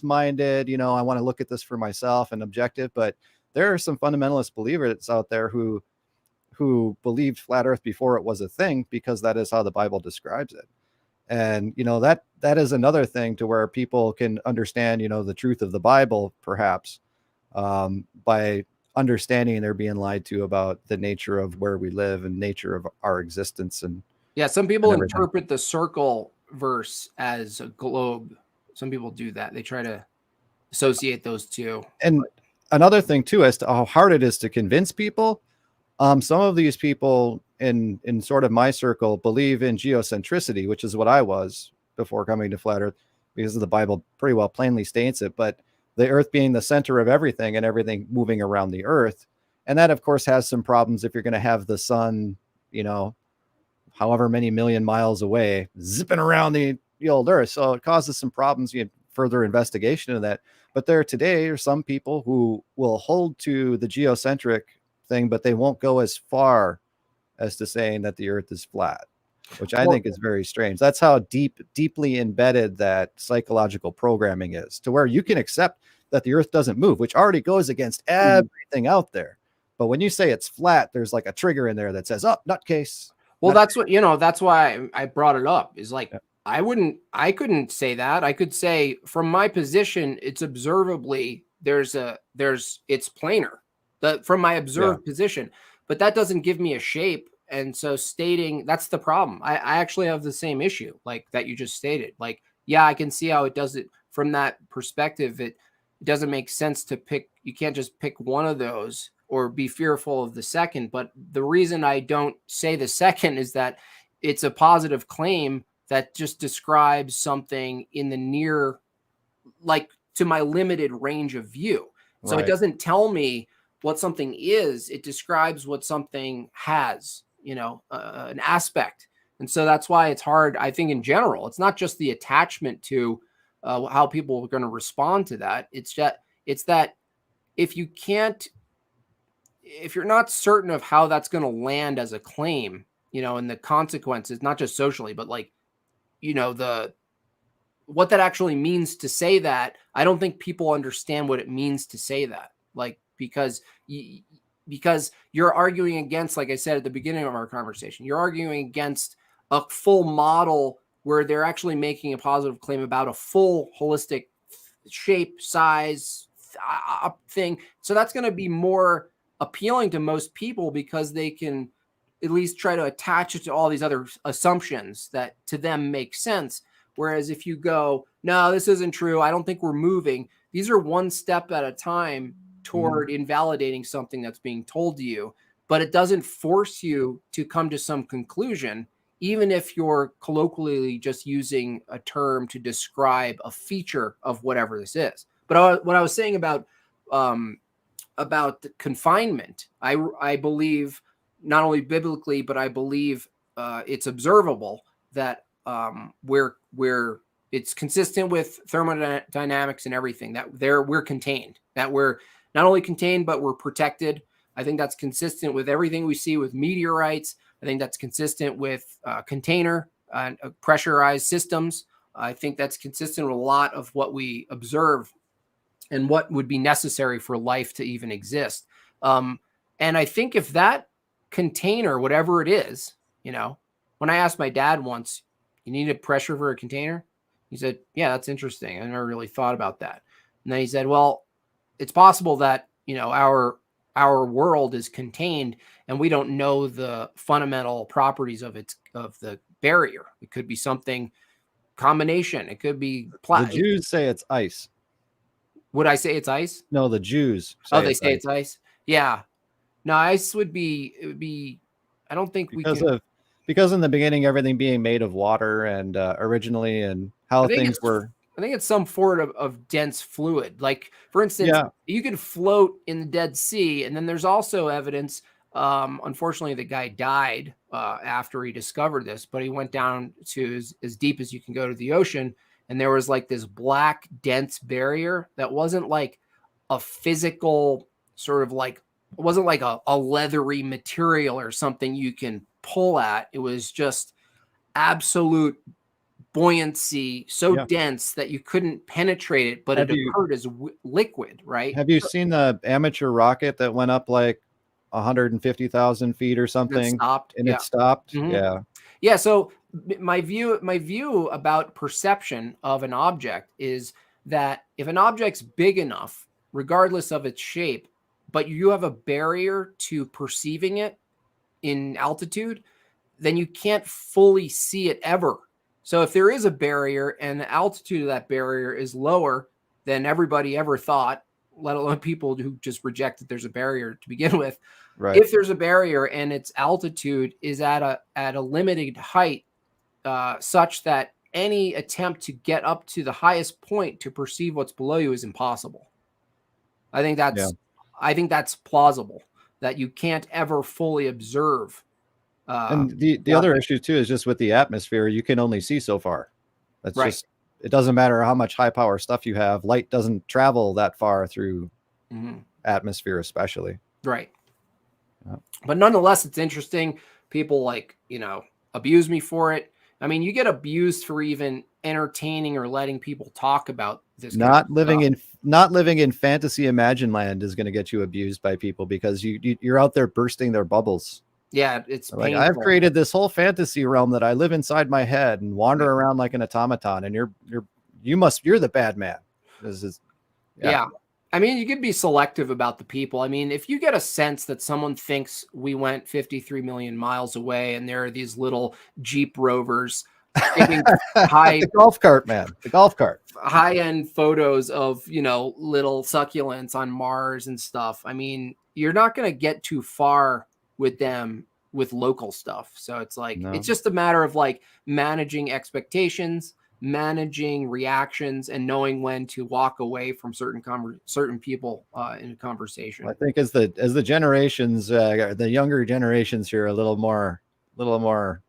T: minded, you know, I want to look at this for myself and objective, but there are some fundamentalist believers out there who believed flat earth before it was a thing, because that is how the Bible describes it. And, you know, that is another thing to where people can understand, you know, the truth of the Bible, perhaps, by understanding they're being lied to about the nature of where we live and nature of our existence. And
B: yeah, some people interpret the circle verse as a globe. Some people do that. They try to associate those two.
T: And another thing too, as to how hard it is to convince people, some of these people in sort of my circle believe in geocentricity, which is what I was before coming to flat Earth, because the Bible pretty well plainly states it. But the Earth being the center of everything and everything moving around the Earth, and that of course has some problems if you're going to have the sun, you know, however many million miles away, zipping around the old Earth. So it causes some problems. You have further investigation of that. But there today are some people who will hold to the geocentric thing, but they won't go as far as to saying that the Earth is flat, which I think is very strange. That's how deeply embedded that psychological programming is, to where you can accept that the Earth doesn't move, which already goes against everything out there. But when you say it's flat, there's like a trigger in there that says, "Oh, nutcase."
B: Well, that's what, you know, that's why I brought it up, is like, I couldn't say that. I could say from my position, it's observably, it's planar from my observed position, but that doesn't give me a shape. And so stating, that's the problem. I actually have the same issue like that you just stated. Like, yeah, I can see how it does it from that perspective. It doesn't make sense to pick. You can't just pick one of those or be fearful of the second. But the reason I don't say the second is that it's a positive claim that just describes something in the near, like to my limited range of view. So it doesn't tell me what something is. It describes what something has, you know, an aspect. And so that's why it's hard, I think, in general. It's not just the attachment to how people are going to respond to that. It's that if you're not certain of how that's going to land as a claim, you know, and the consequences, not just socially, but like, you know, what that actually means to say that, I don't think people understand what it means to say that. Like, because you're arguing against, like I said at the beginning of our conversation, you're arguing against a full model where they're actually making a positive claim about a full holistic shape, size thing. So that's going to be more appealing to most people because they can at least try to attach it to all these other assumptions that to them make sense. Whereas if you go, no, this isn't true, I don't think we're moving, these are one step at a time toward invalidating something that's being told to you, but it doesn't force you to come to some conclusion, even if you're colloquially just using a term to describe a feature of whatever this is. But what I was saying about confinement, I believe not only biblically, but I believe it's observable that where it's consistent with thermodynamics and everything, that we're contained, that we're not only contained, but we're protected. I think that's consistent with everything we see with meteorites. I think that's consistent with container pressurized systems. I think that's consistent with a lot of what we observe and what would be necessary for life to even exist. And I think if that container, whatever it is, you know, when I asked my dad once, you need a pressure for a container? He said, yeah, that's interesting. I never really thought about that. And then he said, well, it's possible that, you know, our world is contained and we don't know the fundamental properties of the barrier. It could be something combination. It could be
T: the Jews say it's ice.
B: Would I say it's ice?
T: No, the Jews.
B: They say it's ice. Yeah. No, ice would be. I don't think
T: because in the beginning everything being made of water and originally and how things were.
B: I think it's some form of dense fluid. Like, for instance, you could float in the Dead Sea, and then there's also evidence. Unfortunately, the guy died after he discovered this, but he went down to as deep as you can go to the ocean, and there was like this black, dense barrier that wasn't like a physical sort of like, it wasn't like a leathery material or something you can pull at. It was just absolute buoyancy, so dense that you couldn't penetrate it, but it occurred as liquid, right?
T: Have you seen the amateur rocket that went up like 150,000 feet or something? It stopped.
B: Mm-hmm. Yeah. So my view about perception of an object is that if an object's big enough, regardless of its shape, but you have a barrier to perceiving it in altitude, then you can't fully see it ever. So if there is a barrier and the altitude of that barrier is lower than everybody ever thought, let alone people who just reject that there's a barrier to begin with.
T: Right.
B: If there's a barrier and its altitude is at a limited height, such that any attempt to get up to the highest point to perceive what's below you is impossible. I think that's plausible, that you can't ever fully observe.
T: And the other issue too is just with the atmosphere, you can only see so far. That's
B: Right.
T: just, it doesn't matter how much high power stuff you have. Light doesn't travel that far through atmosphere, especially.
B: Right.
T: Yeah.
B: But nonetheless, it's interesting. People abuse me for it. I mean, you get abused for even entertaining or letting people talk about this.
T: Not living in fantasy imagine land is going to get you abused by people because you're out there bursting their bubbles.
B: Yeah, it's
T: like,
B: painful.
T: I've created this whole fantasy realm that I live inside my head and wander around like an automaton, and you're the bad man. This is
B: yeah. I mean, you could be selective about the people. I mean, if you get a sense that someone thinks we went 53 million miles away and there are these little Jeep Rovers taking
T: the golf cart, man, the golf cart,
B: high-end photos of, little succulents on Mars and stuff. I mean, you're not going to get too far with them with local stuff. So it's like, it's just a matter of like managing expectations, managing reactions, and knowing when to walk away from certain people in a conversation.
T: I think as the generations, the younger generations here, are a little more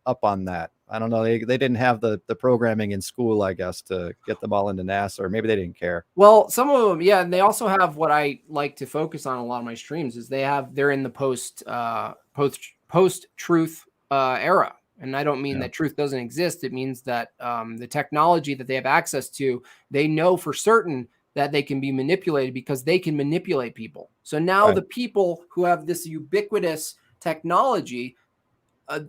T: up on that. I don't know. They didn't have the programming in school, I guess, to get them all into NASA, or maybe they didn't care.
B: Well, some of them, yeah, and they also have what I like to focus on a lot of my streams is they're in the post-truth era. And I don't mean that truth doesn't exist. It means that the technology that they have access to, they know for certain that they can be manipulated because they can manipulate people. So now the people who have this ubiquitous technology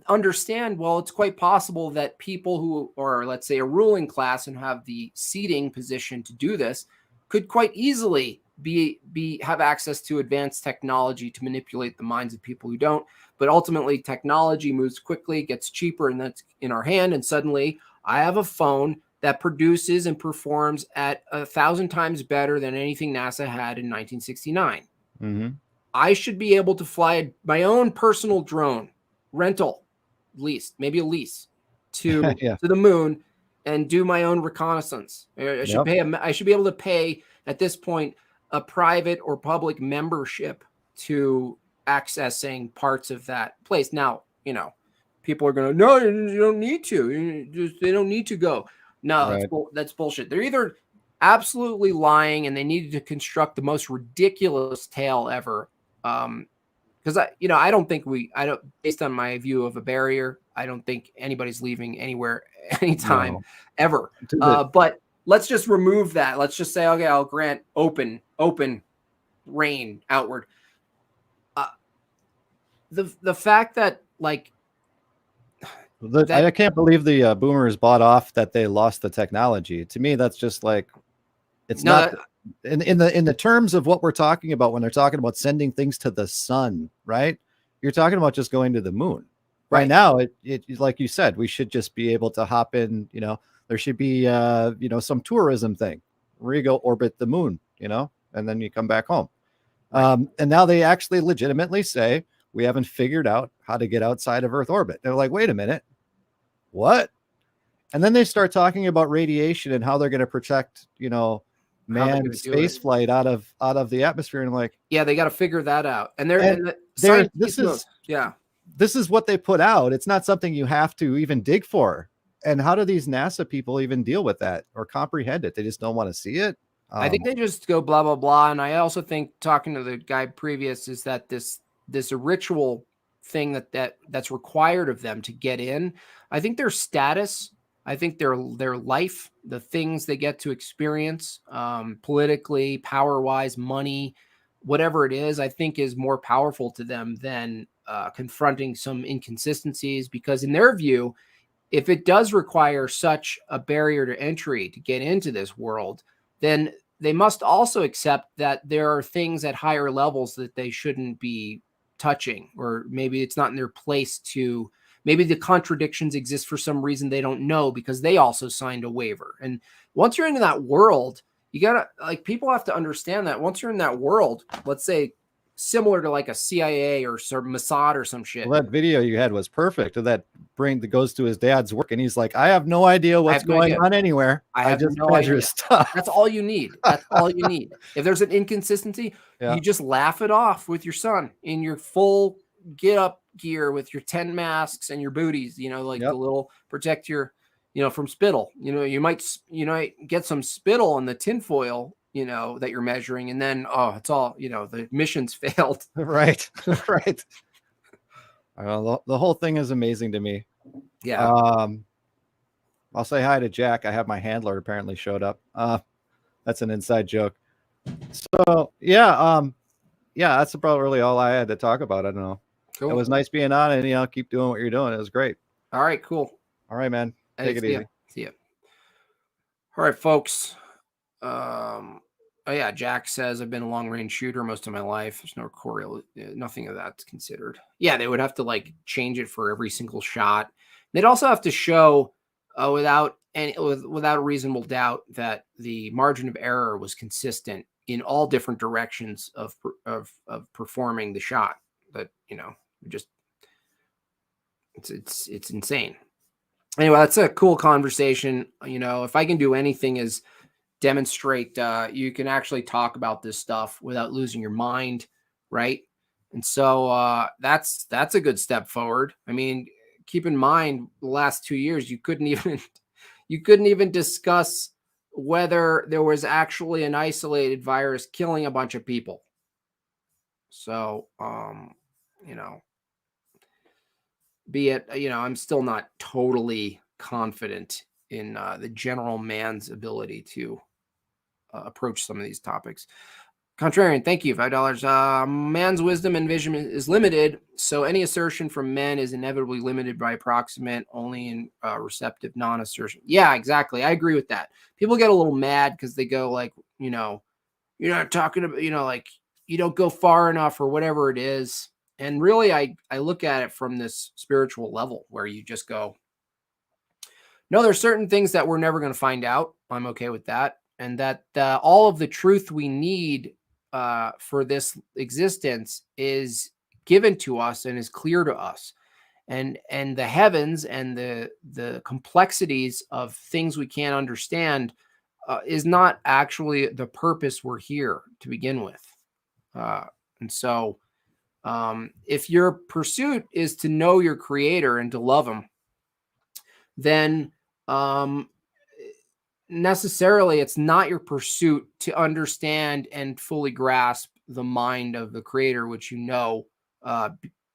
B: understand, well, it's quite possible that people who are, let's say, a ruling class and have the seating position to do this could quite easily have access to advanced technology to manipulate the minds of people who don't. But ultimately, technology moves quickly, gets cheaper, and that's in our hand. And suddenly, I have a phone that produces and performs at 1,000 times better than anything NASA had in 1969. I should be able to fly my own personal drone, maybe a lease, to the moon and do my own reconnaissance. I should be able to pay at this point a private or public membership to accessing parts of that place. Now, people are going to, no, you don't need to. They don't need to go. No, that's bullshit. They're either absolutely lying and they needed to construct the most ridiculous tale ever. Because I don't think based on my view of a barrier, I don't think anybody's leaving anywhere anytime ever. But let's just remove that. Let's just say, okay, I'll grant open rain outward. The fact that
T: I can't believe the boomers bought off that they lost the technology. To me, that's just like, it's not in the terms of what we're talking about when they're talking about sending things to the sun, right? You're talking about just going to the moon. Right now, it like you said, we should just be able to hop in. There should be some tourism thing where you go orbit the moon, and then you come back home. And now they actually legitimately say we haven't figured out how to get outside of Earth orbit. They're like, wait a minute, what? And then they start talking about radiation and how they're going to protect, manned space flight out of the atmosphere. And I'm like,
B: yeah, they got to figure that out. And
T: this is what they put out. It's not something you have to even dig for. And how do these NASA people even deal with that or comprehend it? They just don't want to see it.
B: I think they just go blah, blah, blah. And I also think, talking to the guy previous, is that this ritual thing that's required of them to get in, I think their status, I think their life, the things they get to experience politically, power-wise, money, whatever it is, I think is more powerful to them than confronting some inconsistencies. Because in their view, if it does require such a barrier to entry to get into this world, then they must also accept that there are things at higher levels that they shouldn't be touching, or maybe it's not in their place to, maybe the contradictions exist for some reason they don't know because they also signed a waiver. And once you're into that world, You gotta, like, people have to understand that once you're in that world, let's say similar to like a CIA or some Mossad or some shit.
T: Well, that video you had was perfect of that brain that goes to his dad's work, and he's like, I have no idea what's going on anywhere.
B: I have
T: just
B: no
T: measure
B: idea.
T: stuff.
B: That's all you need. That's all you need. If there's an inconsistency,
T: Yeah.
B: you just laugh it off with your son in your full get up gear with your 10 masks and your booties, you know, like the little protect your, you know, from spittle. You know, you might get some spittle on the tinfoil, you know, that you're measuring, and then it's all, you know, the mission's failed.
T: Right. Right. The whole thing is amazing to me.
B: Yeah.
T: I'll say hi to Jack. I have my handler apparently showed up. That's an inside joke. So yeah, that's about really all I had to talk about. I don't know.
B: Cool.
T: It was nice being on, and you know, keep doing what you're doing. It was great.
B: All right, cool.
T: All right, man. Take it easy.
B: See ya. All right, folks. Oh yeah, Jack says I've been a long range shooter most of my life. There's no nothing of that's considered. Yeah, they would have to like change it for every single shot. They'd also have to show without a reasonable doubt that the margin of error was consistent in all different directions of performing the shot. That, you know, just it's insane. Anyway, that's a cool conversation. You know, if I can do anything is demonstrate you can actually talk about this stuff without losing your mind, right? And so that's a good step forward. I mean, keep in mind the last 2 years you couldn't even discuss whether there was actually an isolated virus killing a bunch of people. So you know, be it, you know, I'm still not totally confident in the general man's ability to approach some of these topics. Contrarian, thank you. $5. Man's wisdom and vision is limited, so any assertion from men is inevitably limited by approximate, only in receptive non-assertion. Yeah, exactly. I agree with that. People get a little mad because they go like, you know, you're not talking about, you know, like you don't go far enough or whatever it is. And really, I look at it from this spiritual level where you just go, no, there's certain things that we're never going to find out. I'm okay with that. And that all of the truth we need for this existence is given to us and is clear to us. And the heavens and the complexities of things we can't understand is not actually the purpose we're here to begin with. And so if your pursuit is to know your creator and to love him, then necessarily it's not your pursuit to understand and fully grasp the mind of the creator, which, you know,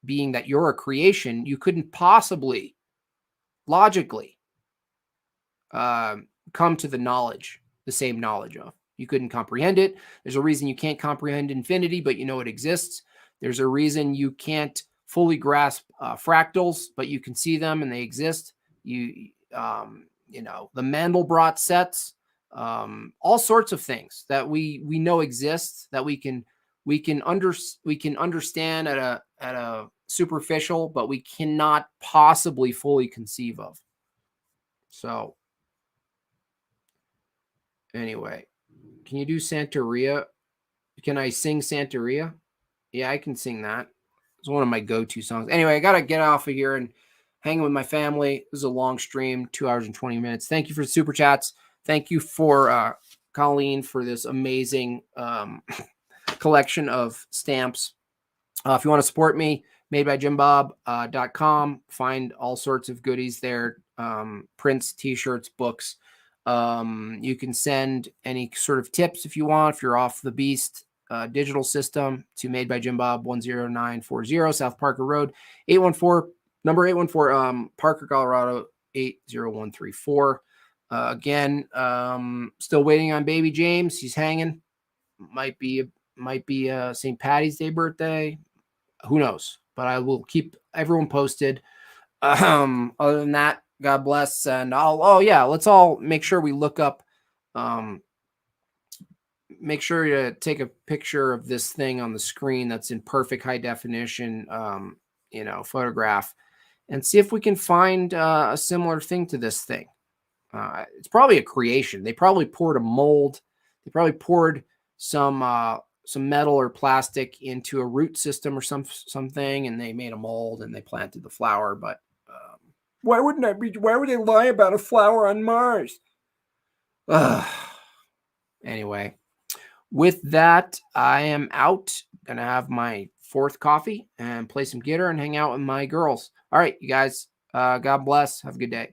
B: being that you're a creation, you couldn't possibly logically come to the same knowledge of. You couldn't comprehend it. There's a reason you can't comprehend infinity, but you know it exists. There's a reason you can't fully grasp fractals, but you can see them and they exist. You know, the Mandelbrot sets, all sorts of things that we know exist, that we can understand at a superficial, but we cannot possibly fully conceive of. So anyway, can you do Santeria? Can I sing Santeria? Yeah, I can sing that. It's one of my go-to songs. Anyway, I got to get off of here and hang with my family. This is a long stream, 2 hours and 20 minutes. Thank you for the super chats. Thank you for Colleen for this amazing collection of stamps. If you want to support me, madebyjimbob.com. Find all sorts of goodies there. Prints, t-shirts, books. You can send any sort of tips if you want, if you're off the beast digital system, to Made by Jim Bob 10940 South Parker Road, 814 Parker, Colorado 80134. Again, still waiting on baby James. He's hanging. Might be St. Patty's Day birthday. Who knows? But I will keep everyone posted. Other than that, God bless. And let's all make sure we look up, make sure to take a picture of this thing on the screen that's in perfect high definition, photograph, and see if we can find a similar thing to this thing. It's probably a creation. They probably poured a mold. They probably poured some metal or plastic into a root system or something, and they made a mold and they planted the flower. But why would they lie about a flower on Mars? Anyway, with that, I am out. Gonna have my 4th coffee and play some guitar and hang out with my girls. All right, you guys. God bless. Have a good day.